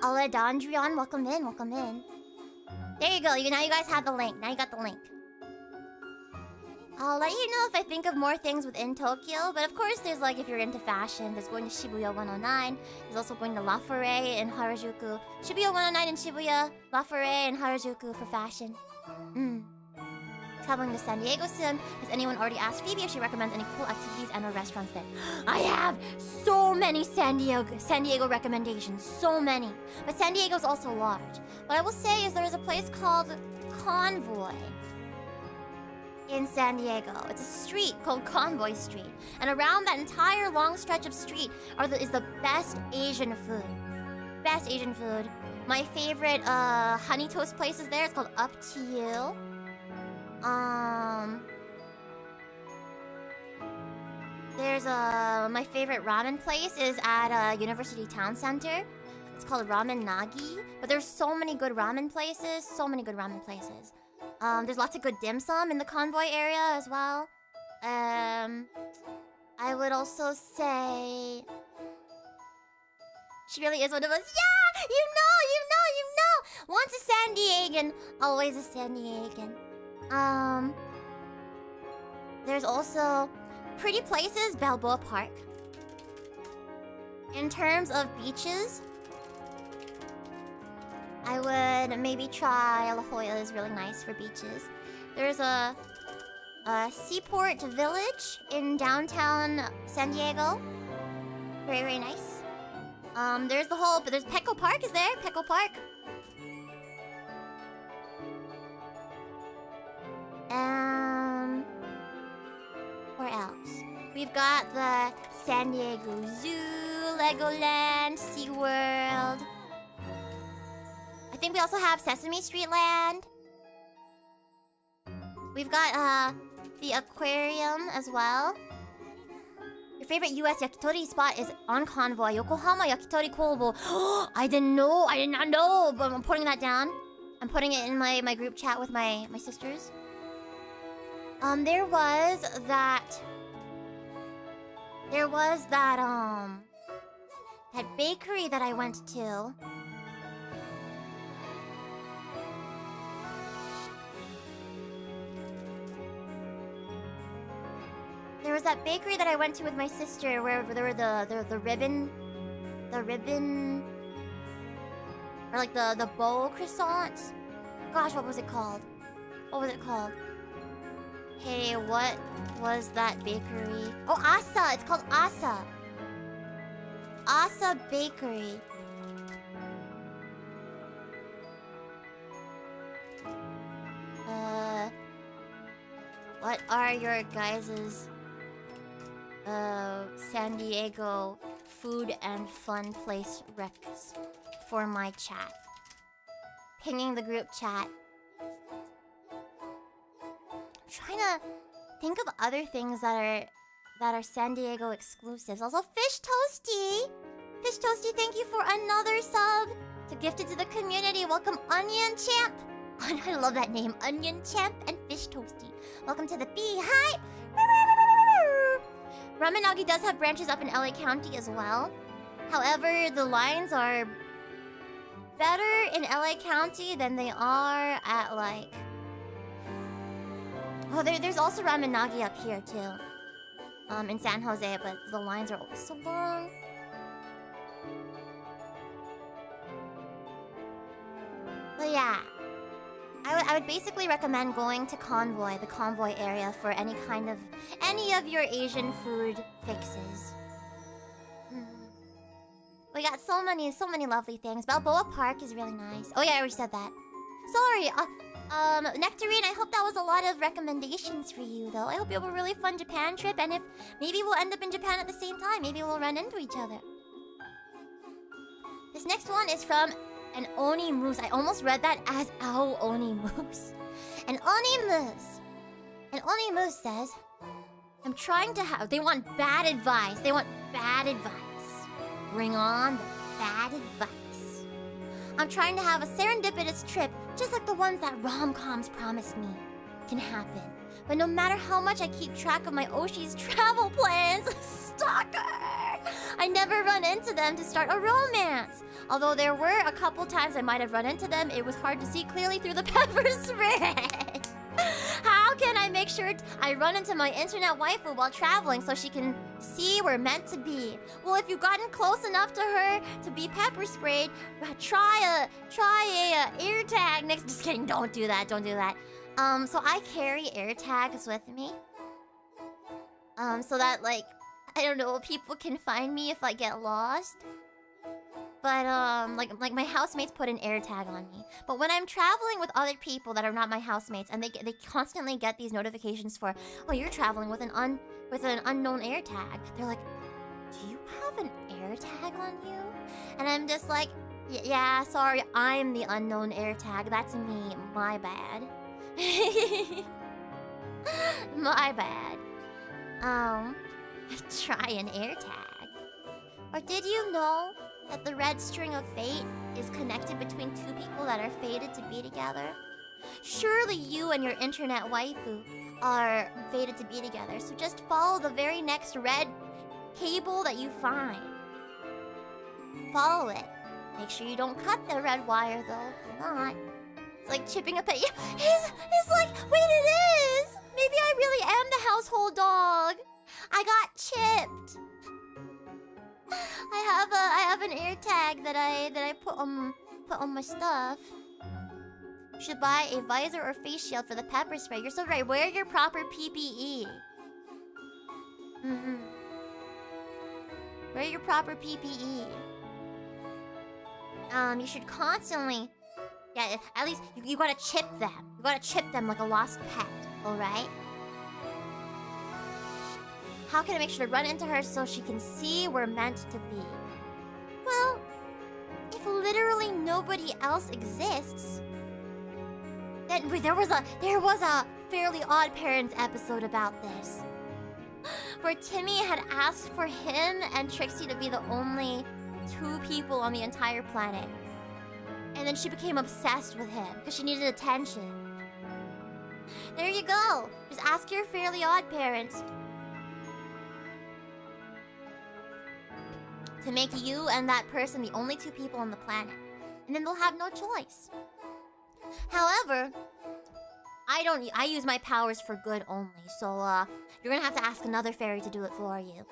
Aledandrion, welcome in, welcome in. There you go, now you guys have the link, now you got the link. I'll let you know if I think of more things within Tokyo, but of course there's like, if you're into fashion, there's going to Shibuya 109, there's also going to La Forêt in Harajuku. Shibuya 109 in Shibuya, La Forêt in Harajuku for fashion. Traveling to San Diego soon. Has anyone already asked Phoebe if she recommends any cool activities and/or restaurants there? I have so many San Diego recommendations, so many. But San Diego's also large. What I will say is there's a place called Convoy in San Diego. It's a street called Convoy Street, and around that entire long stretch of street is the best Asian food. Best Asian food. My favorite honey toast place is there. It's called Up to You. There's my favorite ramen place is at University Town Center. It's called Ramen Nagi. But there's so many good ramen places. So many good ramen places. There's lots of good dim sum in the Convoy area as well. I would also say she really is one of us. Yeah! You know! Once a San Diegan, always a San Diegan. There's also pretty places, Balboa Park. In terms of beaches, I would maybe try La Jolla is really nice for beaches. There's a Seaport Village in downtown San Diego. Very, very nice. There's Petco Park is there, Petco Park. Where else? We've got the San Diego Zoo, Legoland, SeaWorld. I think we also have Sesame Street Land. We've got the aquarium as well. Your favorite US yakitori spot is on Convoy, Yokohama Yakitori Kobo. I did not know, but I'm putting that down. I'm putting it in my group chat with my sisters. There was that bakery that I went to. There was that bakery that I went to with my sister where there were the ribbon, or like the bowl croissants. Gosh, what was it called? Hey, what was that bakery? Oh, Asa! It's called Asa. Asa Bakery. What are your guys's San Diego food and fun place recs for my chat? Pinging the group chat. Trying to think of other things that are San Diego exclusives. Also, Fish Toasty! Fish Toasty, thank you for another sub to gift it to the community. Welcome, Onion Champ! I love that name, Onion Champ and Fish Toasty. Welcome to the Beehive! Ramenagi does have branches up in LA County as well. However, the lines are better in LA County than they are at like... Oh, there's also Ramenagi up here too. In San Jose, but the lines are always so long. But yeah, I would basically recommend going to Convoy, the Convoy area, for any of your Asian food fixes. We got so many lovely things. Balboa Park is really nice. Oh yeah, I already said that. Sorry, Nectarine, I hope that was a lot of recommendations for you, though. I hope you have a really fun Japan trip, and if maybe we'll end up in Japan at the same time. Maybe we'll run into each other. This next one is from an Oni Moose. I almost read that as Ao Oni Moose. An Oni Moose. An Oni Moose says, I'm trying to have... They want bad advice. They want bad advice. Bring on the bad advice. I'm trying to have a serendipitous trip, just like the ones that rom-coms promised me can happen. But no matter how much I keep track of my Oshi's travel plans, stalker, I never run into them to start a romance. Although there were a couple times I might have run into them, it was hard to see clearly through the pepper spray. How can I make sure I run into my internet waifu while traveling so she can see we're meant to be? Well, if you've gotten close enough to her to be pepper sprayed, try a ear tag next. Just kidding, don't do that. So I carry air tags with me. So that, like, I don't know, people can find me if I get lost. But, like my housemates put an air tag on me. But when I'm traveling with other people that are not my housemates, and they constantly get these notifications for, oh, you're traveling with an unknown air tag. They're like, do you have an air tag on you? And I'm just like, yeah, sorry, I'm the unknown air tag. That's me. My bad. My bad. Try an air tag. Or did you know that the red string of fate is connected between two people that are fated to be together? Surely you and your internet waifu are fated to be together, so just follow the very next red cable that you find. Follow it. Make sure you don't cut the red wire, though. Do not. It's like chipping a pet. He's like, wait, it is! Maybe I really am the household dog. I got chipped. I have an air tag that I put on my stuff. You should buy a visor or face shield for the pepper spray. You're so right. Wear your proper PPE. Wear your proper PPE. You should constantly... Yeah, at least you gotta chip them. You gotta chip them like a lost pet, alright? How can I make sure to run into her so she can see we're meant to be? Well, if literally nobody else exists, then there was a Fairly Odd Parents episode about this, where Timmy had asked for him and Trixie to be the only two people on the entire planet, and then she became obsessed with him because she needed attention. There you go. Just ask your Fairly Odd parents to make you and that person the only two people on the planet. And then they'll have no choice. However, I use my powers for good only. So, you're gonna have to ask another fairy to do it for you.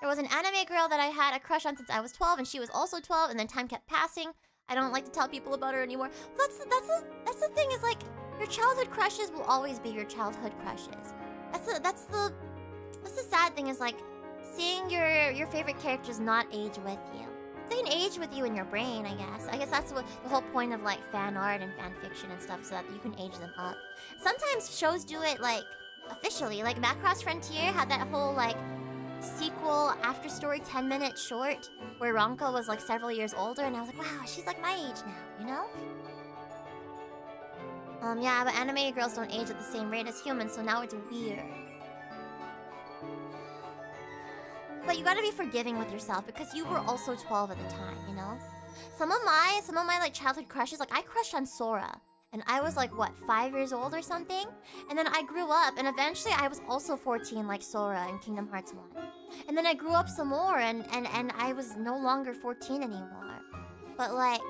There was an anime girl that I had a crush on since I was 12, and she was also 12, and then time kept passing. I don't like to tell people about her anymore. That's the thing, is like, your childhood crushes will always be your childhood crushes. That's the sad thing, is like, seeing your favorite characters not age with you. They can age with you in your brain, I guess. I guess that's what the whole point of like fan art and fan fiction and stuff, so that you can age them up. Sometimes shows do it like officially. Like Macross Frontier had that whole like sequel after story 10-minute short where Ronka was like several years older, and I was like, wow, she's like my age now, you know? Yeah, but animated girls don't age at the same rate as humans, so now it's weird. But you gotta be forgiving with yourself because you were also 12 at the time, you know? Some of my like childhood crushes, like I crushed on Sora. And I was like, what, 5 years old or something? And then I grew up, and eventually I was also 14 like Sora in Kingdom Hearts 1. And then I grew up some more, and I was no longer 14 anymore. But like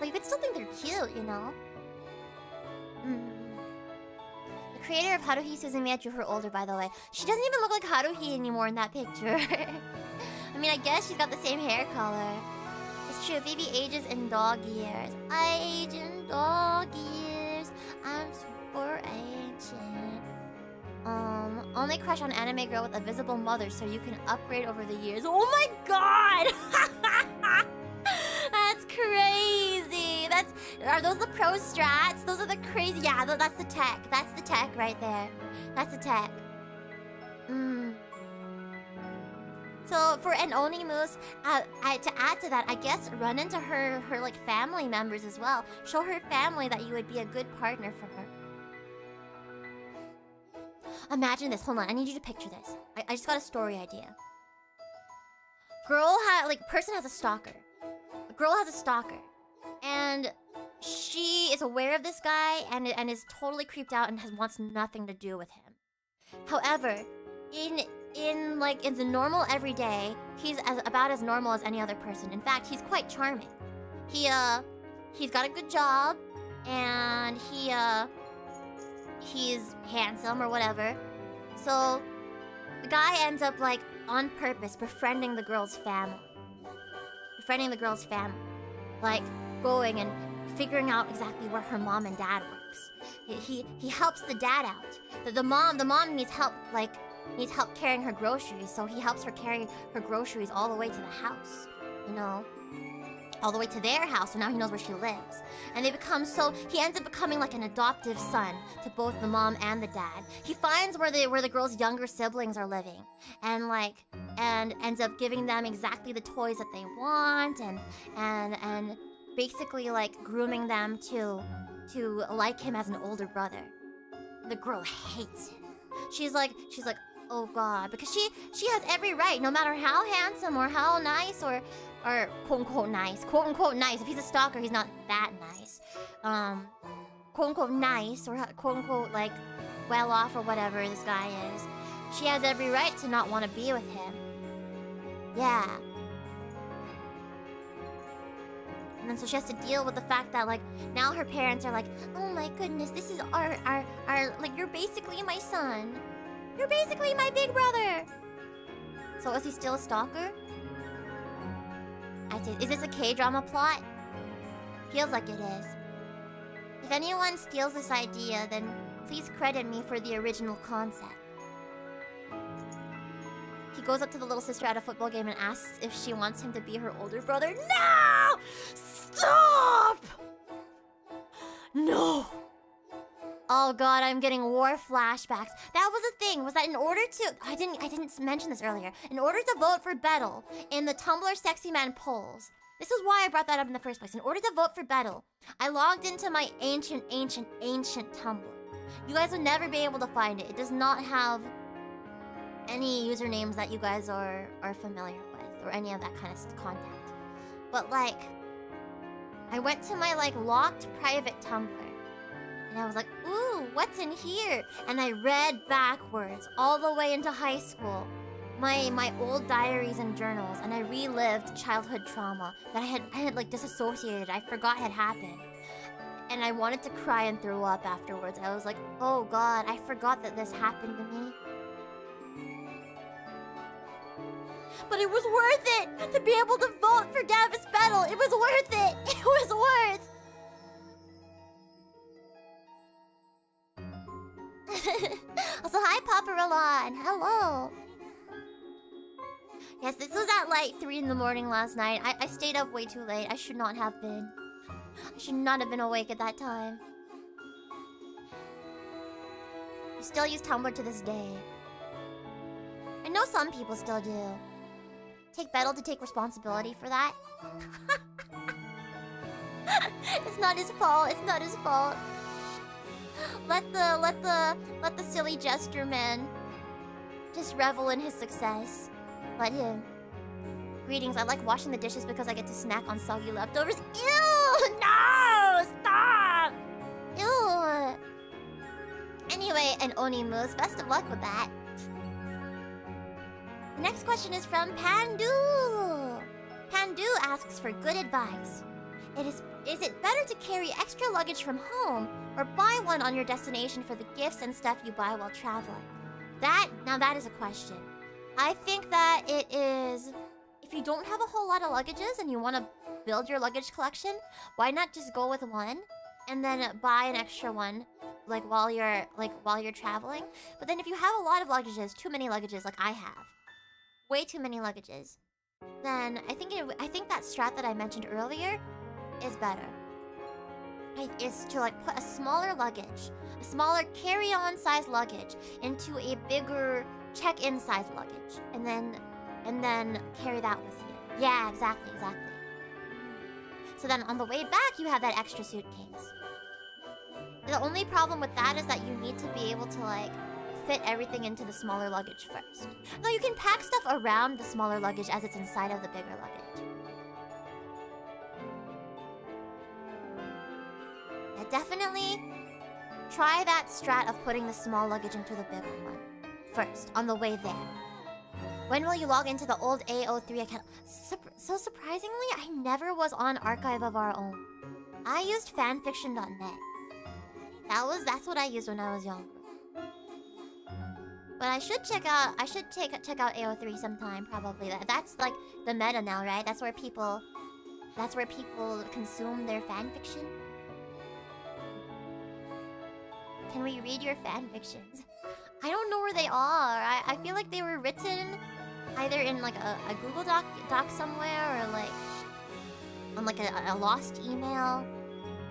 you could still think they're cute, you know? The creator of Haruhi Suzumiya drew her older, by the way. She doesn't even look like Haruhi anymore in that picture. I mean, I guess she's got the same hair color. It's true, Phoebe ages in dog years. I age in dog years. I'm super ancient. Only crush on anime girl with a visible mother so you can upgrade over the years. Oh my god! That's crazy. Are those the pro strats? Those are the crazy. Yeah, that's the tech. That's the tech right there. That's the tech. So for an Onimus, to add to that, I guess run into her like family members as well. Show her family that you would be a good partner for her. Imagine this. Hold on, I need you to picture this. I just got a story idea. Person has a stalker. A girl has a stalker, and she is aware of this guy and is totally creeped out and wants nothing to do with him. However, in the normal everyday, he's about as normal as any other person. In fact, he's quite charming. He's got a good job, and he's handsome or whatever. So the guy ends up like on purpose befriending the girl's family. Like going and figuring out exactly where her mom and dad works. He helps the dad out. The mom needs help carrying her groceries, so he helps her carry her groceries all the way to the house, you know? All the way to their house, so now he knows where she lives. And he ends up becoming like an adoptive son to both the mom and the dad. He finds where the girl's younger siblings are living, and ends up giving them exactly the toys that they want, and basically like grooming them to like him as an older brother. The girl hates him. She's like, oh god, because she has every right, no matter how handsome or how nice or quote unquote nice. If he's a stalker, he's not that nice. Quote unquote nice or quote unquote like well off or whatever this guy is. She has every right to not want to be with him. Yeah. And then so she has to deal with the fact that like now her parents are like, oh my goodness, this is our like, you're basically my son. You're basically my big brother. So is he still a stalker? I say, is this a K-drama plot? Feels like it is. If anyone steals this idea, then please credit me for the original concept. He goes up to the little sister at a football game and asks if she wants him to be her older brother. No! Stop! No! Oh god, I'm getting war flashbacks. That was the thing, was that in order to... I didn't mention this earlier. In order to vote for Bettle in the Tumblr Sexy Man polls, this is why I brought that up in the first place. In order to vote for Bettle, I logged into my ancient Tumblr. You guys would never be able to find it. It does not have any usernames that you guys are familiar with, or any of that kind of content. But like... I went to my like locked private Tumblr. And I was like, ooh, what's in here? And I read backwards all the way into high school. My old diaries and journals, and I relived childhood trauma that I had like disassociated. I forgot had happened. And I wanted to cry and throw up afterwards. I was like, oh god, I forgot that this happened to me. But it was worth it to be able to vote for Davis Battle. It was worth it. It was worth. Also, hi, Paparalon. Hello. Yes, this was at like 3 in the morning last night. I stayed up way too late. I should not have been. I should not have been awake at that time. I still use Tumblr to this day. I know some people still do. Take Bettle to take responsibility for that. It's not his fault. It's not his fault. Let the silly jester man just revel in his success. Let him. Greetings. I like washing the dishes because I get to snack on soggy leftovers. Ew! No! Stop! Ew! Anyway, and Onimus, best of luck with that. The next question is from Pandu. Pandu asks for good advice. Is it better to carry extra luggage from home or buy one on your destination for the gifts and stuff you buy while traveling? Now that is a question. I think that it is... If you don't have a whole lot of luggages and you want to build your luggage collection, why not just go with one and then buy an extra one while you're traveling? But then if you have a lot of luggages, too many luggages like I have, way too many luggages, then I think that strat that I mentioned earlier is better. Is to like put a smaller luggage, a smaller carry-on size luggage into a bigger check-in size luggage, and then carry that with you. Yeah, exactly. So then on the way back, you have that extra suitcase. The only problem with that is that you need to be able to like fit everything into the smaller luggage first. Though you can pack stuff around the smaller luggage as it's inside of the bigger luggage. Yeah, definitely try that strat of putting the small luggage into the bigger one first on the way there. When will you log into the old AO3 account? So surprisingly, I never was on Archive of Our Own. I used fanfiction.net. That's what I used when I was younger. But I should check out AO3 sometime, probably. That's like the meta now, right? That's where people consume their fanfiction. Can we read your fanfictions? I don't know where they are. I feel like they were written either in like a Google doc somewhere, or like on like a lost email,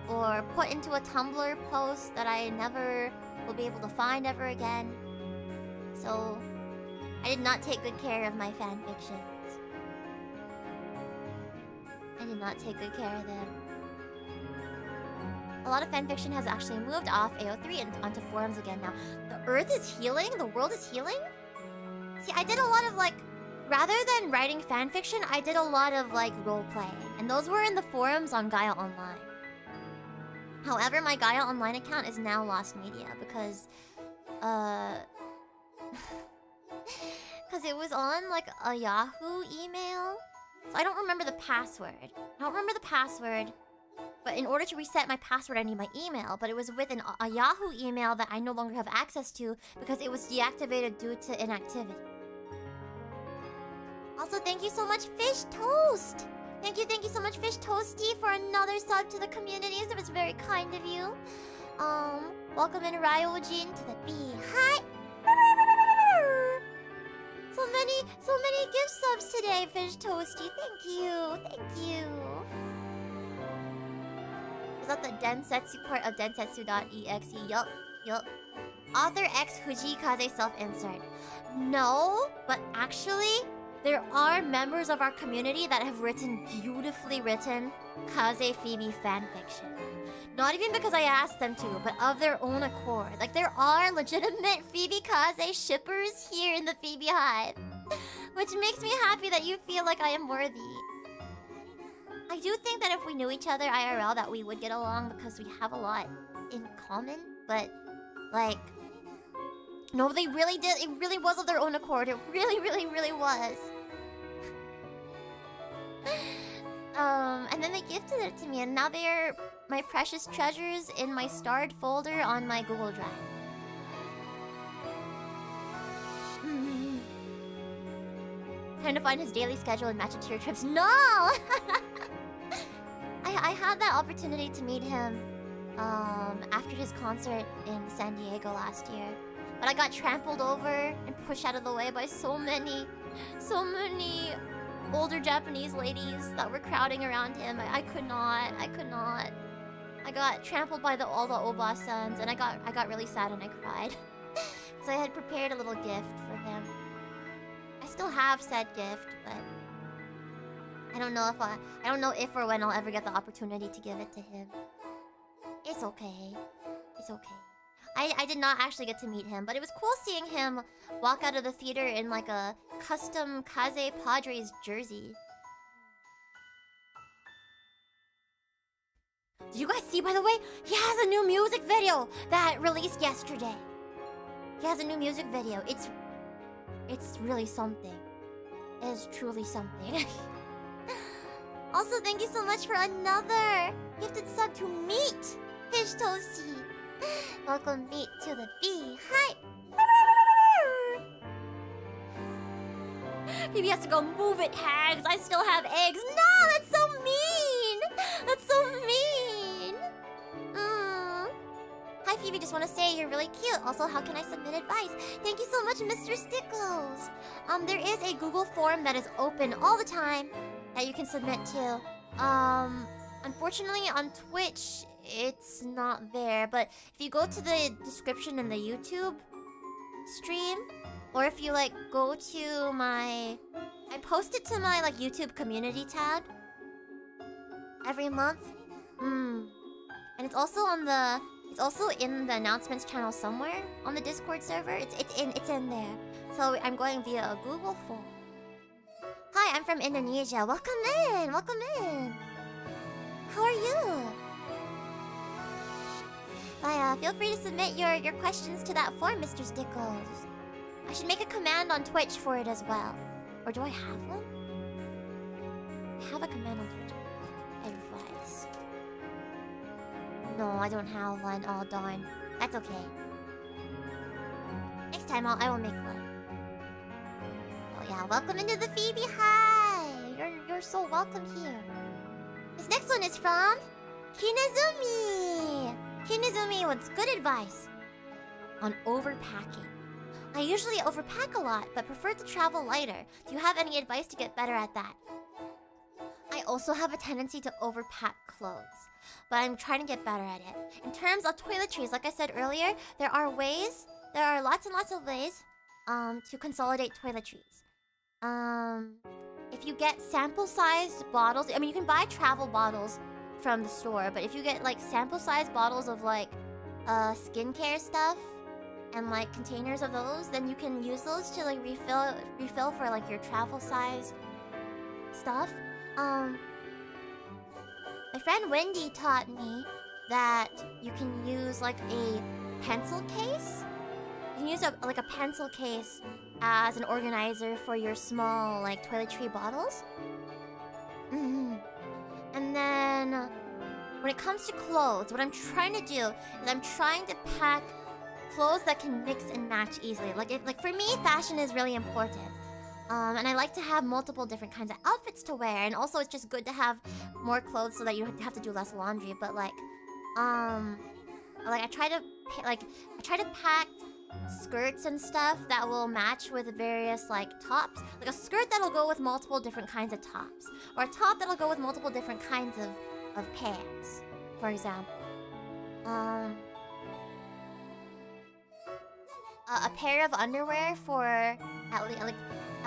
or put into a Tumblr post that I never will be able to find ever again. So I did not take good care of my fanfictions. I did not take good care of them. A lot of fanfiction has actually moved off AO3 and onto forums again now. The earth is healing? The world is healing? See, I did a lot of like... Rather than writing fanfiction, I did a lot of like role-playing. And those were in the forums on Gaia Online. However, my Gaia Online account is now lost media because... Because it was on like a Yahoo email. So I don't remember the password. But in order to reset my password, I need my email. But it was with a Yahoo email that I no longer have access to because it was deactivated due to inactivity. Also, thank you so much, Fish Toast! Thank you so much, Fish Toasty, for another sub to the community. It was very kind of you. Welcome in Ryojin to the Beehive. So many gift subs today, Fish Toasty. Thank you. Is that the Densetsu part of Densetsu.EXE? Yup. Author X Fujikaze self-insert. No, but actually, there are members of our community that have written beautifully written Kaze Phoebe fanfiction. Not even because I asked them to, but of their own accord. Like, there are legitimate Phoebe Kaze shippers here in the FeebeeHive. Which makes me happy that you feel like I am worthy. I do think that if we knew each other IRL that we would get along because we have a lot in common, but like no, they really did. It really was of their own accord. It really, really, really was. And then they gifted it to me, and now they're my precious treasures in my starred folder on my Google Drive. Trying to find his daily schedule and match it to your trips. No! I had that opportunity to meet him after his concert in San Diego last year. But I got trampled over and pushed out of the way by so many older Japanese ladies that were crowding around him. I could not. I got trampled by all the Oba-sans, and I got really sad and I cried. So I had prepared a little gift for him. I still have said gift, but I don't know if or when I'll ever get the opportunity to give it to him. It's okay. It's okay. I did not actually get to meet him, but it was cool seeing him walk out of the theater in like a custom Kaze Padres jersey. Did you guys see, by the way? He has a new music video that released yesterday. He has a new music video. It's really something. It is truly something. Also, thank you so much for another gifted sub to Meat Fish Toasty. Welcome, Meat, to the FeebeeHive. Phoebe has to go move it, hags. I still have eggs. No, that's so mean. That's so mean. Hi, Phoebe. Just want to say you're really cute. Also, how can I submit advice? Thank you so much, Mr. Stickles. There is a Google form that is open all the time that you can submit to. Unfortunately, on Twitch, it's not there. But if you go to the description in the YouTube stream, or if you like go to I post it to my like YouTube community tab every month. And it's also in the announcements channel somewhere on the Discord server. It's in there. So I'm going via a Google form. Hi, I'm from Indonesia. Welcome in. Welcome in. How are you? Feel free to submit your questions to that form, Mr. Stickles. I should make a command on Twitch for it as well. Or do I have one? I have a command on Twitch. Advice. No, I don't have one. Oh, darn. That's okay. Next time I will make one. Oh yeah, welcome into the FeebeeHive. You're so welcome here. This next one is from Hinazumi. Hinazumi wants good advice on overpacking. I usually overpack a lot, but prefer to travel lighter. Do you have any advice to get better at that? I also have a tendency to overpack clothes, but I'm trying to get better at it. In terms of toiletries, like I said earlier, there are lots and lots of ways to consolidate toiletries. If you get sample-sized bottles, I mean, you can buy travel bottles from the store, but if you get like sample-sized bottles of like skincare stuff and like containers of those, then you can use those to like refill for like your travel size stuff. My friend Wendy taught me that you can use like a pencil case. You can use a pencil case as an organizer for your small like toiletry bottles. And then when it comes to clothes, what I'm trying to do is I'm trying to pack clothes that can mix and match easily. Like for me, fashion is really important. And I like to have multiple different kinds of outfits to wear, and also it's just good to have more clothes so that you have to do less laundry. But I try to pack skirts and stuff that will match with various like tops. Like a skirt that'll go with multiple different kinds of tops, or a top that'll go with multiple different kinds of pants, for example. A pair of underwear for at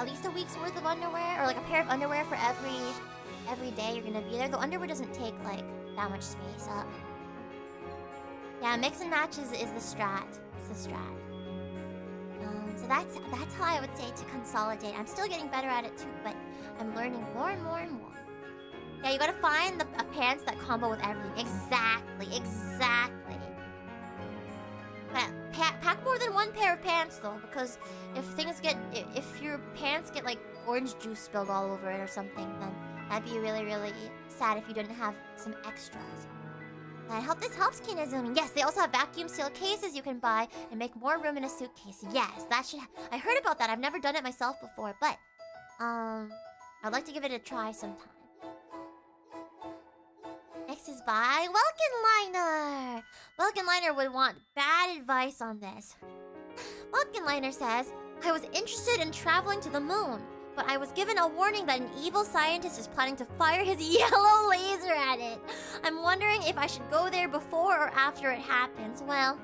least a week's worth of underwear, or like a pair of underwear for every day you're gonna be there. The underwear doesn't take like that much space up. Yeah, mix and match is the strat. It's the strat. So that's how I would say to consolidate. I'm still getting better at it too, but I'm learning more and more and more. Yeah, you gotta find a pants that combo with everything. Exactly. But pack more than one pair of pants though, because if your pants get like orange juice spilled all over it or something, then that'd be really, really sad if you didn't have some extras. I hope this helps, Kinazumi. Yes, they also have vacuum seal cases you can buy and make more room in a suitcase. Yes, that should... I heard about that. I've never done it myself before, but... I'd like to give it a try sometime. Next is by Welkenliner. Welkenliner would want bad advice on this. Welkenliner says, I was interested in traveling to the moon, but I was given a warning that an evil scientist is planning to fire his yellow laser at it. I'm wondering if I should go there before or after it happens. Well...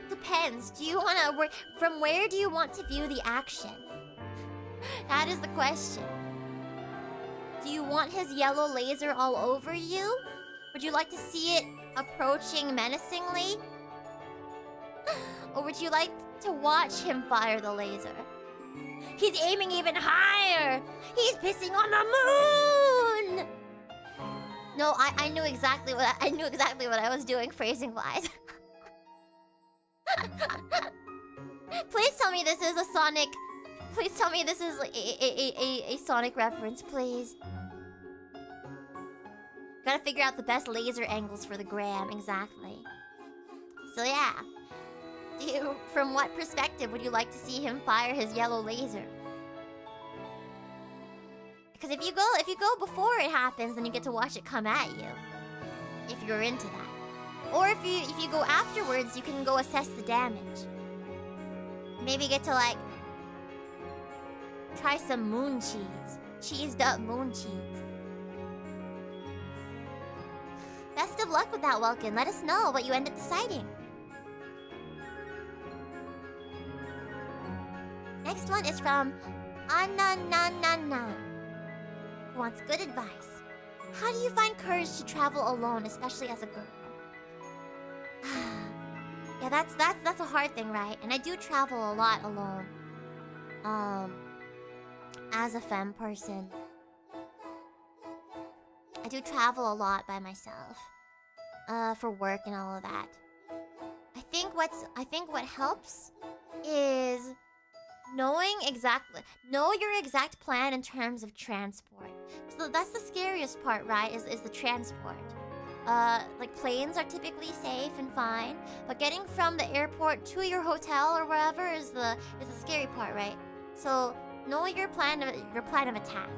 depends. Do you want to... From where do you want to view the action? That is the question. Do you want his yellow laser all over you? Would you like to see it approaching menacingly? Or would you like to watch him fire the laser? He's aiming even higher! He's pissing on the moon! No, I knew exactly what I was doing phrasing-wise. Please tell me this is a Sonic... Please tell me this is a Sonic reference, please. Gotta figure out the best laser angles for the gram, exactly. So yeah. From what perspective would you like to see him fire his yellow laser? Because if you go before it happens, then you get to watch it come at you. If you're into that. Or if you go afterwards, you can go assess the damage. Maybe get to like try some moon cheese. Cheesed up moon cheese. Best of luck with that, Welkin. Let us know what you end up deciding. Next one is from Anananana, who wants good advice. How do you find courage to travel alone, especially as a girl? Yeah, that's a hard thing, right? And I do travel a lot alone. As a femme person, I do travel a lot by myself. For work and all of that. I think what helps is know your exact plan in terms of transport. So that's the scariest part, right? Is the transport. Like planes are typically safe and fine, but getting from the airport to your hotel or wherever is the scary part, right? So know your plan of attack.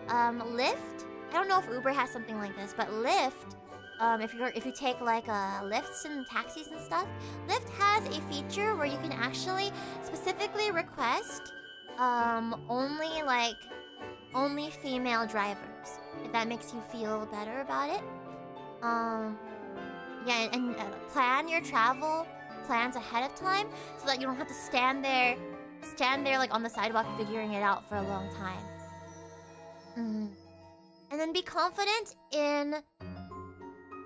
Lyft. I don't know if Uber has something like this, but Lyft. If you take like Lyfts and taxis and stuff, Lyft has a feature where you can actually specifically request only female drivers, if that makes you feel better about it. Yeah, and plan your travel plans ahead of time so that you don't have to stand there like on the sidewalk figuring it out for a long time. And then be confident in...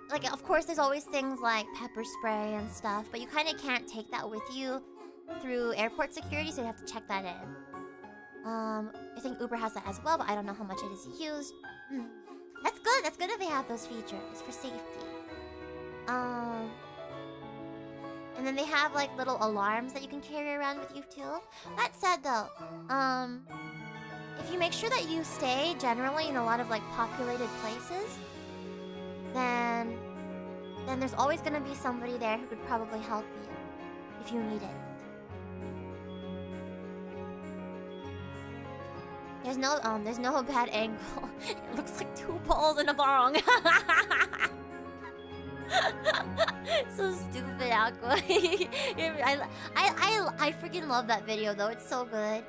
Like, of course, there's always things like pepper spray and stuff, but you kind of can't take that with you through airport security, so you have to check that in. I think Uber has that as well, but I don't know how much it is used. That's good. That's good that they have those features for safety. And then they have like little alarms that you can carry around with you too. That said, though, if you make sure that you stay generally in a lot of like populated places, then there's always gonna be somebody there who could probably help you if you need it. There's no bad angle. It looks like two balls in a bong. So stupid, Aqua. I freaking love that video though. It's so good.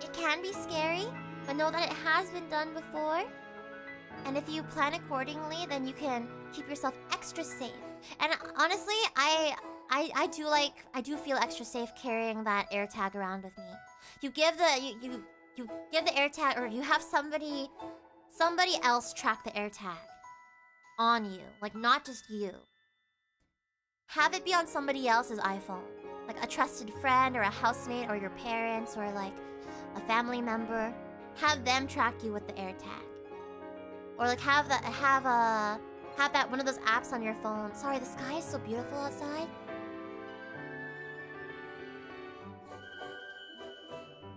It can be scary, but know that it has been done before. And if you plan accordingly, then you can keep yourself extra safe. And honestly, I do feel extra safe carrying that AirTag around with me. You give the AirTag, or you have somebody else track the AirTag on you, like not just you. Have it be on somebody else's iPhone. Like like a trusted friend or a housemate or your parents or like a family member. Have them track you with the AirTag. Or like have that one of those apps on your phone. Sorry, the sky is so beautiful outside.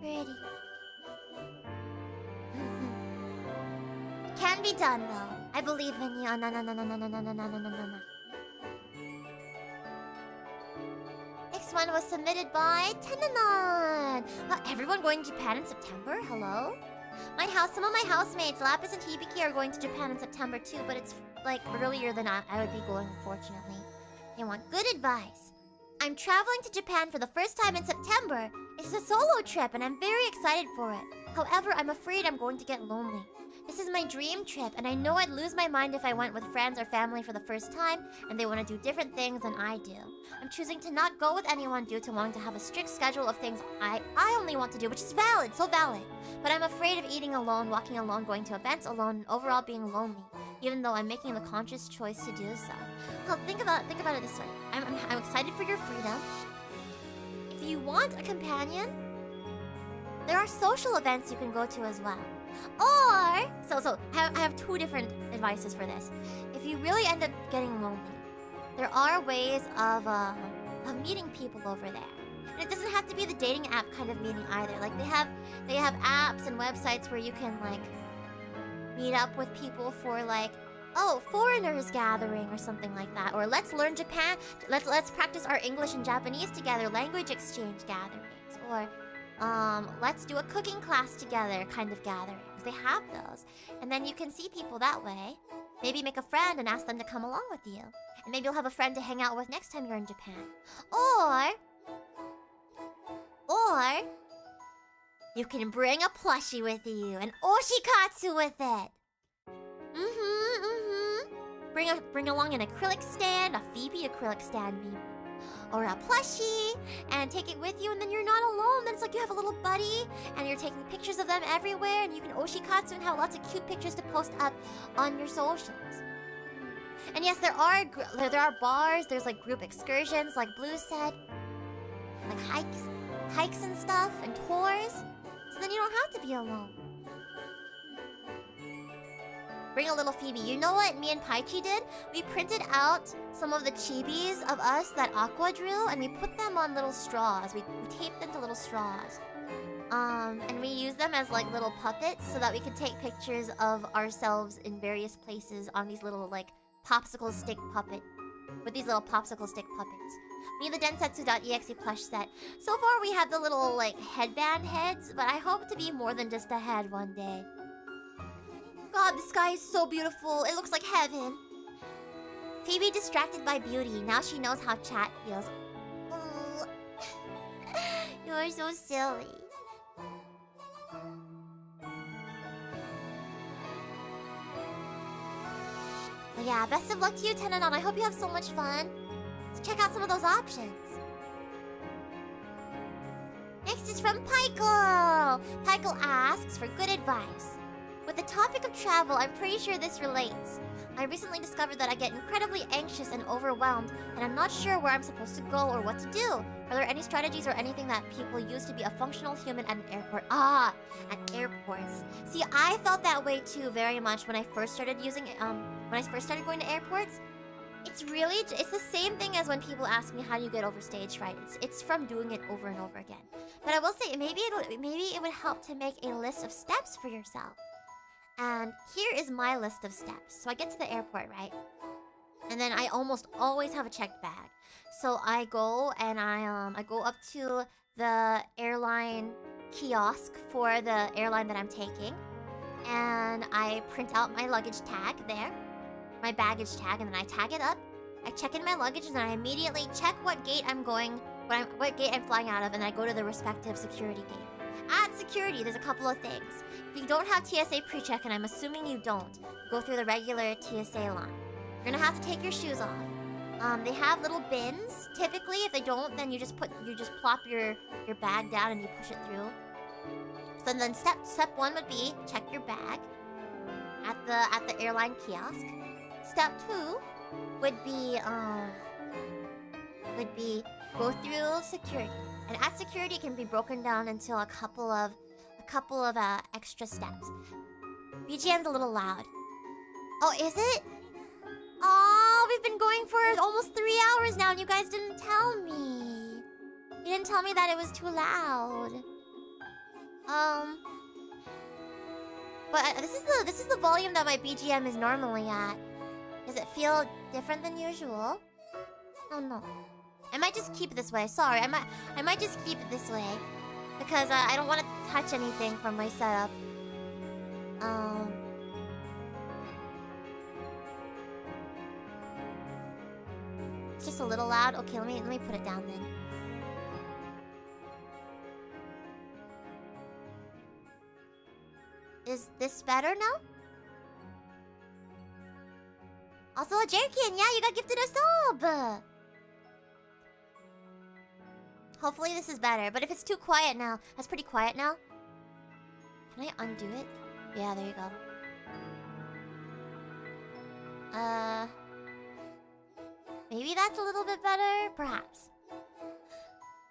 Pretty. Can be done though. I believe in you. No. Next one was submitted by Tenanon. Everyone going to Japan in September? Hello? Some of my housemates, Lapis and Hibiki, are going to Japan in September too, but it's like earlier than I would be going, unfortunately. They want good advice. I'm traveling to Japan for the first time in September. It's a solo trip and I'm very excited for it. However, I'm afraid I'm going to get lonely. This is my dream trip, and I know I'd lose my mind if I went with friends or family for the first time, and they want to do different things than I do. I'm choosing to not go with anyone due to wanting to have a strict schedule of things I only want to do, which is valid, so valid. But I'm afraid of eating alone, walking alone, going to events alone, and overall being lonely, even though I'm making the conscious choice to do so. Well, think about it this way. I'm excited for your freedom. If you want a companion, there are social events you can go to as well. Or, I have two different advices for this. If you really end up getting lonely, there are ways of meeting people over there. And it doesn't have to be the dating app kind of meeting either. Like they have apps and websites where you can like meet up with people for like, oh, foreigners gathering or something like that. Or let's learn Japan. Let's practice our English and Japanese together. Language exchange gatherings. Or let's do a cooking class together kind of gatherings. They have those. And then you can see people that way. Maybe make a friend and ask them to come along with you. And maybe you'll have a friend to hang out with next time you're in Japan. Or you can bring a plushie with you. An oshikatsu with it. Bring along an acrylic stand, a Phoebe acrylic stand maybe. Or a plushie, and take it with you, and then you're not alone. Then it's like you have a little buddy, and you're taking pictures of them everywhere, and you can oshikatsu and have lots of cute pictures to post up on your socials. And yes, there are bars. There's like group excursions, like Blue said, like hikes and stuff, and tours. So then you don't have to be alone. Bring a little Phoebe. You know what me and Paichi did? We printed out some of the chibis of us that Aqua drew, and we put them on little straws. We taped them to little straws. And we use them as like little puppets so that we could take pictures of ourselves in various places on these little like popsicle stick puppet. With these little popsicle stick puppets. We need the Densetsu.EXE plush set. So far we have the little like headband heads, but I hope to be more than just a head one day. God, the sky is so beautiful. It looks like heaven. Phoebe distracted by beauty. Now she knows how chat feels. Oh. You're so silly. But yeah, best of luck to you, Tenanon. I hope you have so much fun. Let's check out some of those options. Next is from Pykel. Pykel asks for good advice. With the topic of travel, I'm pretty sure this relates. I recently discovered that I get incredibly anxious and overwhelmed, and I'm not sure where I'm supposed to go or what to do. Are there any strategies or anything that people use to be a functional human at an airport? At airports. See, I felt that way too very much when I first started going to airports. It's the same thing as when people ask me how do you get over stage fright. It's from doing it over and over again. But I will say, maybe it would help to make a list of steps for yourself. And here is my list of steps. So I get to the airport, right? And then I almost always have a checked bag. So I go and I go up to the airline kiosk for the airline that I'm taking. And I print out my luggage tag there. My baggage tag, and then I tag it up. I check in my luggage, and then I immediately check what gate I'm flying out of, and I go to the respective security gate. At security, there's a couple of things. If you don't have TSA pre-check, and I'm assuming you don't, go through the regular TSA line. You're gonna have to take your shoes off. They have little bins. Typically, if they don't, then you just plop your bag down and you push it through. So then step one would be check your bag at the airline kiosk. Step 2 would be go through security, and at security it can be broken down into a couple of extra steps. BGM's a little loud. Oh, is it? Oh, we've been going for almost 3 hours now, and you guys didn't tell me. You didn't tell me that it was too loud. But this is the volume that my BGM is normally at. Does it feel different than usual? Oh no. I might just keep it this way. Sorry, I might just keep it this way because I don't want to touch anything from my setup. It's just a little loud. Okay, let me put it down then. Is this better now? Also, Jerkin, yeah, you got gifted a sub! Hopefully this is better, but if it's too quiet now... That's pretty quiet now. Can I undo it? Yeah, there you go. Maybe that's a little bit better? Perhaps.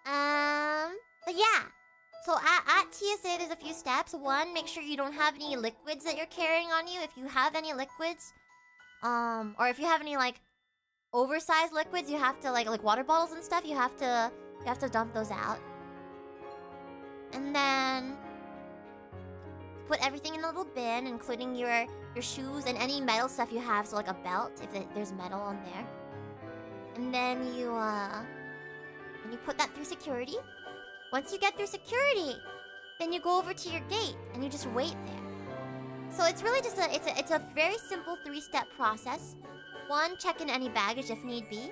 But yeah. So at TSA, there's a few steps. One, make sure you don't have any liquids that you're carrying on you. If you have any liquids, or if you have any like oversized liquids, you have to like water bottles and stuff. You have to dump those out. And then put everything in a little bin, including your shoes and any metal stuff you have. So like a belt, if there's metal on there. And then you put that through security. Once you get through security, then you go over to your gate and you just wait there. So it's really just it's a very simple 3-step process. 1, check in any baggage if need be.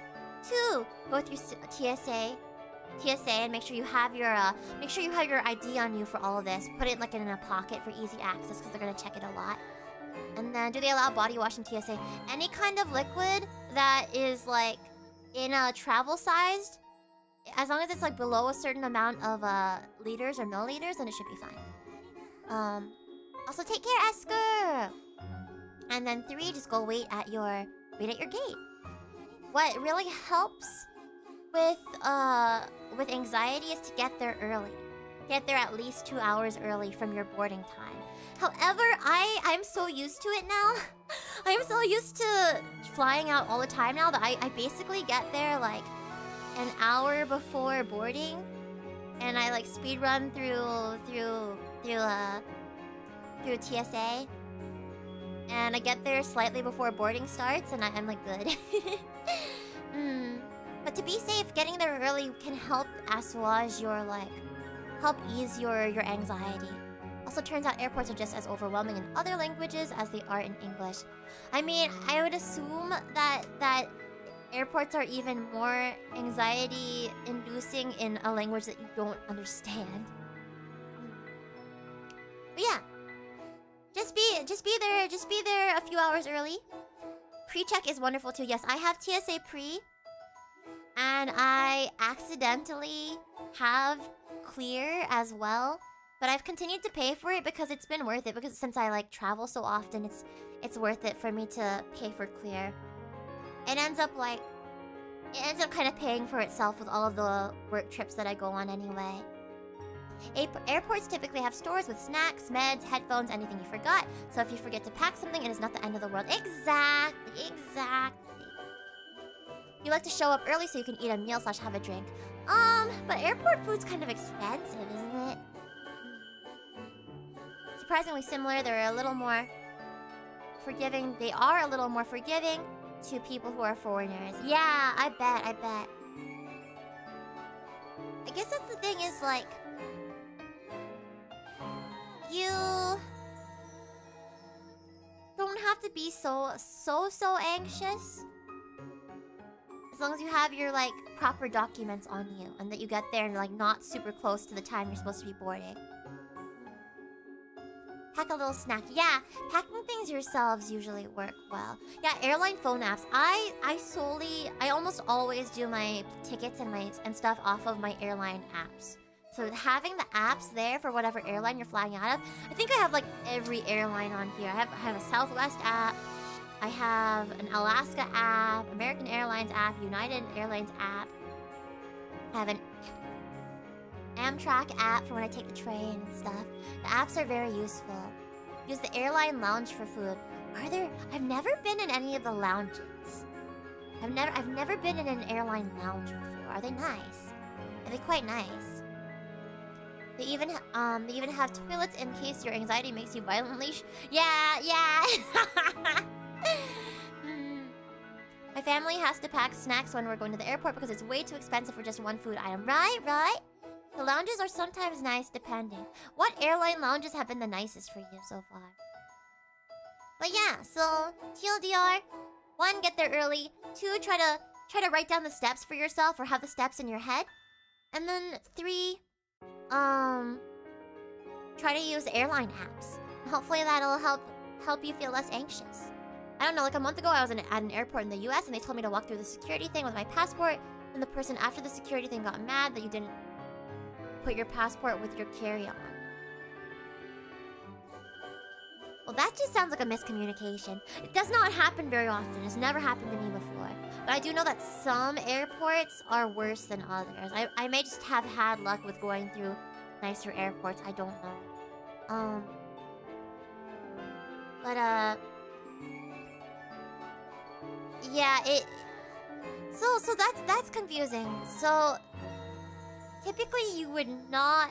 2, go through TSA and make sure you have your ID on you for all of this. Put it like in a pocket for easy access because they're gonna check it a lot. And then do they allow body wash in TSA? Any kind of liquid that is like in a travel sized, as long as it's like below a certain amount of liters or milliliters, then it should be fine. Also take care, Esker. And then 3, just go wait at your gate. What really helps with anxiety is to get there early. Get there at least 2 hours early from your boarding time. However, I'm so used to it now. I'm so used to flying out all the time now that I basically get there like an hour before boarding, and I like speed run through TSA, and I get there slightly before boarding starts, and I'm like good. But to be safe, getting there early can help assuage your help ease your anxiety. Also, turns out airports are just as overwhelming in other languages as they are in English. I mean, I would assume that airports are even more anxiety-inducing in a language that you don't understand. But yeah, just be there a few hours early. Pre-check is wonderful too. Yes, I have TSA pre, and I accidentally have clear as well. But I've continued to pay for it because it's been worth it. Because since I like travel so often, it's worth it for me to pay for clear. It ends up kind of paying for itself with all of the work trips that I go on anyway. Airports typically have stores with snacks, meds, headphones, anything you forgot. So if you forget to pack something, it is not the end of the world. Exactly. You like to show up early so you can eat a meal / have a drink. But airport food's kind of expensive, isn't it? Surprisingly similar, they're a little more forgiving. They are a little more forgiving to people who are foreigners. Yeah, I bet. I guess that's the thing is like, you don't have to be so anxious. As long as you have your like proper documents on you and that you get there and like not super close to the time you're supposed to be boarding. Pack a little snack. Yeah, packing things yourselves usually work well. Yeah, airline phone apps. I almost always do my tickets and stuff off of my airline apps. So having the apps there for whatever airline you're flying out of, I think I have like every airline on here. I have a Southwest app. I have an Alaska app, American Airlines app, United Airlines app. I have an Amtrak app for when I take the train and stuff. The apps are very useful. Use the airline lounge for food. Are there? I've never been in any of the lounges. I've never been in an airline lounge before. Are they nice? Are they quite nice? They even have toilets in case your anxiety makes you violently. Yeah. My family has to pack snacks when we're going to the airport because it's way too expensive for just one food item. Right. The lounges are sometimes nice depending. What airline lounges have been the nicest for you so far? But yeah, so TLDR, 1, get there early. 2, try to write down the steps for yourself or have the steps in your head. And then 3, try to use airline apps. Hopefully that'll help you feel less anxious. I don't know, like a month ago I was at an airport in the US and they told me to walk through the security thing with my passport, and the person after the security thing got mad that you didn't put your passport with your carry-on. Well, that just sounds like a miscommunication. It does not happen very often. It's never happened to me before. But I do know that some airports are worse than others. I may just have had luck with going through nicer airports. I don't know. Yeah, So that's confusing. So typically you would not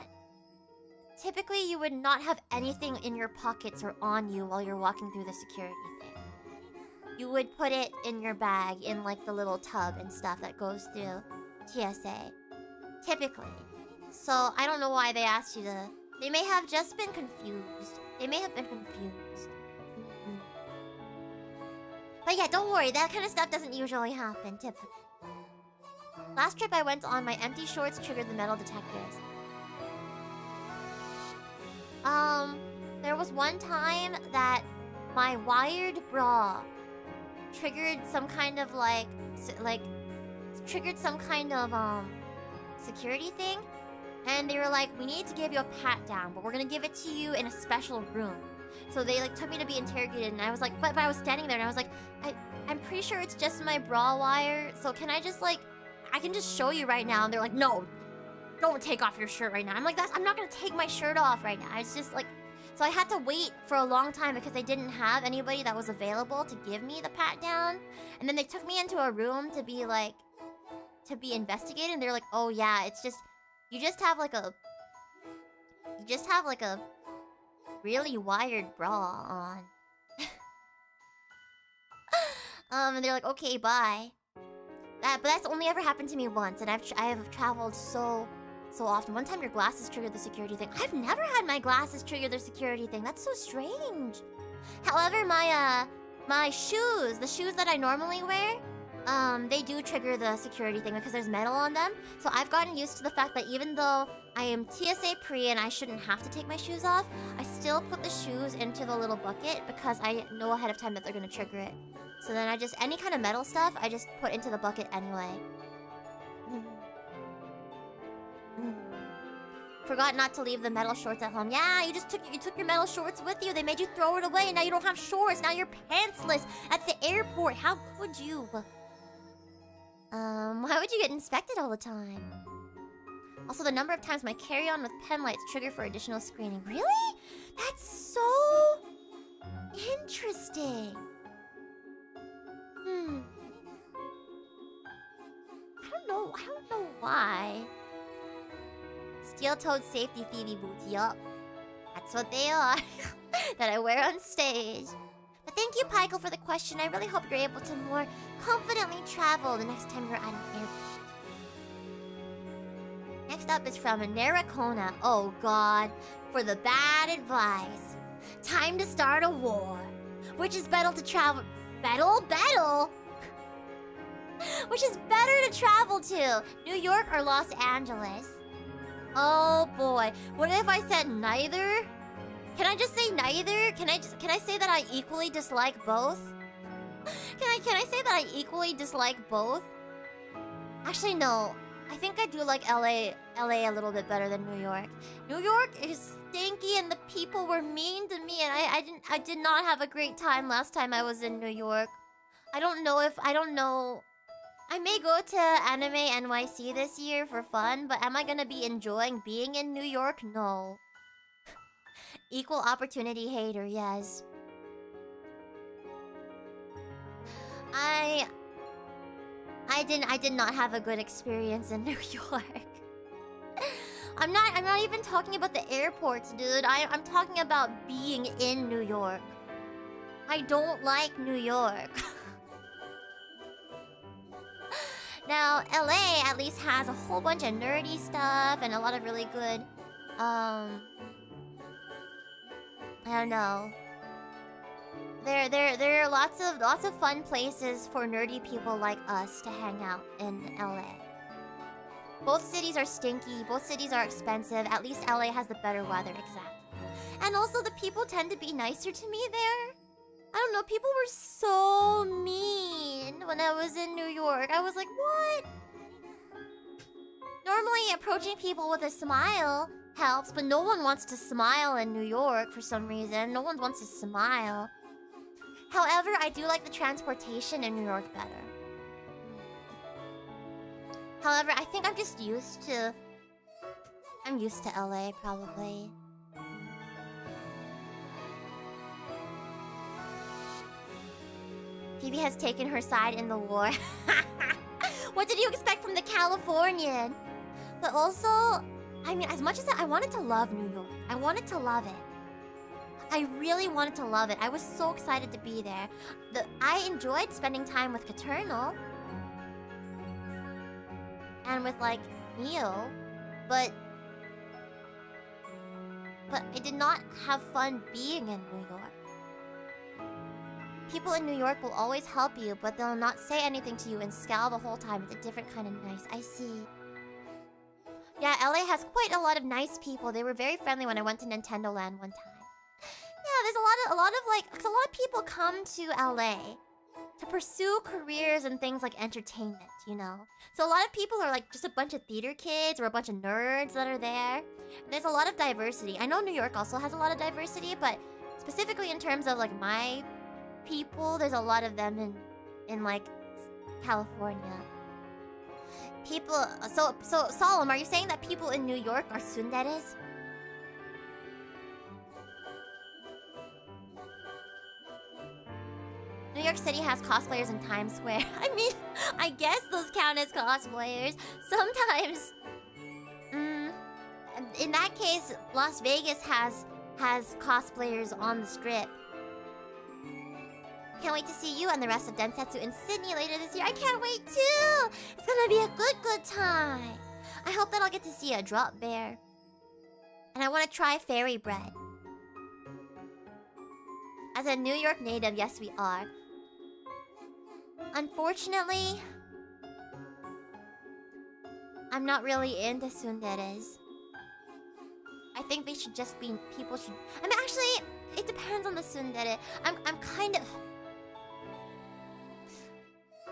have anything in your pockets or on you while you're walking through the security thing. You would put it in your bag in like the little tub and stuff that goes through TSA. Typically. So I don't know why they asked you to. They may have just been confused. But yeah, don't worry, that kind of stuff doesn't usually happen, typically. Last trip I went on, my empty shorts triggered the metal detectors. There was one time that my wired bra triggered some kind of security thing. And they were like, we need to give you a pat down, but we're gonna give it to you in a special room. So they like took me to be interrogated, and I was like, but I was standing there and I was like, I'm pretty sure it's just my bra wire, so can I just like, I can just show you right now. And they're like, no, don't take off your shirt right now. I'm like, I'm not gonna take my shirt off right now. It's just like, so I had to wait for a long time because they didn't have anybody that was available to give me the pat down. And then they took me into a room to be investigated, and they're like, oh yeah, it's just, you just have like a really wired bra on. And they're like, okay, bye. But that's only ever happened to me once, and I have traveled so often. One time your glasses triggered the security thing. I've never had my glasses trigger the security thing. That's so strange. However, my shoes, the shoes that I normally wear, they do trigger the security thing because there's metal on them. So I've gotten used to the fact that even though I am TSA pre and I shouldn't have to take my shoes off, I still put the shoes into the little bucket because I know ahead of time that they're gonna trigger it. So then I just, any kind of metal stuff, I just put into the bucket anyway. Forgot not to leave the metal shorts at home. Yeah, you took your metal shorts with you. They made you throw it away, and now you don't have shorts. Now you're pantsless at the airport. How could you? Why would you get inspected all the time? Also, the number of times my carry-on with pen lights trigger for additional screening. Really? That's so interesting. I don't know why. Steel-toed safety Phoebe boots, yup. That's what they are. That I wear on stage. But thank you, Pykel, for the question. I really hope you're able to more confidently travel the next time you're at an airport. Next up is from Naracona. Oh god, for the bad advice. Time to start a war. Which is better to travel... Battle? Which is better to travel to? New York or Los Angeles? Oh boy. What if I said neither? Can I just say neither? Can I say that I equally dislike both? Can I say that I equally dislike both? Actually, no. I think I do like LA a little bit better than New York. New York is stinky and the people were mean to me, and I did not have a great time last time I was in New York. I don't know I may go to Anime NYC this year for fun, but am I gonna be enjoying being in New York? No. Equal opportunity hater, yes. I did not have a good experience in New York. I'm not even talking about the airports, dude. I'm talking about being in New York. I don't like New York. Now, LA at least has a whole bunch of nerdy stuff and a lot of really good I don't know. There are lots of fun places for nerdy people like us to hang out in LA. Both cities are stinky, both cities are expensive. At least LA has the better weather, exactly. And also the people tend to be nicer to me there. I don't know, people were so mean when I was in New York. I was like, what? Normally approaching people with a smile helps, but no one wants to smile in New York for some reason. No one wants to smile. However, I do like the transportation in New York better. However, I think I'm just used to... I'm used to LA, probably. Phoebe has taken her side in the war. What did you expect from the Californian? But also, I mean, as much as I wanted to love New York. I wanted to love it. I really wanted to love it. I was so excited to be there. I enjoyed spending time with Caternal. And with, like, Neil. But I did not have fun being in New York. People in New York will always help you, but they'll not say anything to you and scowl the whole time. It's a different kind of nice. I see. Yeah, LA has quite a lot of nice people. They were very friendly when I went to Nintendo Land one time. Yeah, there's a lot of like, 'cause a lot of people come to LA to pursue careers and things like entertainment, you know? So a lot of people are like just a bunch of theater kids or a bunch of nerds that are there. And there's a lot of diversity. I know New York also has a lot of diversity, but specifically in terms of like my people, there's a lot of them in like California. People, so Solemn, are you saying that people in New York are tsunderes? New York City has cosplayers in Times Square. I mean, I guess those count as cosplayers. Sometimes. In that case, Las Vegas has cosplayers on the strip. Can't wait to see you and the rest of Densetsu in Sydney later this year. I can't wait too! It's gonna be a good time. I hope that I'll get to see a drop bear. And I want to try fairy bread. As a New York native, yes we are. Unfortunately, I'm not really into tsunderes. I think they should just be... People should... I mean, actually, it depends on the tsundere. I'm kind of...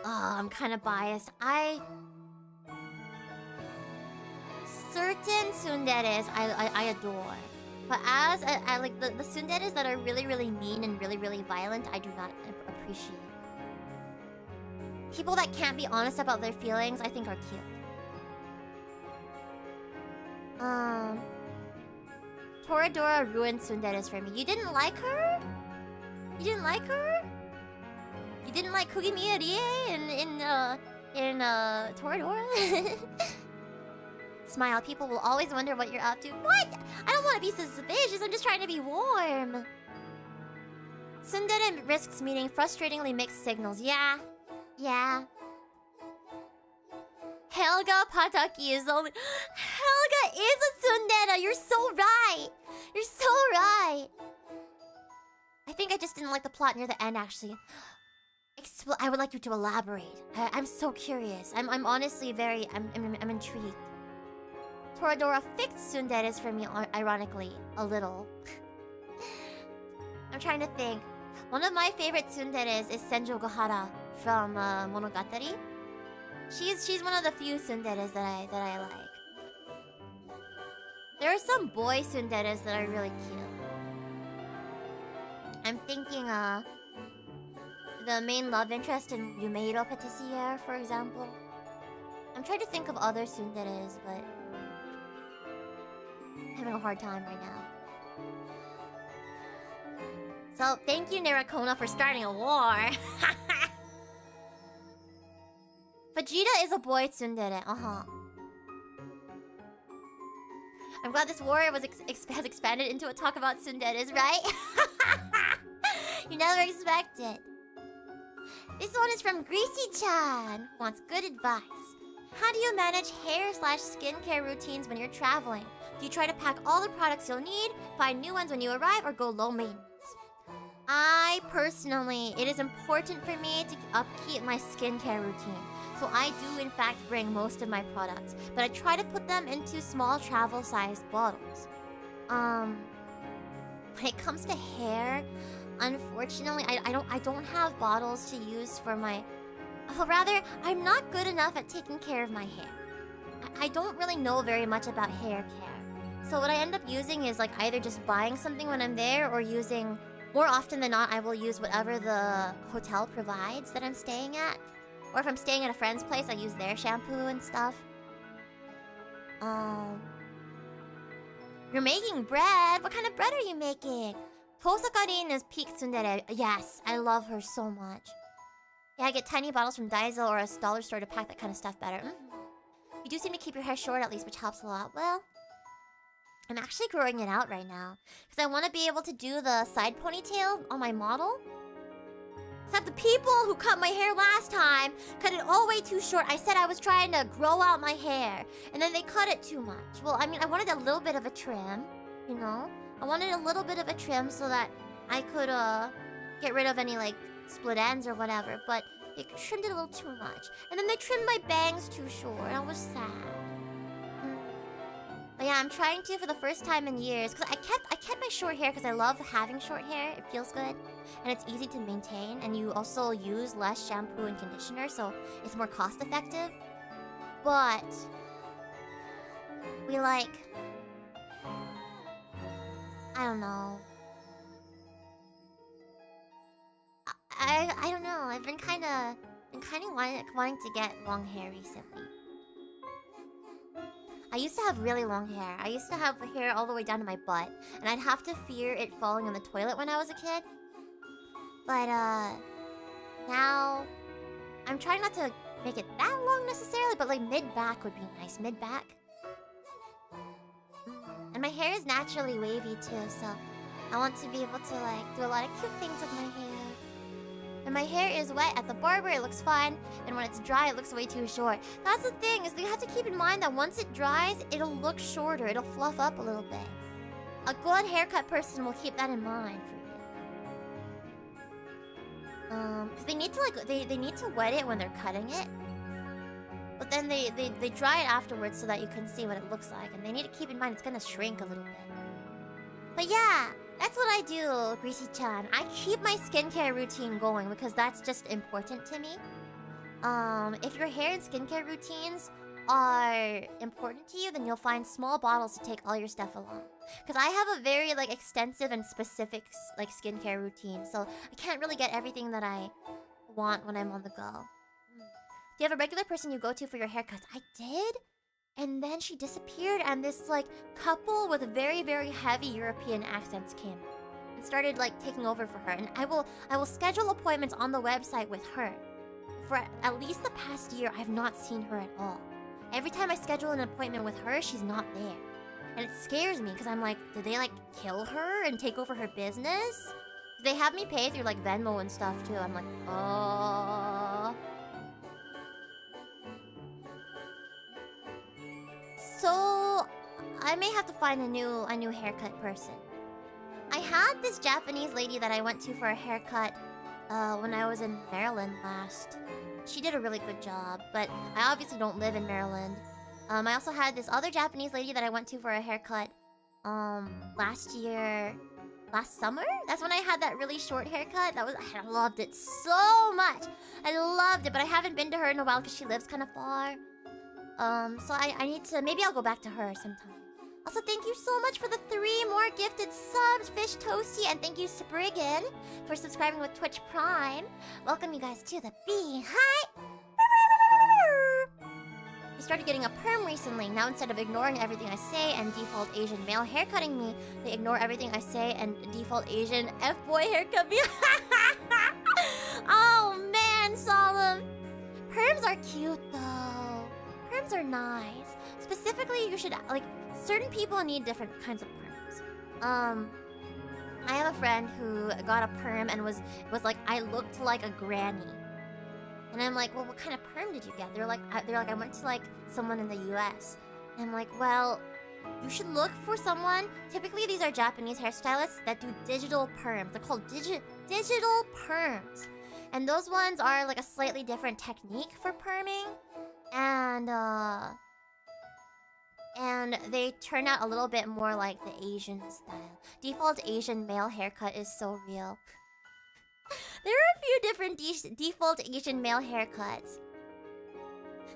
Oh, I'm kind of biased. Certain tsunderes I adore. But as I like the tsunderes that are really mean and really violent, I do not appreciate. People that can't be honest about their feelings, I think are cute. Toradora ruined tsunderes for me. You didn't like her? You didn't like her? You didn't like Kugimiya Rie in Toradora? Smile. People will always wonder what you're up to. What? I don't want to be suspicious. I'm just trying to be warm. Tsundere risks meeting frustratingly mixed signals. Yeah. Helga Pataki is only... Helga is a tsundere! You're so right! You're so right! I think I just didn't like the plot near the end, actually. I would like you to elaborate. I'm so curious. I'm honestly very... I'm intrigued. Toradora fixed tsunderes for me, ironically. A little. I'm trying to think. One of my favorite tsunderes is Senjo Gohara from Monogatari. She's one of the few tsunderes that I like. There are some boy tsunderes that are really cute. I'm thinking the main love interest in Yumeiro Patissiere, for example. I'm trying to think of other tsunderes, but I'm having a hard time right now. So, thank you, Narakona, for starting a war. Vegeta is a boy tsundere, I'm glad this war has expanded into a talk about tsunderes, right? You never expect it. This one is from Greasy-chan, who wants good advice. How do you manage hair/skincare routines when you're traveling? Do you try to pack all the products you'll need, find new ones when you arrive, or go low maintenance? I personally, it is important for me to upkeep my skincare routine. So I do in fact bring most of my products, but I try to put them into small travel-sized bottles. When it comes to hair, unfortunately, I don't have bottles to use for my... Or rather, I'm not good enough at taking care of my hair. I don't really know very much about hair care. So what I end up using is like either just buying something when I'm there or using... More often than not, I will use whatever the hotel provides that I'm staying at. Or if I'm staying at a friend's place, I use their shampoo and stuff. You're making bread? What kind of bread are you making? Tosakarin is peak tsundere. Yes, I love her so much. Yeah, I get tiny bottles from Daiso or a dollar store to pack that kind of stuff better. You do seem to keep your hair short at least, which helps a lot. Well, I'm actually growing it out right now. Because I want to be able to do the side ponytail on my model. Except the people who cut my hair last time cut it all way too short. I said I was trying to grow out my hair. And then they cut it too much. Well, I mean, I wanted a little bit of a trim. You know? I wanted a little bit of a trim so that I could get rid of any, like, split ends or whatever. But they trimmed it a little too much. And then they trimmed my bangs too short. I was sad. But yeah, I'm trying to for the first time in years. Because I kept my short hair because I love having short hair. It feels good. And it's easy to maintain. And you also use less shampoo and conditioner. So it's more cost effective. But we like... I don't know. I don't know. I've been kind of wanting to get long hair recently. I used to have really long hair. I used to have hair all the way down to my butt, and I'd have to fear it falling on the toilet when I was a kid. But now I'm trying not to make it that long necessarily, but like mid-back would be nice. Mid-back. And my hair is naturally wavy too, so I want to be able to like do a lot of cute things with my hair. When my hair is wet at the barber, it looks fine, and when it's dry, it looks way too short. That's the thing, is you have to keep in mind that once it dries, it'll look shorter, it'll fluff up a little bit. A good haircut person will keep that in mind for you. Because they need to like they need to wet it when they're cutting it. But then they dry it afterwards so that you can see what it looks like. And they need to keep in mind it's gonna shrink a little bit. But yeah, that's what I do, Greasy-chan. I keep my skincare routine going because that's just important to me. If your hair and skincare routines are important to you, then you'll find small bottles to take all your stuff along. Because I have a very like extensive and specific like skincare routine, so I can't really get everything that I want when I'm on the go. Do you have a regular person you go to for your haircuts? I did, and then she disappeared, and this like couple with very, very heavy European accents came and started like taking over for her. And I will schedule appointments on the website with her. For at least the past year, I've not seen her at all. Every time I schedule an appointment with her, she's not there. And it scares me because I'm like, did they like kill her and take over her business? They have me pay through like Venmo and stuff too. I'm like, oh. So I may have to find a new haircut person. I had this Japanese lady that I went to for a haircut when I was in Maryland last. She did a really good job, but I obviously don't live in Maryland. I also had this other Japanese lady that I went to for a haircut last summer? That's when I had that really short haircut. I loved it so much. I loved it, but I haven't been to her in a while because she lives kind of far. So I need to, maybe I'll go back to her sometime. Also, thank you so much for the 3 more gifted subs, Fish Toasty, and thank you, Spriggan, for subscribing with Twitch Prime. Welcome you guys to the FeebeeHive. We started getting a perm recently. Now instead of ignoring everything I say and default Asian male haircutting me, they ignore everything I say and default Asian F-boy haircut me. Oh man, Solemn. Perms are cute though. Perms are nice. Specifically, you should, like, certain people need different kinds of perms. I have a friend who got a perm and was like, I looked like a granny. And I'm like, well, what kind of perm did you get? They're like, I went to like someone in the US. And I'm like, well, you should look for someone. Typically, these are Japanese hairstylists that do digital perms. They're called digital perms. And those ones are like a slightly different technique for perming. And they turn out a little bit more like the Asian style. Default Asian male haircut is so real. There are a few different default Asian male haircuts.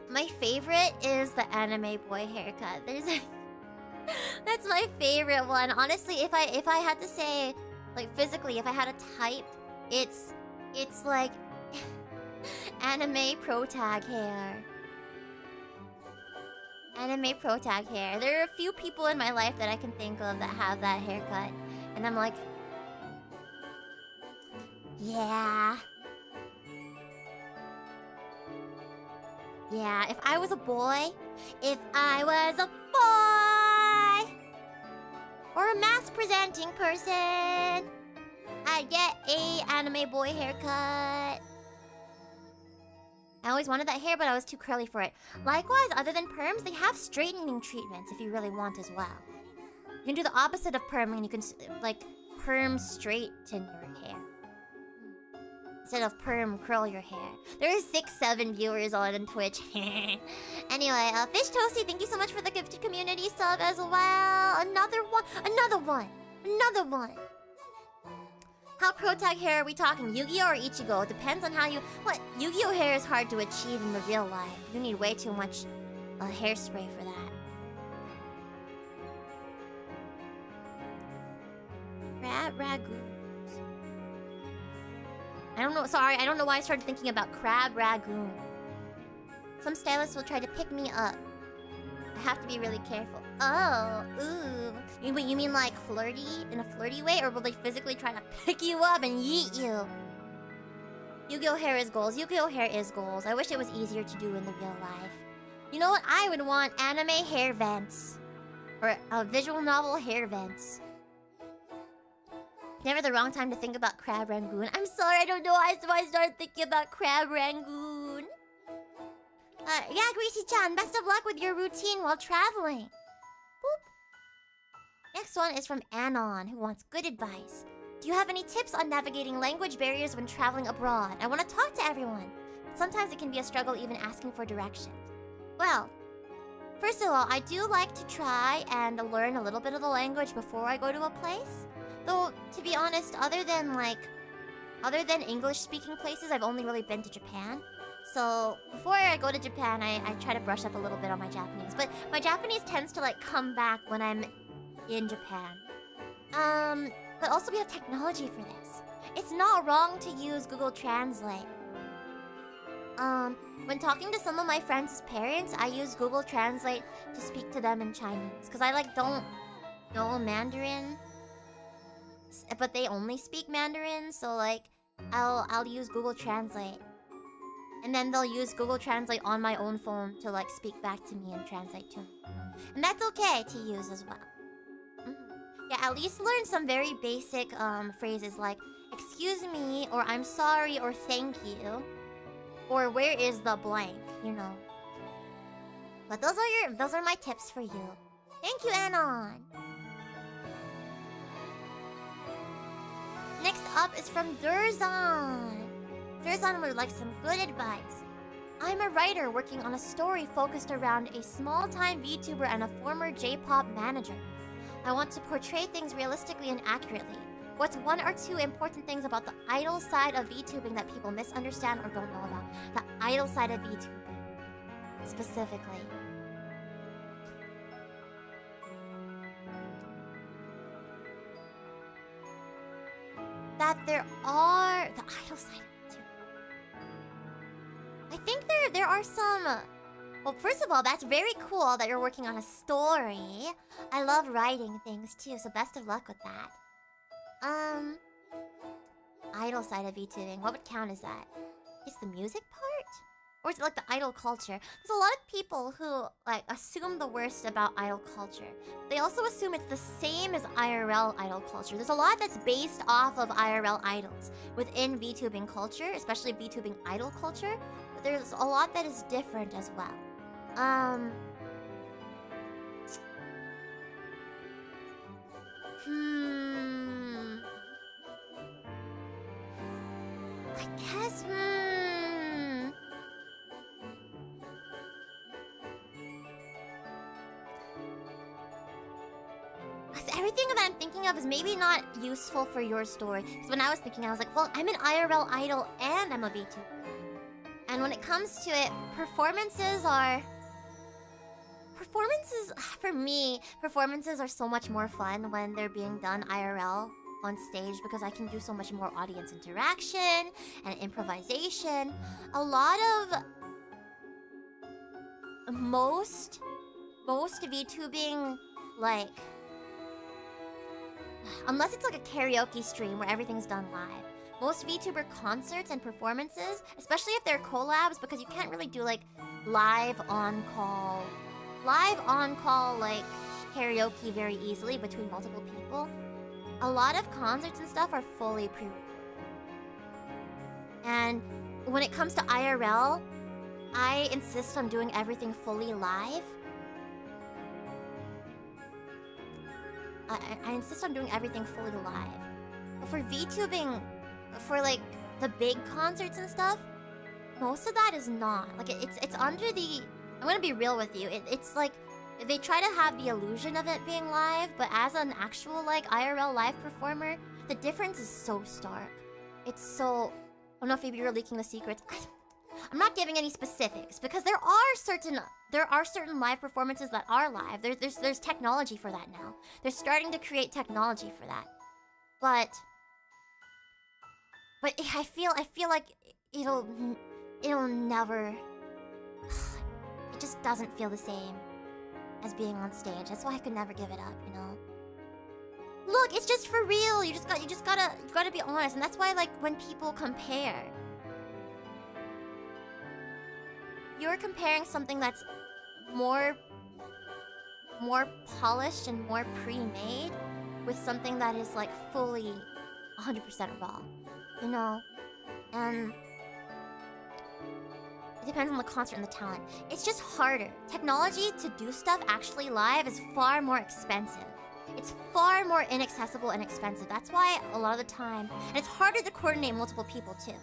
My favorite is the anime boy haircut. That's my favorite one. Honestly, if I had to say, like, physically, if I had to type, it's like anime pro tag hair. Anime pro tag hair. There are a few people in my life that I can think of that have that haircut, and I'm like, yeah. Yeah, if I was a boy, or a mass presenting person, I'd get a anime boy haircut. I always wanted that hair, but I was too curly for it. Likewise, other than perms, they have straightening treatments if you really want as well. You can do the opposite of perming. You can, like, perm straighten your hair instead of perm curl your hair. There are 6-7 viewers on Twitch. Anyway, Fish Toasty, thank you so much for the gifted community sub as well. Another one. How pro tag hair are we talking? Yu-Gi-Oh or Ichigo? Depends on how you... What? Yu-Gi-Oh hair is hard to achieve in the real life. You need way too much hairspray for that. Crab ragoons. I don't know. Sorry, I don't know why I started thinking about crab ragoon. Some stylists will try to pick me up. I have to be really careful. Oh, ooh. You mean like flirty, in a flirty way? Or will they physically try to pick you up and yeet you? Yu-Gi-Oh hair is goals. Yu-Gi-Oh hair is goals. I wish it was easier to do in the real life. You know what? I would want anime hair vents. Or visual novel hair vents. Never the wrong time to think about Crab Rangoon. I'm sorry, I don't know why I started thinking about Crab Rangoon. Yeah, Greasy-chan, best of luck with your routine while traveling. Boop. Next one is from Anon, who wants good advice. Do you have any tips on navigating language barriers when traveling abroad? I want to talk to everyone, but sometimes it can be a struggle even asking for directions. Well, first of all, I do like to try and learn a little bit of the language before I go to a place. Though, to be honest, other than English-speaking places, I've only really been to Japan. So, before I go to Japan, I try to brush up a little bit on my Japanese. But my Japanese tends to, like, come back when I'm in Japan. But also we have technology for this. It's not wrong to use Google Translate. When talking to some of my friends' parents, I use Google Translate to speak to them in Chinese. Because I, like, don't know Mandarin. But they only speak Mandarin, so, like, I'll use Google Translate. And then they'll use Google Translate on my own phone to, like, speak back to me and translate to me. And that's okay to use as well. Yeah, at least learn some very basic phrases like, excuse me, or I'm sorry, or thank you. Or where is the blank, you know. But those are my tips for you. Thank you, Anon. Next up is from Durzan. Durzan would like some good advice. I'm a writer working on a story focused around a small-time VTuber and a former J-pop manager. I want to portray things realistically and accurately. What's 1 or 2 important things about the idol side of VTubing that people misunderstand or don't know about? The idol side of VTubing, specifically. that there are the idol side of VTuber. I think there are some. Well, first of all, that's very cool that you're working on a story. I love writing things too, so best of luck with that. Idol side of VTubing. What would count as that? Is the music part? Or is it like the idol culture? There's a lot of people who like assume the worst about idol culture. They also assume it's the same as IRL idol culture. There's a lot that's based off of IRL idols within VTubing culture, especially VTubing idol culture. But there's a lot that is different as well. I guess, everything that I'm thinking of is maybe not useful for your story. Because when I was thinking, I was like, well, I'm an IRL idol and I'm a VTuber. And when it comes to it, performances, for me, performances are so much more fun when they're being done IRL on stage because I can do so much more audience interaction and improvisation. A lot of most VTubing, like, unless it's like a karaoke stream where everything's done live, most VTuber concerts and performances, especially if they're collabs, because you can't really do like live on call like karaoke very easily between multiple people. A lot of concerts and stuff are fully pre-recorded. And when it comes to IRL, I insist on doing everything fully live. I insist on doing everything fully live. But for VTubing, for like the big concerts and stuff, most of that is not. Like it's under the. I'm gonna be real with you. It's like they try to have the illusion of it being live, but as an actual like IRL live performer, the difference is so stark. It's so. I don't know if maybe you're leaking the secrets. I'm not giving any specifics because there are certain live performances that are live. There's technology for that now. They're starting to create technology for that. But I feel like it'll never. It just doesn't feel the same as being on stage. That's why I could never give it up, you know. Look, it's just for real. You gotta be honest, and that's why like when people compare. You're comparing something that's more polished and more pre-made with something that is like fully 100% raw, you know? And it depends on the concert and the talent. It's just harder. Technology to do stuff actually live is far more expensive. It's far more inaccessible and expensive. That's why a lot of the time, and it's harder to coordinate multiple people too.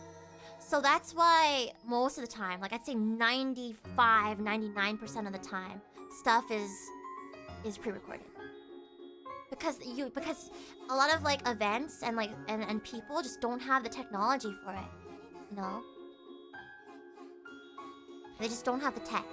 So that's why most of the time, like I'd say 95, 99% of the time, stuff is pre-recorded. Because a lot of like events and like and people just don't have the technology for it, you know? They just don't have the tech.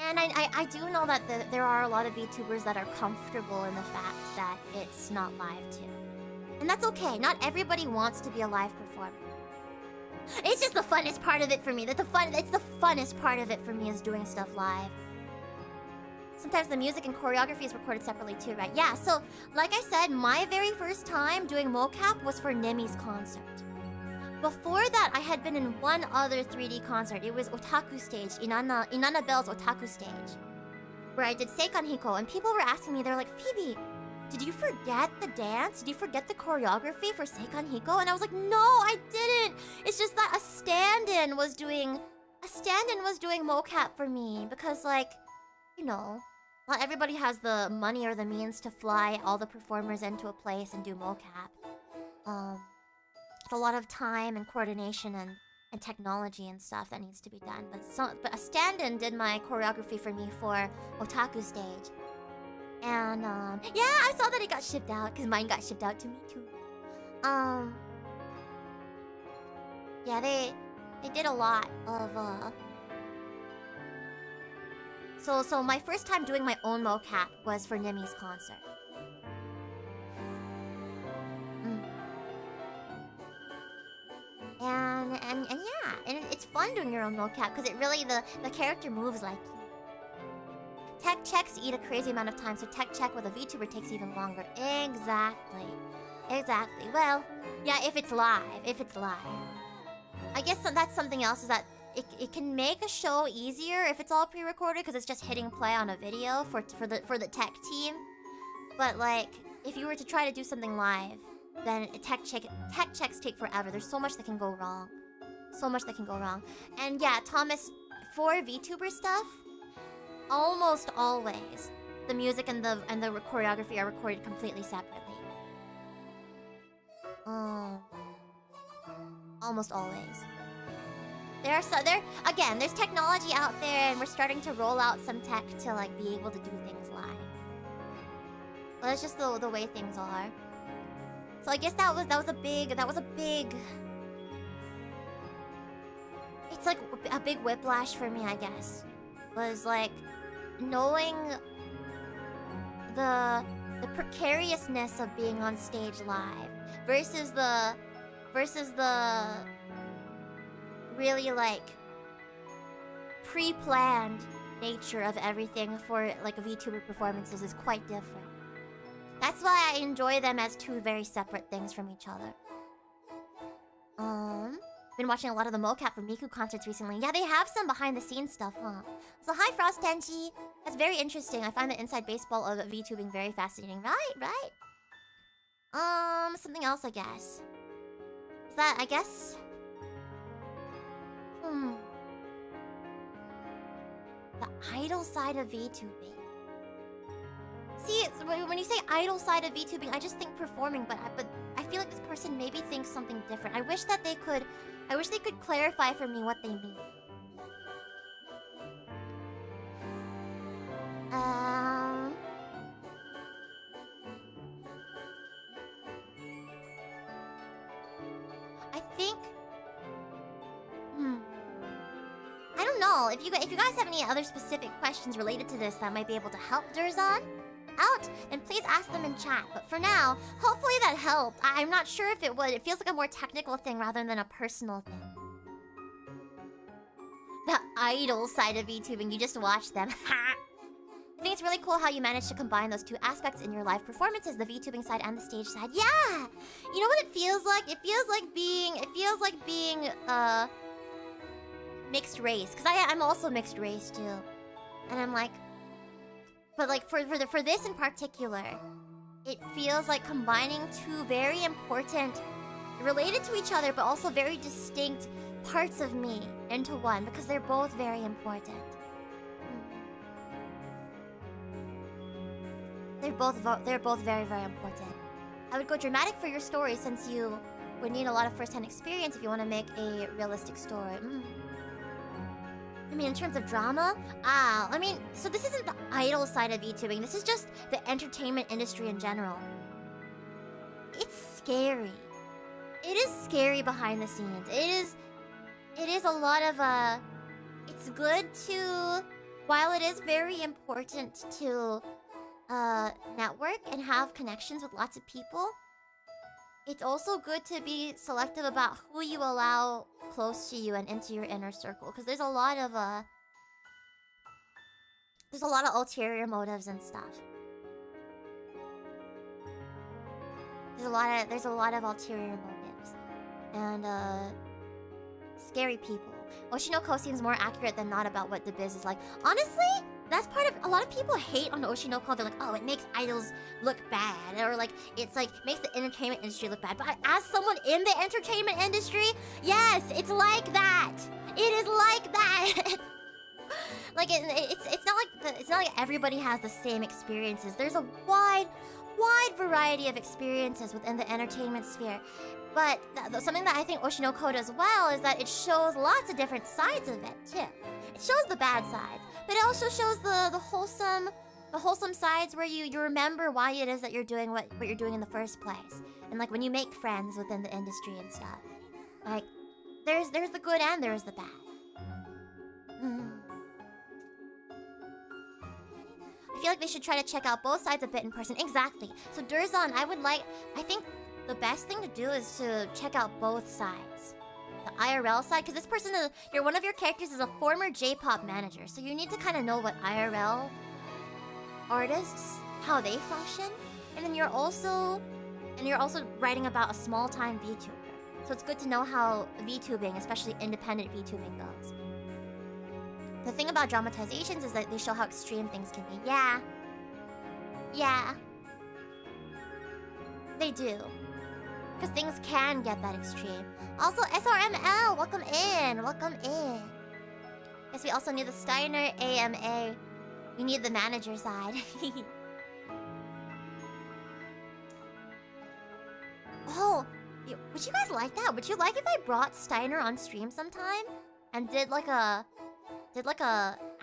And I do know that there are a lot of VTubers that are comfortable in the fact that it's not live too. And that's okay. Not everybody wants to be a live performer. It's just the funnest part of it for me. It's the funnest part of it for me is doing stuff live. Sometimes the music and choreography is recorded separately too, right? Yeah, so like I said, my very first time doing mocap was for Nimi's concert. Before that, I had been in one other 3D concert. It was Otaku Stage, Inanna Bell's Otaku Stage, where I did Seikan Hiko, and people were asking me, they're like, Phoebe, did you forget the dance? Did you forget the choreography for Seikan Hiko? And I was like, no, I didn't. It's just that a stand-in was doing mocap for me because, like, you know, not everybody has the money or the means to fly all the performers into a place and do mocap. It's a lot of time and coordination and technology and stuff that needs to be done. But a stand-in did my choreography for me for Otaku Stage. And yeah, I saw that it got shipped out because mine got shipped out to me too. Yeah, they did a lot of So my first time doing my own mocap was for Nimi's concert. And yeah, and it's fun doing your own mocap because it really the character moves like you. Tech checks eat a crazy amount of time, so tech check with a VTuber takes even longer. Exactly. Well, yeah, if it's live. I guess that's something else, is that it can make a show easier if it's all pre-recorded because it's just hitting play on a video for the tech team. But like, if you were to try to do something live, then tech checks take forever. There's so much that can go wrong. And yeah, Thomas, for VTuber stuff, almost always the music and the choreography are recorded completely separately. Almost always. There's technology out there, and we're starting to roll out some tech to like be able to do things live. Well, it's just the way things are. So I guess that was a big. It's like a big whiplash for me, I guess. Was like knowing the precariousness of being on stage live versus the really like pre-planned nature of everything for like VTuber performances is quite different. That's why I enjoy them as two very separate things from each other. Been watching a lot of the mocap for Miku concerts recently. Yeah, they have some behind the scenes stuff, huh? So hi Frost Tenchi. That's very interesting. I find the inside baseball of VTubing very fascinating. Right. Something else, I guess. Is that, I guess? The idol side of VTubing. See, when you say idol side of VTubing, I just think performing, but I feel like this person maybe thinks something different. I wish they could clarify for me what they mean. I think. I don't know. If you guys have any other specific questions related to this that might be able to help Durzan out, then please ask them in chat. But for now, hopefully that helped. I'm not sure if it would. It feels like a more technical thing rather than a personal thing. The idol side of VTubing, you just watch them. I think it's really cool how you managed to combine those two aspects in your live performances, the VTubing side and the stage side. Yeah! You know what it feels like? It feels like being mixed race. Because I'm also mixed race too. And I'm like, but like for this in particular, it feels like combining two very important, related to each other, but also very distinct parts of me into one, because they're both very important. They're both very, very important. I would go dramatic for your story, since you would need a lot of first-hand experience if you want to make a realistic story. I mean, in terms of drama, so this isn't the idol side of VTubing. This is just the entertainment industry in general. It's scary. It is scary behind the scenes. It is a lot of it's good to, while it is very important to network and have connections with lots of people, it's also good to be selective about who you allow close to you and into your inner circle, because there's a lot of ulterior motives and stuff. There's a lot of ulterior motives and scary people. Oshinoko seems more accurate than not about what the biz is like. Honestly, that's part of, a lot of people hate on Oshinoko. They're like, oh, it makes idols look bad, or like it's like makes the entertainment industry look bad. But as someone in the entertainment industry, yes, it's like that. It is like that. Like it's not like everybody has the same experiences. There's a wide variety of experiences within the entertainment sphere. But something that I think Oshinoko does well is that it shows lots of different sides of it too. It shows the bad sides, but it also shows the wholesome sides where you remember why it is that you're doing what you're doing in the first place. And like when you make friends within the industry and stuff. Like there's the good and there's the bad. I feel like they should try to check out both sides a bit in person. Exactly. So Durzon, I think the best thing to do is to check out both sides. The IRL side, because this person is, one of your characters is a former J-pop manager, so you need to kind of know what IRL artists, how they function, and then you're also writing about a small-time VTuber, so it's good to know how VTubing, especially independent VTubing, goes. The thing about dramatizations is that they show how extreme things can be. Yeah, they do, because things can get that extreme. Also, SRML, welcome in. Yes, we also need the Steiner AMA. We need the manager side. Oh, would you guys like that? Would you like if I brought Steiner on stream sometime and did like a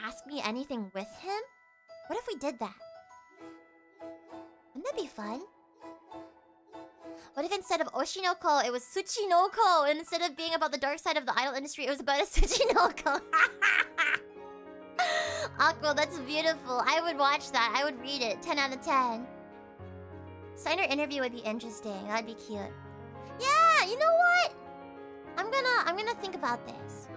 ask me anything with him? What if we did that? Wouldn't that be fun? What if instead of Oshinoko, it was Tsuchinoko, and instead of being about the dark side of the idol industry, it was about a Tsuchinoko? Aqua, that's beautiful. I would watch that. I would read it. 10 out of 10. Steiner interview would be interesting. That'd be cute. Yeah, you know what? I'm gonna think about this.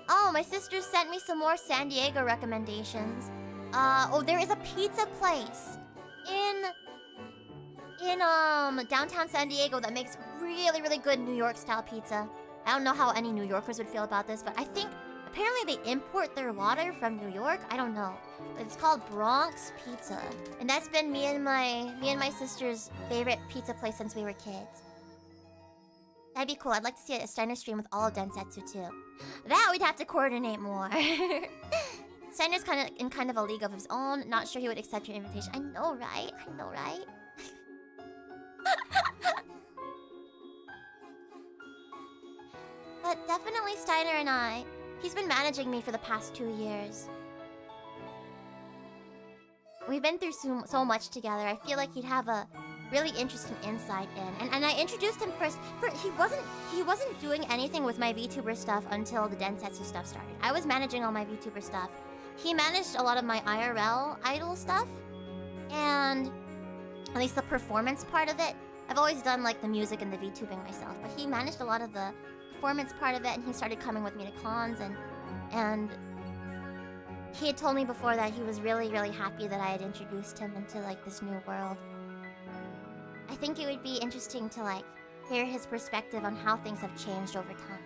Oh, my sister sent me some more San Diego recommendations. Oh, there is a pizza place in downtown San Diego that makes really, really good New York style pizza. I don't know how any New Yorkers would feel about this, but I think apparently they import their water from New York. I don't know. But it's called Bronx Pizza, and that's been me and my sister's favorite pizza place since we were kids. That'd be cool. I'd like to see a Steiner stream with all of Densetsu too. That we'd have to coordinate more. Steiner's in kind of a league of his own. Not sure he would accept your invitation. I know, right? But definitely Steiner and I. He's been managing me for the past 2 years. We've been through so much together. I feel like he'd have a really interesting insight in. And I introduced him first. He wasn't doing anything with my VTuber stuff until the Densetsu stuff started. I was managing all my VTuber stuff. He managed a lot of my IRL idol stuff, and at least the performance part of it. I've always done like the music and the VTubing myself, but he managed a lot of the performance part of it, and he started coming with me to cons, and he had told me before that he was really, really happy that I had introduced him into like this new world. I think it would be interesting to like hear his perspective on how things have changed over time.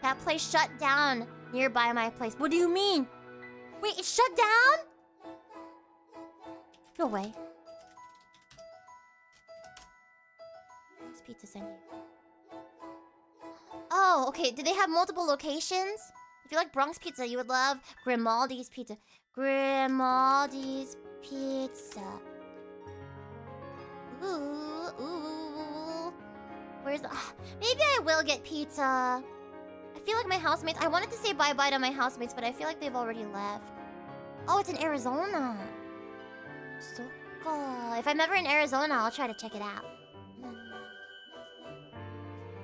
That place shut down nearby my place. What do you mean? Wait, it shut down? No way. Bronx Pizza San Diego. Oh, okay. Do they have multiple locations? If you like Bronx Pizza, you would love Grimaldi's Pizza. Grimaldi's Pizza. Ooh. Where's the... maybe I will get pizza. I feel like my housemates... I wanted to say bye-bye to my housemates, but I feel like they've already left. Oh, it's in Arizona. Soka. If I'm ever in Arizona, I'll try to check it out.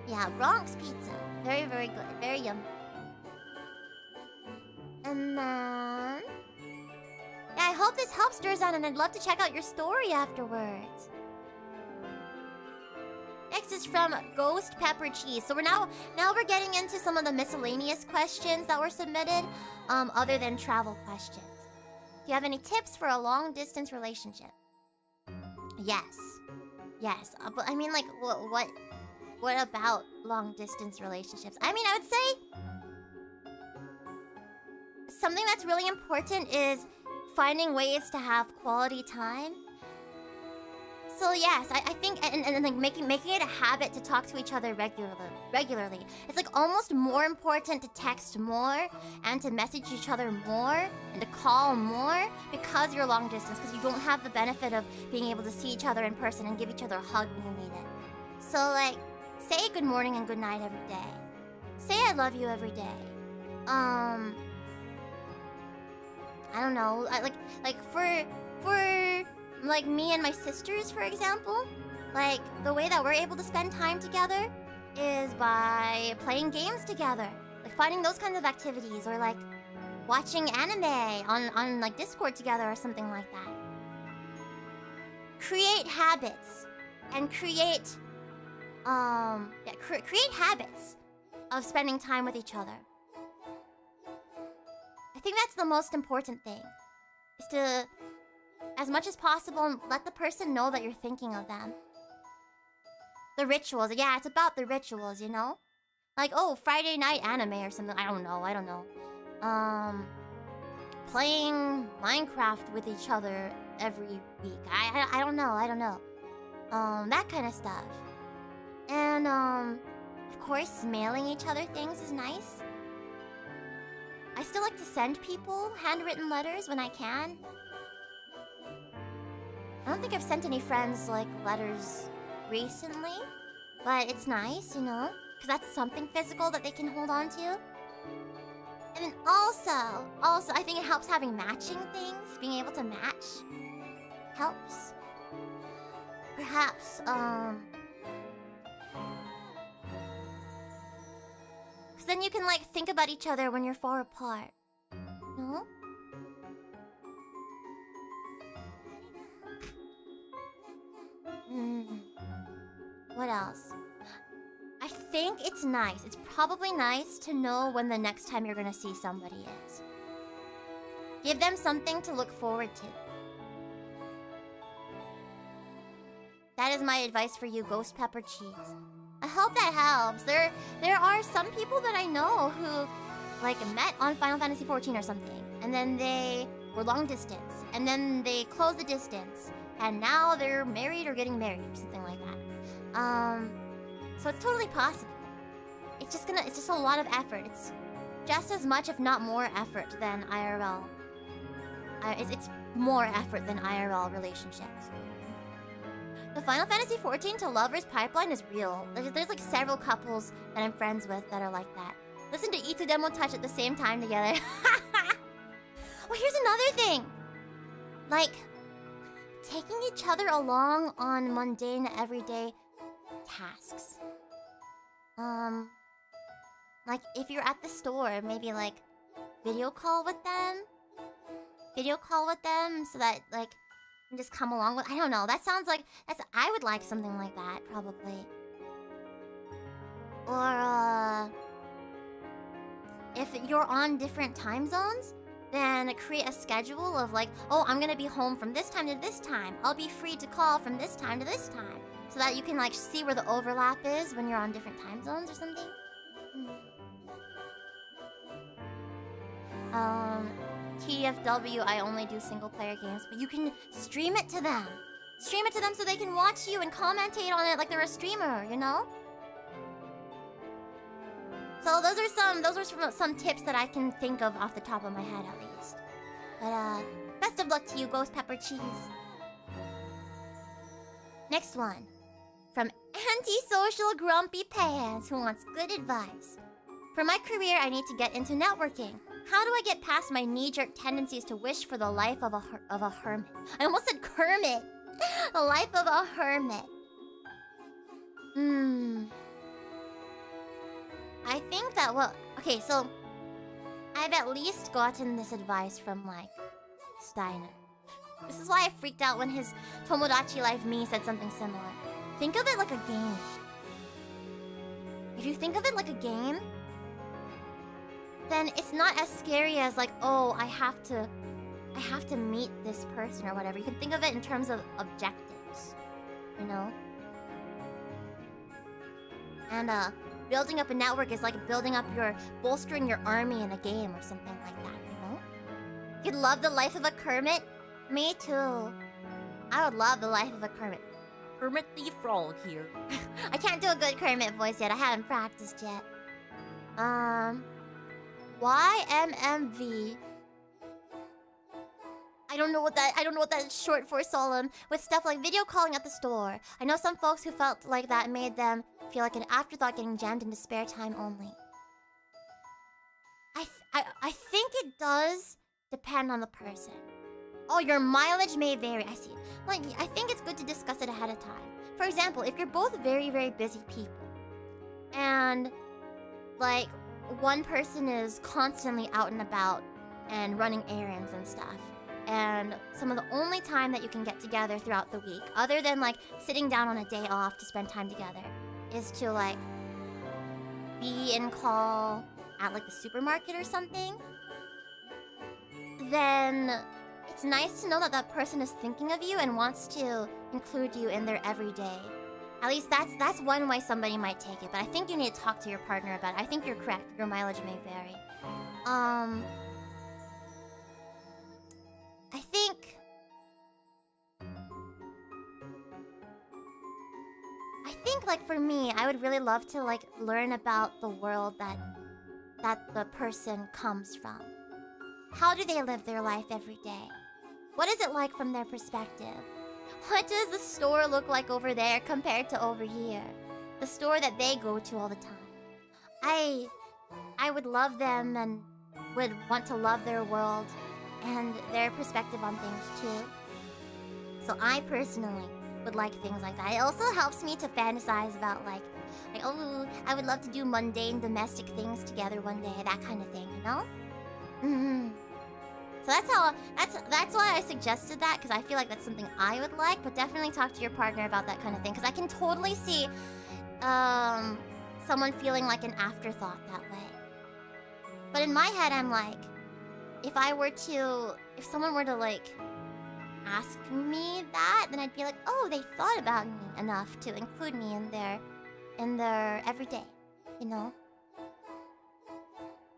Yeah, Bronx Pizza. Very, very good. Very yummy. And then... yeah, I hope this helps, Durzan, and I'd love to check out your story afterwards. Next is from Ghost Pepper Cheese. So now we're getting into some of the miscellaneous questions that were submitted, other than travel questions. Do you have any tips for a long-distance relationship? Yes. But I mean, like, what about long-distance relationships? I mean, I would say something that's really important is finding ways to have quality time. So yes, I think, and like making it a habit to talk to each other regularly. It's like almost more important to text more and to message each other more and to call more because you're long distance, because you don't have the benefit of being able to see each other in person and give each other a hug when you need it. So like, say good morning and good night every day. Say I love you every day. I don't know, like for like me and my sisters, for example, like the way that we're able to spend time together is by playing games together, like finding those kinds of activities, or like watching anime on like Discord together or something like that. Create habits and create create habits of spending time with each other. I think that's the most important thing, is to, as much as possible, let the person know that you're thinking of them. The rituals, yeah, it's about the rituals, you know? Like, oh, Friday night anime or something, I don't know. Playing Minecraft with each other every week, I don't know. That kind of stuff. And, of course, mailing each other things is nice. I still like to send people handwritten letters when I can. I don't think I've sent any friends, like, letters recently. But it's nice, you know? Because that's something physical that they can hold on to. And then also, I think it helps having matching things. Being able to match helps. Perhaps, because then you can, like, think about each other when you're far apart. No? What else? I think it's nice. It's probably nice to know when the next time you're gonna see somebody is. Give them something to look forward to. That is my advice for you, Ghost Pepper Cheese. I hope that helps. There are some people that I know who, like, met on Final Fantasy XIV or something, and then they were long distance, and then they closed the distance, and now they're married or getting married or something like that. So it's totally possible. It's just a lot of effort. It's just as much, if not more, effort than IRL. It's more effort than IRL relationships. The Final Fantasy XIV to lovers pipeline is real. There's like several couples that I'm friends with that are like that. Listen to Itsu Demo Touch at the same time together. Well, here's another thing. Like, taking each other along on mundane, everyday tasks. Like, if you're at the store, maybe, like, video call with them so that, like, you can just come along with... I don't know, that sounds like... I would like something like that, probably. Or, if you're on different time zones, then create a schedule of, like, oh, I'm gonna be home from this time to this time. I'll be free to call from this time to this time. So that you can, like, see where the overlap is when you're on different time zones or something. TFW, I only do single-player games, but you can stream it to them. Stream it to them so they can watch you and commentate on it like they're a streamer, you know? So those are some tips that I can think of off the top of my head, at least. But, best of luck to you, Ghost Pepper Cheese. Next one. From Antisocial Grumpy Pants, who wants good advice. For my career, I need to get into networking. How do I get past my knee-jerk tendencies to wish for the life of a hermit? I almost said Kermit. The life of a hermit. I think that, well, okay, so I've at least gotten this advice from, like, Steiner. This is why I freaked out when his Tomodachi Life Me said something similar. Think of it like a game. If you think of it like a game, then it's not as scary as, like, oh, I have to meet this person or whatever. You can think of it in terms of objectives, you know? And building up a network is like bolstering your army in a game or something like that, you know? You'd love the life of a Kermit? Me too. I would love the life of a Kermit. Kermit the Frog here. I can't do a good Kermit voice yet. I haven't practiced yet. YMMV. I don't know what that is short for, Solemn. With stuff like video calling at the store. I know some folks who felt like that made them feel like an afterthought getting jammed into spare time only. I think it does depend on the person. Oh, your mileage may vary. I see. Like, I think it's good to discuss it ahead of time. For example, if you're both very, very busy people, and, like, one person is constantly out and about and running errands and stuff. And some of the only time that you can get together throughout the week, other than like sitting down on a day off to spend time together, is to like be in call at like the supermarket or something, then it's nice to know that that person is thinking of you and wants to include you in their everyday. At least that's one way somebody might take it, but I think you need to talk to your partner about it. I think you're correct. Your mileage may vary. I think like for me, I would really love to like learn about the world that the person comes from. How do they live their life every day? What is it like from their perspective? What does the store look like over there compared to over here? The store that they go to all the time. I would love them and would want to love their world and their perspective on things too. So I personally would like things like that. It also helps me to fantasize about like oh, I would love to do mundane domestic things together one day, that kind of thing, you know? So that's why I suggested that, because I feel like that's something I would like, but definitely talk to your partner about that kind of thing, because I can totally see someone feeling like an afterthought that way. But in my head, I'm like, if someone were to like ask me that, then I'd be like, oh, they thought about me enough to include me in their everyday, you know?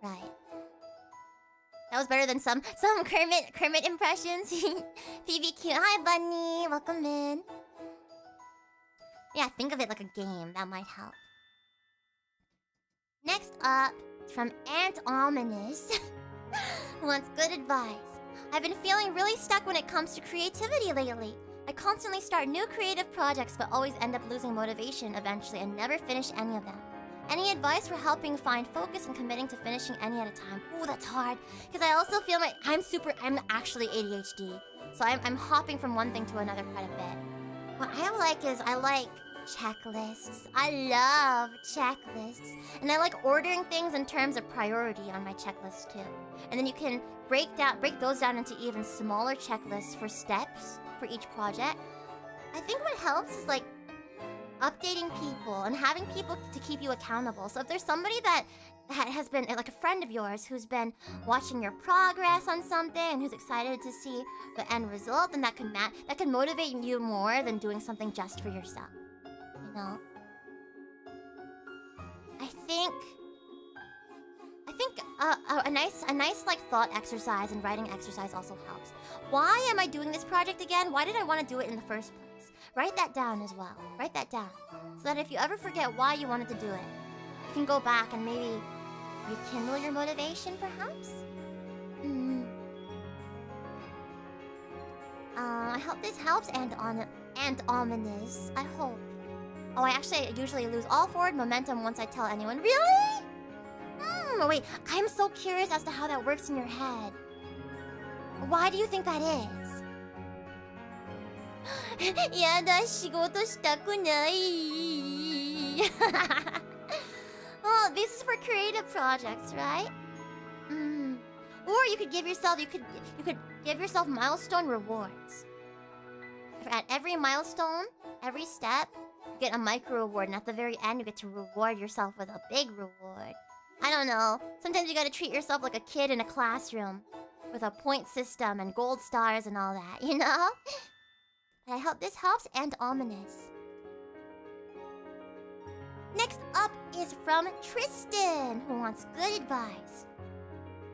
Right. That was better than some Kermit impressions. Phoebe cute. Hi, Bunny. Welcome in. Yeah, think of it like a game. That might help. Next up, from Aunt Ominous, who wants good advice. I've been feeling really stuck when it comes to creativity lately. I constantly start new creative projects but always end up losing motivation eventually and never finish any of them. Any advice for helping find focus and committing to finishing any at a time? Ooh, that's hard. Because I also feel like I'm actually ADHD. So I'm hopping from one thing to another quite a bit. What I like is I like checklists. I love checklists. And I like ordering things in terms of priority on my checklist too. And then you can break those down into even smaller checklists for steps for each project. I think what helps is like updating people and having people to keep you accountable. So if there's somebody that has been like a friend of yours who's been watching your progress on something and who's excited to see the end result, then that can motivate you more than doing something just for yourself. You know? I think a nice like thought exercise and writing exercise also helps. Why am I doing this project again? Why did I want to do it in the first place? Write that down as well. Write that down. So that if you ever forget why you wanted to do it, you can go back and maybe rekindle your motivation, perhaps? I hope this helps, and ominous. I hope. Oh, I usually lose all forward momentum once I tell anyone. Really? Wait, I'm so curious as to how that works in your head. Why do you think that is? Yada, 仕事したくない. Well, this is for creative projects, right? Or you could give yourself milestone rewards. At every milestone, every step, you get a micro reward, and at the very end, you get to reward yourself with a big reward. I don't know. Sometimes you gotta treat yourself like a kid in a classroom with a point system and gold stars and all that, you know? I hope this helps, and ominous. Next up is from Tristan, who wants good advice.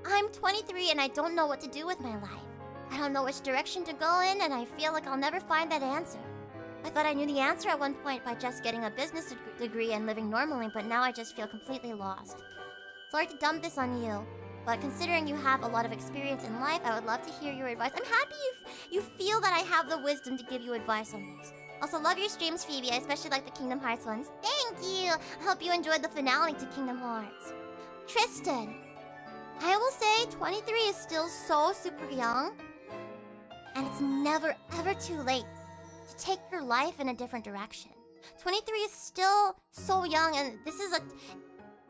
I'm 23 and I don't know what to do with my life. I don't know which direction to go in, and I feel like I'll never find that answer. I thought I knew the answer at one point by just getting a business degree and living normally, but now I just feel completely lost. Sorry to dump this on you, but considering you have a lot of experience in life, I would love to hear your advice. I'm happy you feel that I have the wisdom to give you advice on this. Also, love your streams, Phoebe. I especially like the Kingdom Hearts ones. Thank you! I hope you enjoyed the finale to Kingdom Hearts. Tristan, I will say 23 is still so super young, and it's never ever too late to take your life in a different direction. 23 is still so young, and this is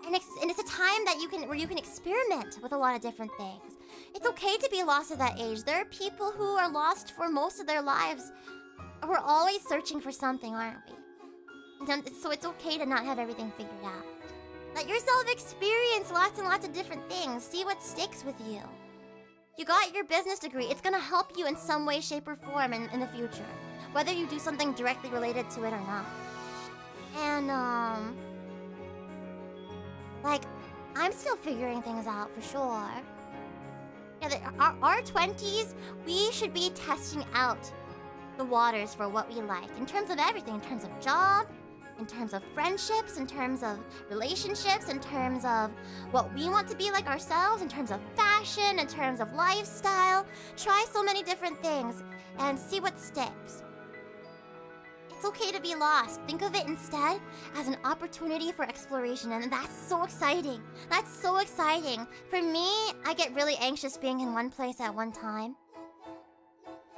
And it's a time that where you can experiment with a lot of different things. It's okay to be lost at that age. There are people who are lost for most of their lives. We're always searching for something, aren't we? So it's okay to not have everything figured out. Let yourself experience lots and lots of different things. See what sticks with you. You got your business degree. It's gonna help you in some way, shape, or form in the future. Whether you do something directly related to it or not. And, like, I'm still figuring things out for sure. Yeah, our 20s, we should be testing out the waters for what we like. In terms of everything. In terms of job, in terms of friendships, in terms of relationships, in terms of what we want to be like ourselves, in terms of fashion, in terms of lifestyle. Try so many different things and see what sticks. It's okay to be lost. Think of it instead as an opportunity for exploration, and that's so exciting. That's so exciting. For me, I get really anxious being in one place at one time.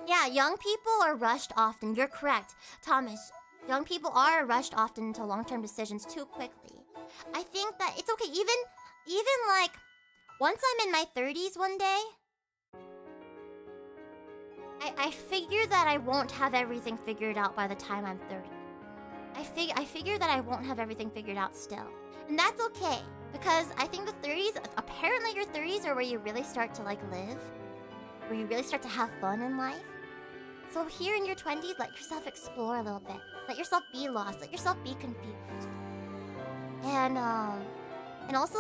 Yeah, young people are rushed often. You're correct, Thomas. Young people are rushed often into long-term decisions too quickly. I think that it's okay. Even like, once I'm in my 30s one day, I figure that I won't have everything figured out by the time I'm 30. I figure that I won't have everything figured out still. And that's okay, because I think the 30s, apparently your 30s are where you really start to like live, where you really start to have fun in life. So here in your 20s, let yourself explore a little bit. Let yourself be lost. Let yourself be confused. And also,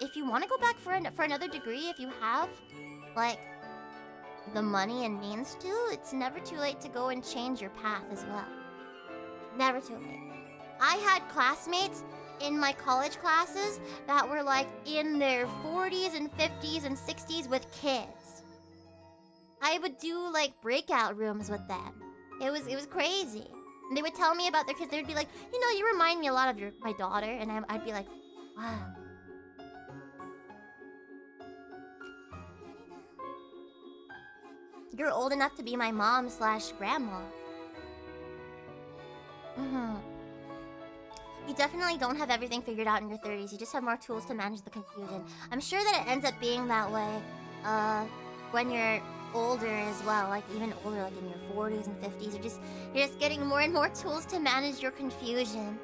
if you want to go back for another degree, if you have, like, the money and means to, it's never too late to go and change your path as well. Never too late. I had classmates in my college classes that were, like, in their 40s and 50s and 60s with kids. I would do, like, breakout rooms with them. It was crazy. And they would tell me about their kids. They would be like, you know, you remind me a lot of my daughter. And I'd be like, wow. You're old enough to be my mom/grandma. You definitely don't have everything figured out in your 30s. You just have more tools to manage the confusion. I'm sure that it ends up being that way when you're older as well, like even older, like in your 40s and 50s. You're just getting more and more tools to manage your confusion.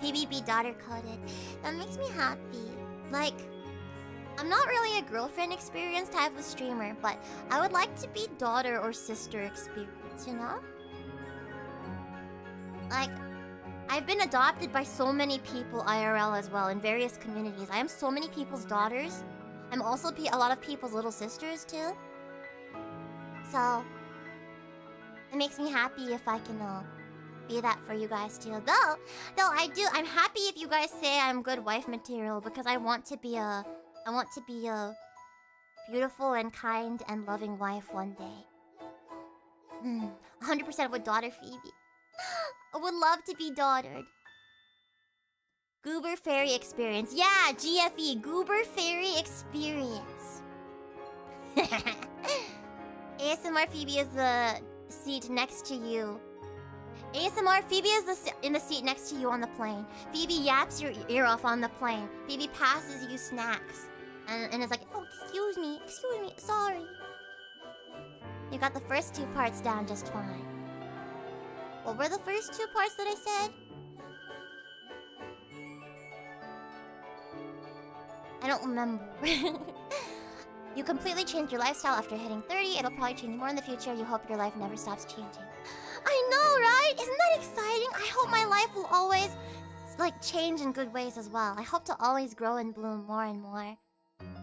Phoebe be daughter coded. That makes me happy. Like, I'm not really a girlfriend experience type of streamer, but I would like to be daughter or sister experience, you know? Like, I've been adopted by so many people IRL as well in various communities. I am so many people's daughters. I'm also a lot of people's little sisters too. So, it makes me happy if I can be that for you guys too. Though I'm happy if you guys say I'm good wife material, because I want to be a beautiful and kind and loving wife one day. 100% with daughter Phoebe. I would love to be daughtered. Goober Fairy Experience. Yeah, GFE, Goober Fairy Experience. ASMR Phoebe is the seat next to you. ASMR Phoebe is in the seat next to you on the plane. Phoebe yaps your ear off on the plane. Phoebe passes you snacks. And is like, oh, excuse me, sorry. You got the first two parts down just fine. What were the first two parts that I said? I don't remember. You completely changed your lifestyle after hitting 30. It'll probably change more in the future. You hope your life never stops changing. I know, right? Isn't that exciting? I hope my life will always, like, change in good ways as well. I hope to always grow and bloom more and more.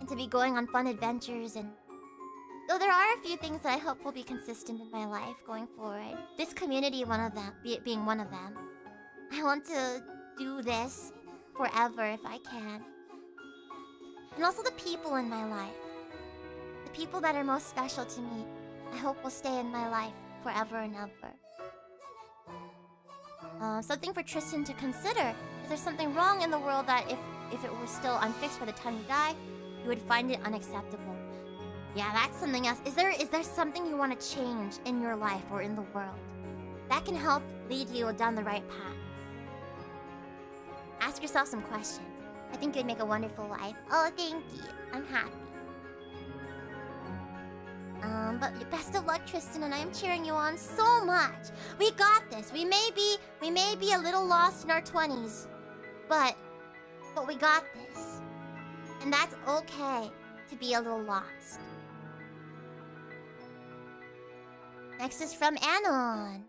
And to be going on fun adventures and... Though there are a few things that I hope will be consistent in my life going forward. This community, one of them, being one of them. I want to do this forever if I can. And also the people in my life. The people that are most special to me, I hope will stay in my life forever and ever. Something for Tristan to consider. Is there something wrong in the world that if it were still unfixed by the time you die, you would find it unacceptable? Yeah, that's something else. Is there something you want to change in your life or in the world? That can help lead you down the right path. Ask yourself some questions. I think you'd make a wonderful wife. Oh, thank you. I'm happy. But best of luck, Tristan, and I am cheering you on so much. We got this. We may be a little lost in our 20s, but we got this. And that's okay to be a little lost. Next is from Anon,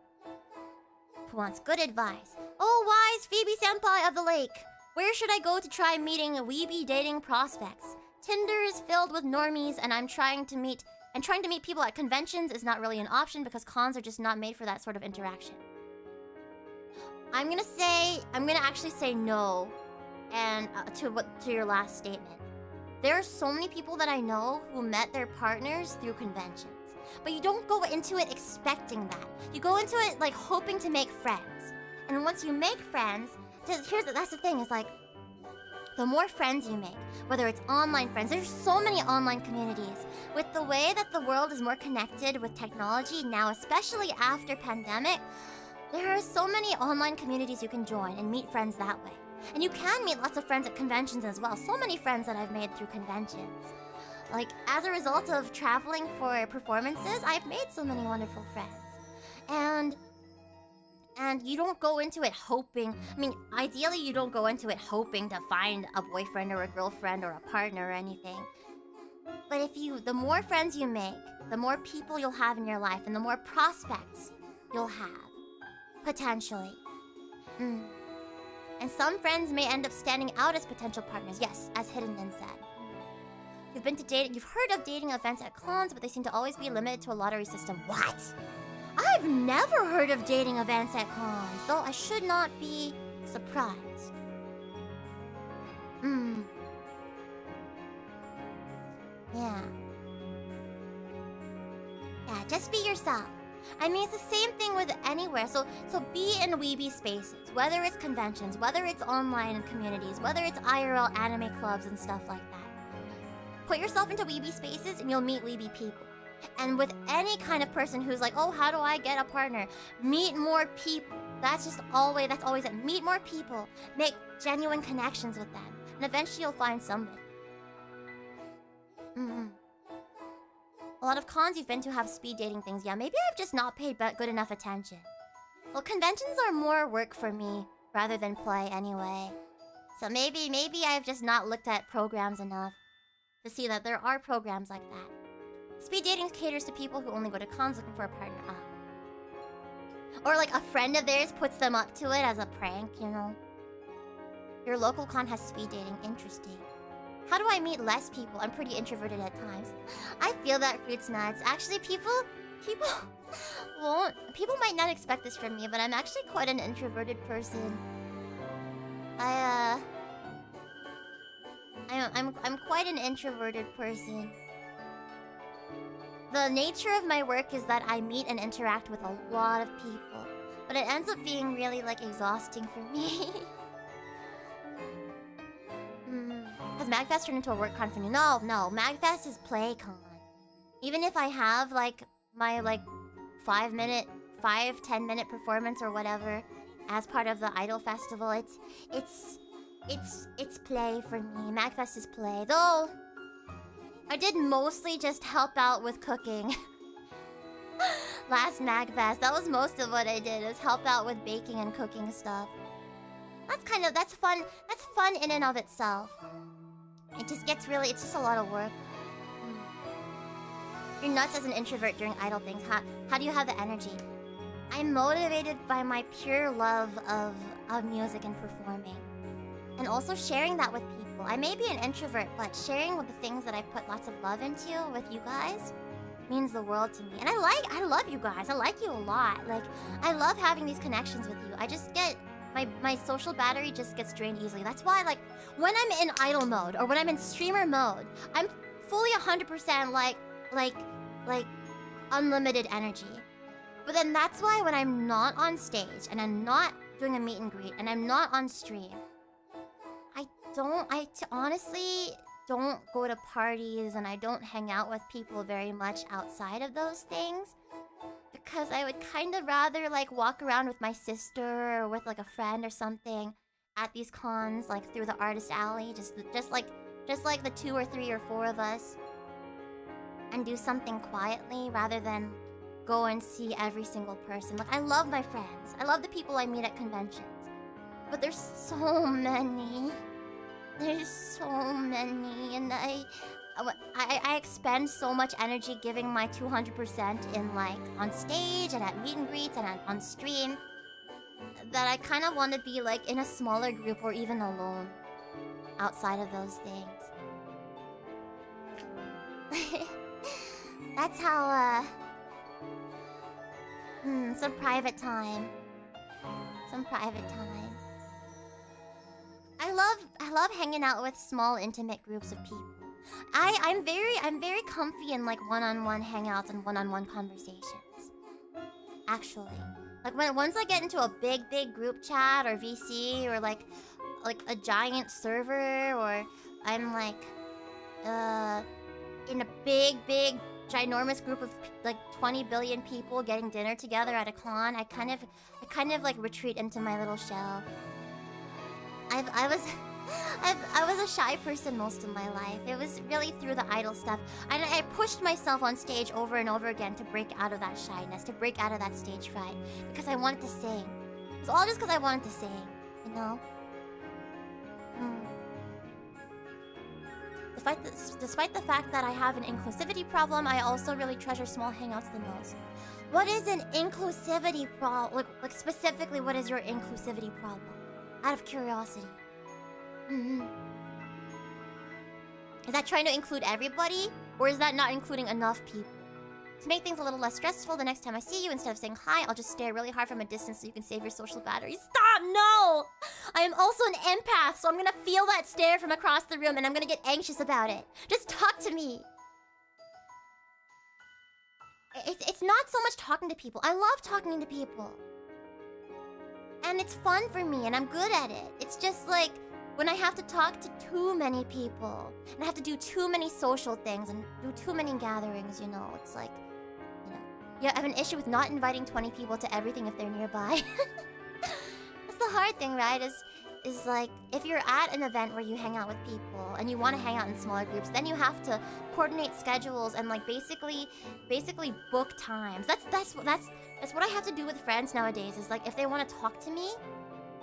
who wants good advice. Oh, wise Phoebe senpai of the lake. Where should I go to try meeting weeby dating prospects? Tinder is filled with normies, and trying to meet people at conventions is not really an option because cons are just not made for that sort of interaction. I'm gonna actually say no, and to your last statement. There are so many people that I know who met their partners through conventions. But you don't go into it expecting that. You go into it like hoping to make friends. And once you make friends, that's the thing, is like the more friends you make, whether it's online friends, there's so many online communities. With the way that the world is more connected with technology now, especially after pandemic, there are so many online communities you can join and meet friends that way. And you can meet lots of friends at conventions as well. So many friends that I've made through conventions. Like, as a result of traveling for performances, I've made so many wonderful friends. And you don't go into it hoping... I mean, ideally you don't go into it hoping to find a boyfriend or a girlfriend or a partner or anything. But the more friends you make, the more people you'll have in your life, and the more prospects you'll have. Potentially. And some friends may end up standing out as potential partners. Yes, as Hiddenden said. You've heard of dating events at cons, but they seem to always be limited to a lottery system. What? I've never heard of dating events at cons, though I should not be surprised. Yeah. Yeah, just be yourself. I mean, it's the same thing with anywhere. So be in weeby spaces, whether it's conventions, whether it's online communities, whether it's IRL anime clubs and stuff like that. Put yourself into weeby spaces and you'll meet weeby people. And with any kind of person who's like, oh, how do I get a partner? Meet more people. That's always it. Meet more people. Make genuine connections with them. And eventually you'll find somebody. A lot of cons you've been to have speed dating things. Yeah, maybe I've just not paid good enough attention. Well, conventions are more work for me rather than play anyway. So maybe I've just not looked at programs enough to see that there are programs like that. Speed dating caters to people who only go to cons looking for a partner. Or like a friend of theirs puts them up to it as a prank, you know? Your local con has speed dating. Interesting. How do I meet less people? I'm pretty introverted at times. I feel that, Fruits Nuts. Actually, people might not expect this from me, but I'm actually quite an introverted person. I'm quite an introverted person. The nature of my work is that I meet and interact with a lot of people, but it ends up being really like exhausting for me. Has MagFest turned into a work con for you? No, MagFest is PlayCon. Even if I have like my 5-10 minute performance or whatever as part of the Idol Festival, it's play for me. MagFest is play. Though I did mostly just help out with cooking. Last MagFest, that was most of what I did, is help out with baking and cooking stuff. That's fun. That's fun in and of itself. It just gets really, it's just a lot of work. You're nuts as an introvert during idle things. How do you have the energy? I'm motivated by my pure love of music and performing. And also sharing that with people. I may be an introvert, but sharing with the things that I put lots of love into with you guys means the world to me. And I love you guys. I like you a lot. Like, I love having these connections with you. I just get... My social battery just gets drained easily. That's why, like, when I'm in idle mode or when I'm in streamer mode, I'm fully 100% like unlimited energy. But then that's why when I'm not on stage and I'm not doing a meet and greet and I'm not on stream, I honestly don't go to parties and I don't hang out with people very much outside of those things. Because I would kind of rather like walk around with my sister or with like a friend or something at these cons, like through the artist alley, just like the 2 or 3 or 4 of us, and do something quietly rather than go and see every single person. Like, I love my friends. I love the people I meet at conventions. But there's so many. There's so many, and I expend so much energy giving my 200% in, like, on stage and at meet and greets and on stream, that I kind of want to be, like, in a smaller group or even alone outside of those things. That's how, some private time. Some private time. I love hanging out with small, intimate groups of people. I'm very comfy in, like, one-on-one hangouts and one-on-one conversations. Actually. Like, once I get into a big group chat or VC or, like a giant server, or I'm, like, in a big, ginormous group of, like, 20 billion people getting dinner together at a con, I kind of, like, retreat into my little shell. I was a shy person most of my life. It was really through the idol stuff. I pushed myself on stage over and over again to break out of that shyness, to break out of that stage fright, because I wanted to sing. It was all just because I wanted to sing, you know? Despite the fact that I have an inclusivity problem, I also really treasure small hangouts the most. What is an inclusivity problem? Like specifically, what is your inclusivity problem? Out of curiosity. Is that trying to include everybody? Or is that not including enough people? To make things a little less stressful, the next time I see you, instead of saying hi, I'll just stare really hard from a distance so you can save your social battery. Stop! No! I am also an empath, so I'm gonna feel that stare from across the room and I'm gonna get anxious about it. Just talk to me. It's not so much talking to people. I love talking to people. And it's fun for me and I'm good at it. It's just like when I have to talk to too many people and I have to do too many social things and do too many gatherings, you know, it's like, you know, yeah, I have an issue with not inviting 20 people to everything if they're nearby. That's the hard thing, right? Is like, if you're at an event where you hang out with people and you want to hang out in smaller groups, then you have to coordinate schedules and, like, basically book times. That's what I have to do with friends nowadays, is like, if they want to talk to me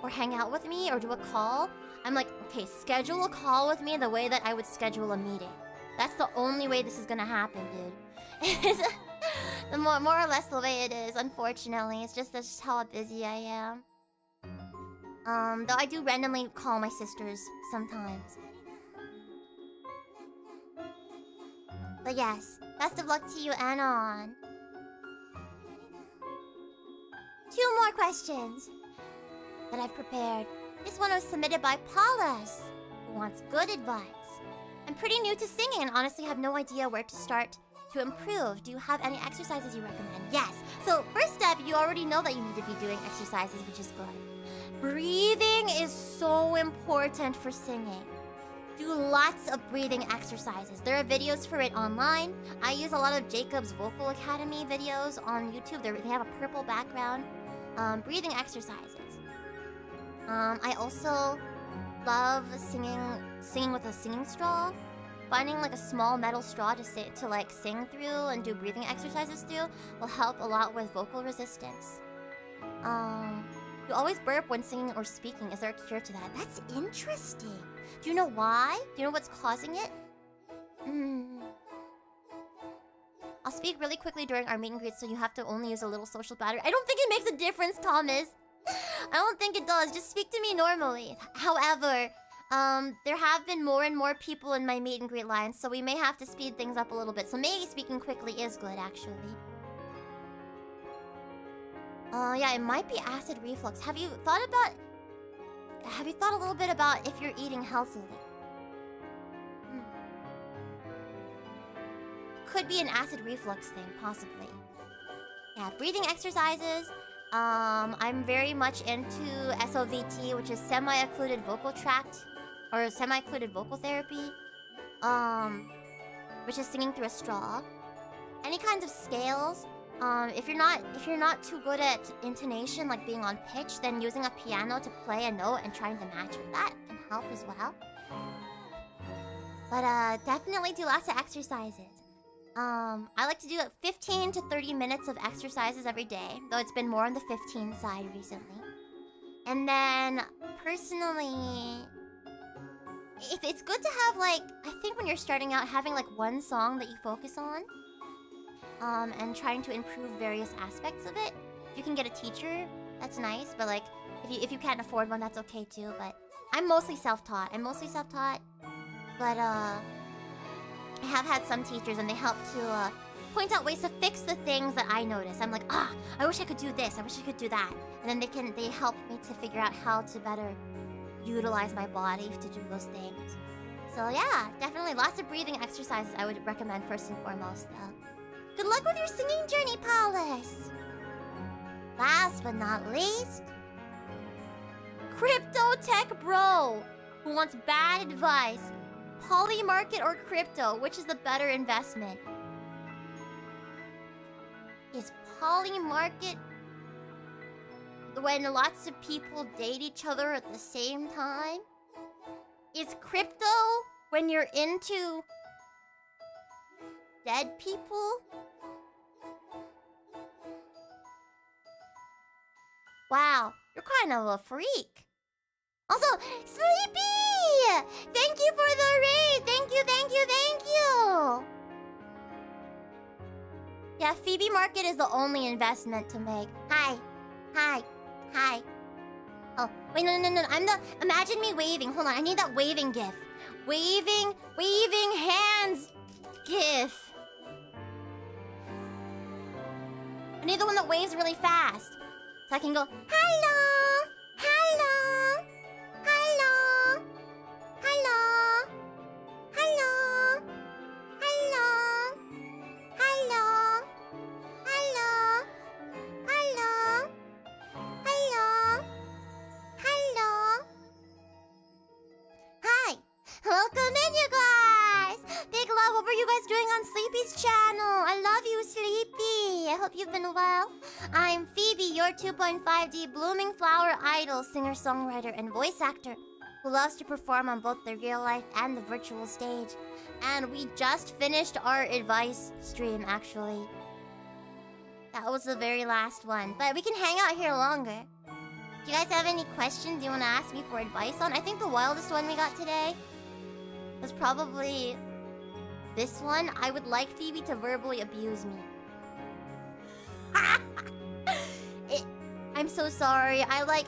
or hang out with me or do a call, I'm like, okay, schedule a call with me the way that I would schedule a meeting. That's the only way this is gonna happen, dude. The more or less the way it is, unfortunately. That's just how busy I am. Though I do randomly call my sisters sometimes. But yes, best of luck to you, Anon. 2 more questions that I've prepared. This one was submitted by Paulus, who wants good advice. I'm pretty new to singing and honestly have no idea where to start to improve. Do you have any exercises you recommend? Yes. So first step, you already know that you need to be doing exercises, which is good. Breathing is so important for singing. Do lots of breathing exercises. There are videos for it online. I use a lot of Jacob's Vocal Academy videos on YouTube. They have a purple background. Breathing exercises. I also love singing with a singing straw. Finding, like, a small metal straw to sing through and do breathing exercises through will help a lot with vocal resistance. You always burp when singing or speaking. Is there a cure to that? That's interesting. Do you know why? Do you know what's causing it? I'll speak really quickly during our meet and greet, so you have to only use a little social battery. I don't think it makes a difference, Thomas. I don't think it does. Just speak to me normally. However, there have been more and more people in my meet and greet lines, so we may have to speed things up a little bit. So maybe speaking quickly is good, actually. Yeah, it might be acid reflux. Have you thought a little bit about if you're eating healthily? Could be an acid reflux thing, possibly. Yeah, breathing exercises. I'm very much into SOVT, which is semi-occluded vocal tract, or semi-occluded vocal therapy, which is singing through a straw. Any kinds of scales if you're not too good at intonation, like being on pitch, then using a piano to play a note and trying to match with that can help as well. But definitely do lots of exercises. I like to do 15 to 30 minutes of exercises every day, though it's been more on the 15 side recently. And then personally, it's good to have, like, I think when you're starting out, having like one song that you focus on. And trying to improve various aspects of it. If you can get a teacher, that's nice. But like, if you can't afford one, that's okay too. But I'm mostly self-taught. But I have had some teachers, and they help to point out ways to fix the things that I notice. I'm like, I wish I could do this. I wish I could do that. And then they help me to figure out how to better utilize my body to do those things. So yeah, definitely lots of breathing exercises I would recommend first and foremost, though. Good luck with your singing journey, Paulus! Last but not least... Crypto Tech Bro, who wants bad advice. Poly market or crypto, which is the better investment? Is poly market when lots of people date each other at the same time? Is crypto when you're into dead people? Wow, you're kind of a freak. Also, Sleepy! Thank you for the raid! Thank you, thank you, thank you! Yeah, Phoebe Market is the only investment to make. Hi. Hi. Hi. Oh, wait, no. Imagine me waving. Hold on, I need that waving gif. Waving hands gif. I need the one that waves really fast. So I can go, hello, hello, hello, hello, hello, hello, hello, hello, hello, hello, hello. Hi, welcome in, you guys. Big love. What were you guys doing on Sleepy's channel? I love you, Sleepy. I hope you've been well. I'm Phoebe, your 2.5D blooming flower idol, singer-songwriter, and voice actor who loves to perform on both the real life and the virtual stage. And we just finished our advice stream, actually. That was the very last one, but we can hang out here longer. Do you guys have any questions you want to ask me for advice on? I think the wildest one we got today was probably this one. I would like Phoebe to verbally abuse me. I'm so sorry. I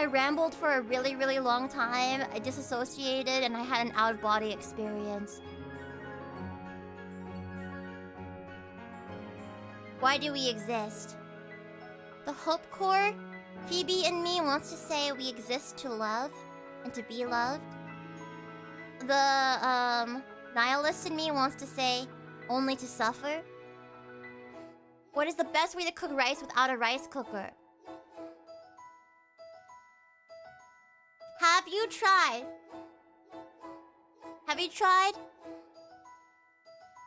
rambled for a really, really long time. I disassociated and I had an out-of-body experience. Why do we exist? The Hope Core, Phoebe and me, wants to say we exist to love and to be loved. The Nihilist in me wants to say only to suffer. What is the best way to cook rice without a rice cooker? Have you tried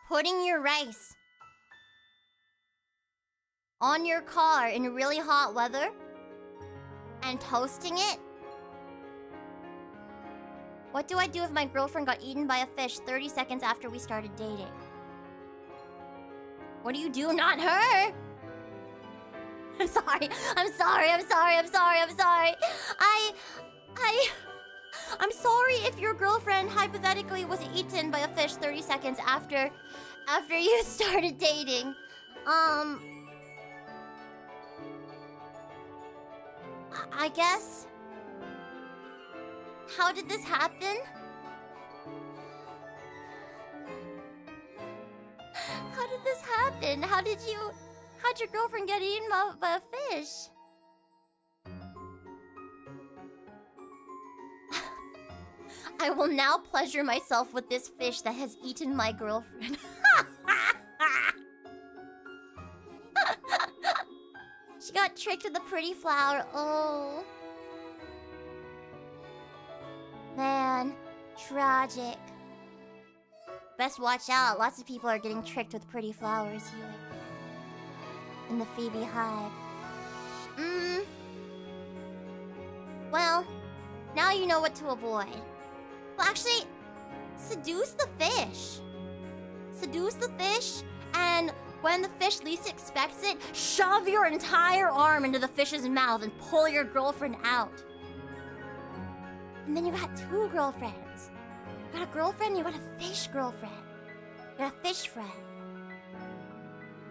putting your rice on your car in really hot weather and toasting it? What do I do if my girlfriend got eaten by a fish 30 seconds after we started dating? What do you do? Not her! I'm sorry. I'm sorry if your girlfriend hypothetically was eaten by a fish 30 seconds after you started dating. I guess. How did this happen? How did this happen? How'd your girlfriend get eaten by a fish? I will now pleasure myself with this fish that has eaten my girlfriend. She got tricked with a pretty flower. Oh. Man, tragic. Best watch out. Lots of people are getting tricked with pretty flowers here. in the FeebeeHive. Well, now you know what to avoid. Well, actually, seduce the fish. Seduce the fish, and when the fish least expects it, shove your entire arm into the fish's mouth and pull your girlfriend out. And then you got 2 girlfriends. You got a girlfriend, you got a fish girlfriend. You got a fish friend.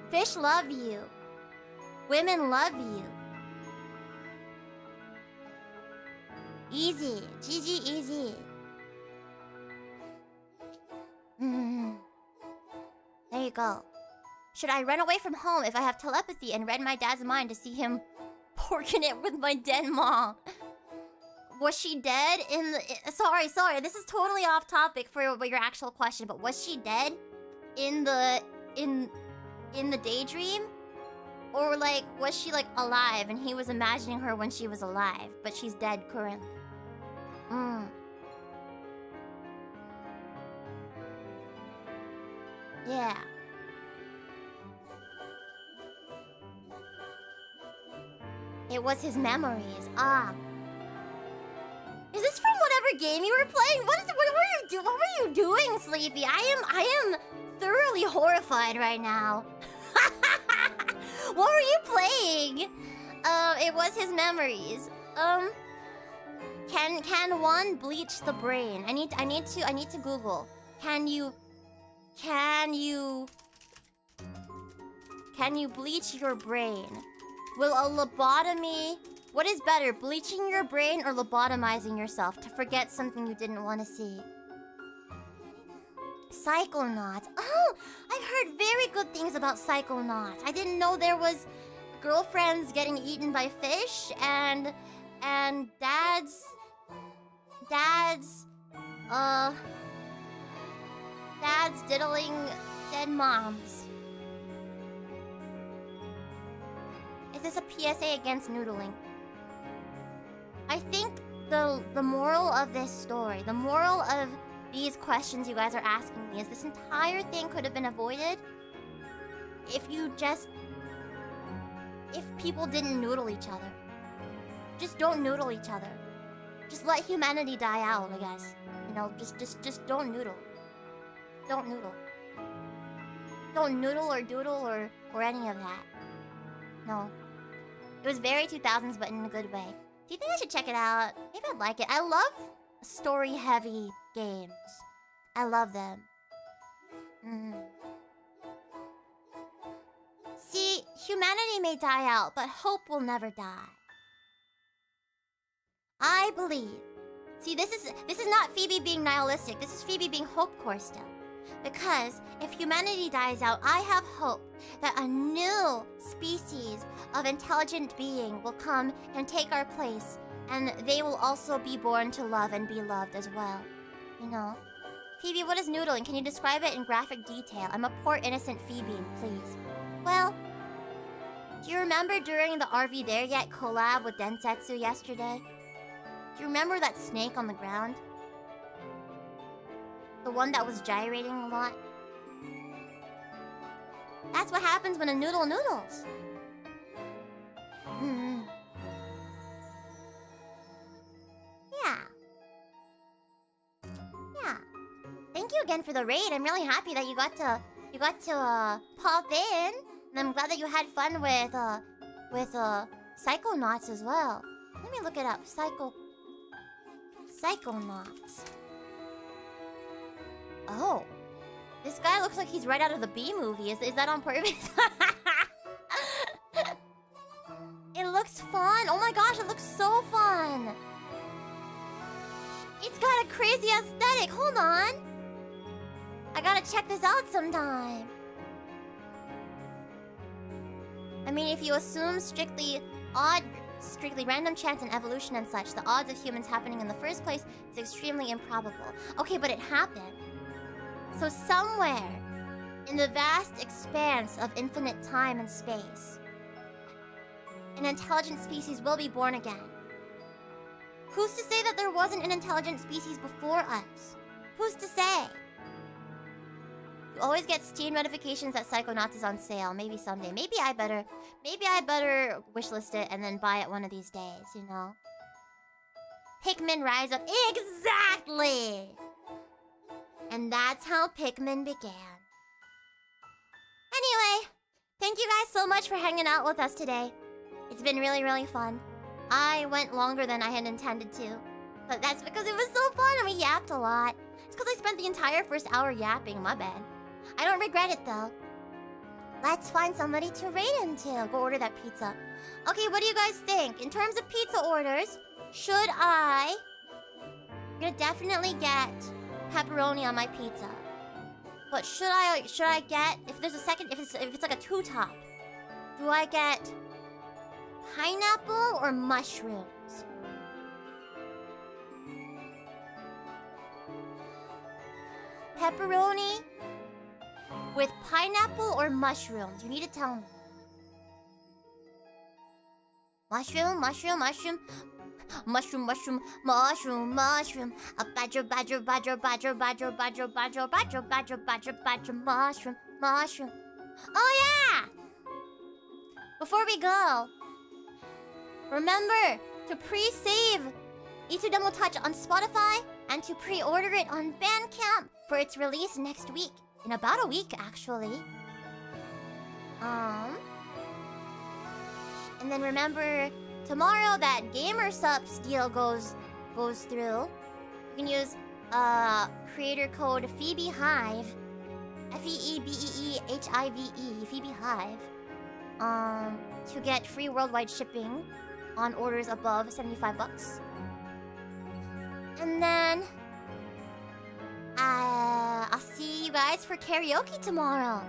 Fish love you. Women love you. Easy. GG easy. There you go. Should I run away from home if I have telepathy and read my dad's mind to see him porking it with my dead mom? Was she dead in the... Sorry. This is totally off topic for your actual question, but was she dead in the daydream? Or, like, was she, like, alive and he was imagining her when she was alive, but she's dead currently? Yeah. It was his memories. Is this from whatever game you were playing? What were you doing, Sleepy? I am thoroughly horrified right now. What were you playing? It was his memories. Can one bleach the brain? I need to Google. Can you bleach your brain? Will a lobotomy... What is better, bleaching your brain or lobotomizing yourself to forget something you didn't want to see? Psychonauts. Oh, I've heard very good things about Psychonauts. I didn't know there was girlfriends getting eaten by fish and dads diddling dead moms. Is this a PSA against noodling? I think the moral of this story, the moral of these questions you guys are asking me is this entire thing could have been avoided if people didn't noodle each other. Just don't noodle each other. Just let humanity die out, I guess. You know, just don't noodle. Don't noodle. Don't noodle or doodle or any of that. No. It was very 2000s, but in a good way. Do you think I should check it out? Maybe I'd like it. I love story-heavy games. I love them. See, humanity may die out, but hope will never die. I believe. See, this is not Phoebe being nihilistic. This is Phoebe being hope-core still. Because if humanity dies out, I have hope that a new species of intelligent being will come and take our place, and they will also be born to love and be loved as well. You know? Phoebe, what is noodling? Can you describe it in graphic detail? I'm a poor innocent Phoebe, please. Well, do you remember during the Are We There Yet collab with Densetsu yesterday? Do you remember that snake on the ground? The one that was gyrating a lot? That's what happens when a noodle noodles. Yeah. Thank you again for the raid. I'm really happy that you got to pop in. And I'm glad that you had fun with Psychonauts as well. Let me look it up. Psychonauts. Oh. This guy looks like he's right out of the B movie. Is that on purpose? It looks fun. Oh my gosh, it looks so fun. It's got a crazy aesthetic. Hold on. I gotta check this out sometime. I mean, if you assume strictly random chance and evolution and such, the odds of humans happening in the first place is extremely improbable. Okay, but it happened. So somewhere in the vast expanse of infinite time and space, an intelligent species will be born again. Who's to say that there wasn't an intelligent species before us? Who's to say? You always get Steam notifications that Psychonauts is on sale. Maybe someday. Maybe I better wishlist it and then buy it one of these days, you know? Pikmin Rise Up. Exactly! And that's how Pikmin began. Anyway, thank you guys so much for hanging out with us today. It's been really, really fun. I went longer than I had intended to. But that's because it was so fun and we yapped a lot. It's because I spent the entire first hour yapping, my bad. I don't regret it though. Let's find somebody to raid into. Go order that pizza. Okay, what do you guys think? In terms of pizza orders, should I... I'm gonna definitely get pepperoni on my pizza. But should I get... If there's a second... If it's like a two-top, do I get pineapple or mushrooms? Pepperoni with pineapple or mushrooms? You need to tell me. Mushroom, mushroom, mushroom. Mushroom, mushroom, mushroom, mushroom. A badger, badger, badger, badger, badger, badger, badger, badger, badger, badger, badger, mushroom, mushroom. Oh yeah! Before we go, remember to pre-save Itudemo Touch on Spotify and to pre-order it on Bandcamp for its release next week. In about a week, actually. And then remember, tomorrow that Gamer Subs deal goes through. You can use creator code FeebeeHive, FeebeeHive, FeebeeHive, to get free worldwide shipping on orders above $75. And then I'll see you guys for karaoke tomorrow.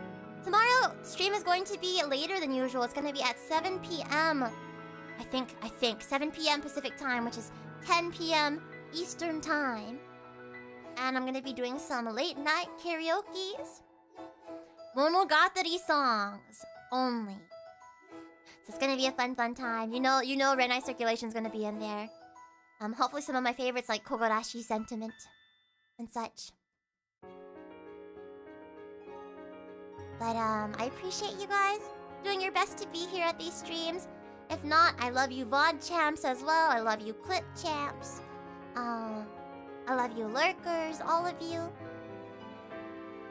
Tomorrow stream is going to be later than usual. It's going to be at 7 p.m. I think 7 p.m. Pacific time, which is 10 p.m. Eastern time. And I'm going to be doing some late night karaoke's. Monogatari songs only. So it's going to be a fun time. You know Renai Circulation's going to be in there. Hopefully some of my favorites like Kogarashi Sentiment and such. But I appreciate you guys doing your best to be here at these streams. If not, I love you VOD champs as well. I love you clip champs. I love you lurkers, all of you.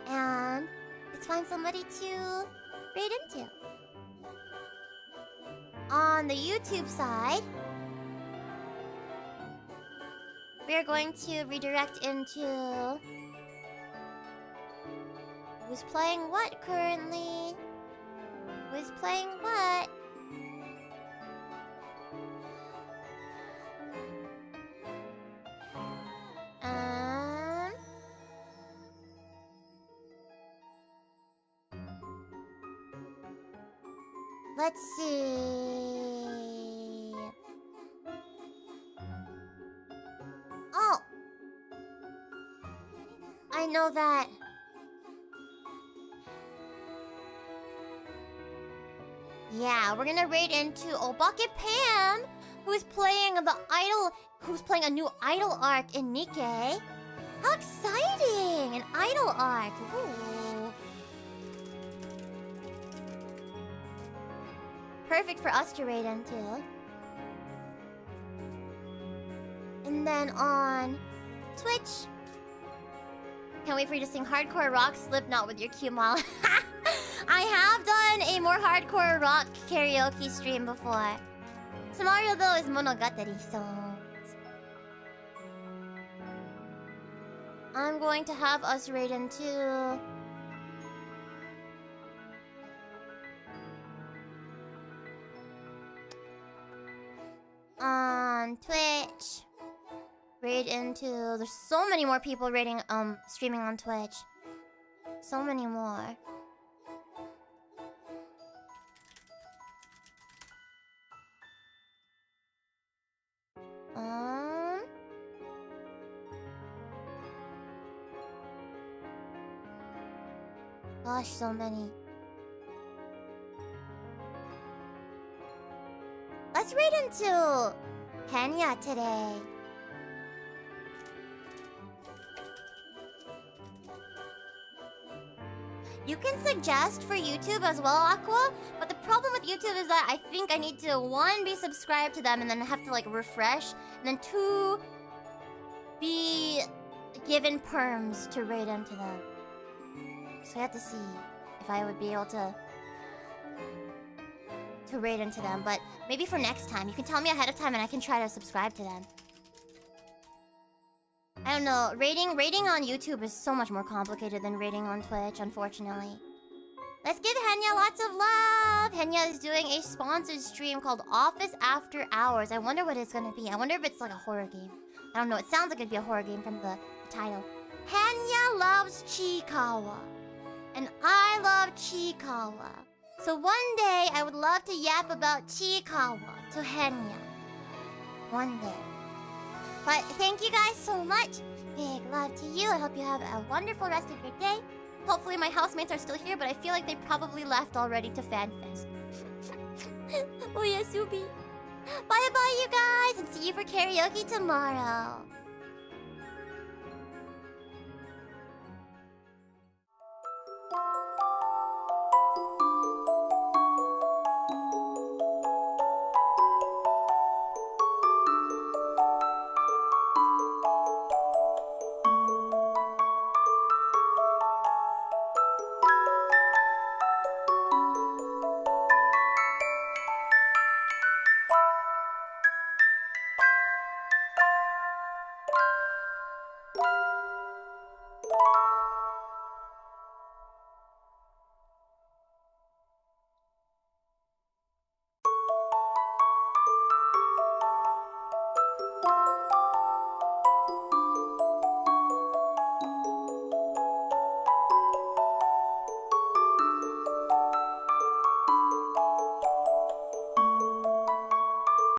And let's find somebody to raid into. On the YouTube side, we are going to redirect into... Who's playing what currently? Who's playing what? Let's see. Oh! I know that. Yeah, we're gonna raid into Obake Pam, who's playing a new idol arc in Nikkei. How exciting! An idol arc. Ooh. Perfect for us to raid into. And then on Twitch, can't wait for you to sing Hardcore Rock Slipknot with your Q-Mall. I have done a more hardcore rock karaoke stream before. Tomorrow though is Monogatari songs. I'm going to have us raid into... on Twitch. Raid into... There's so many more people raiding, streaming on Twitch. So many more. Gosh, so many. Let's raid into Kenya today. You can suggest for YouTube as well, Aqua. But the problem with YouTube is that I think I need to, 1, be subscribed to them, and then I have to like refresh, and then 2, be given perms to raid into them. So I have to see if I would be able to raid into them. But maybe for next time, you can tell me ahead of time and I can try to subscribe to them. I don't know, raiding on YouTube is so much more complicated than raiding on Twitch, unfortunately. Let's give Henya lots of love! Henya is doing a sponsored stream called Office After Hours. I wonder what it's gonna be. I wonder if it's like a horror game. I don't know, it sounds like it'd be a horror game from the title. Henya loves Chikawa. And I love Chikawa. So one day, I would love to yap about Chikawa to Henya. One day. But thank you guys so much. Big love to you. I hope you have a wonderful rest of your day. Hopefully my housemates are still here, but I feel like they probably left already to FanFest. Oh yeah, Subi. Bye-bye, you guys, and see you for karaoke tomorrow.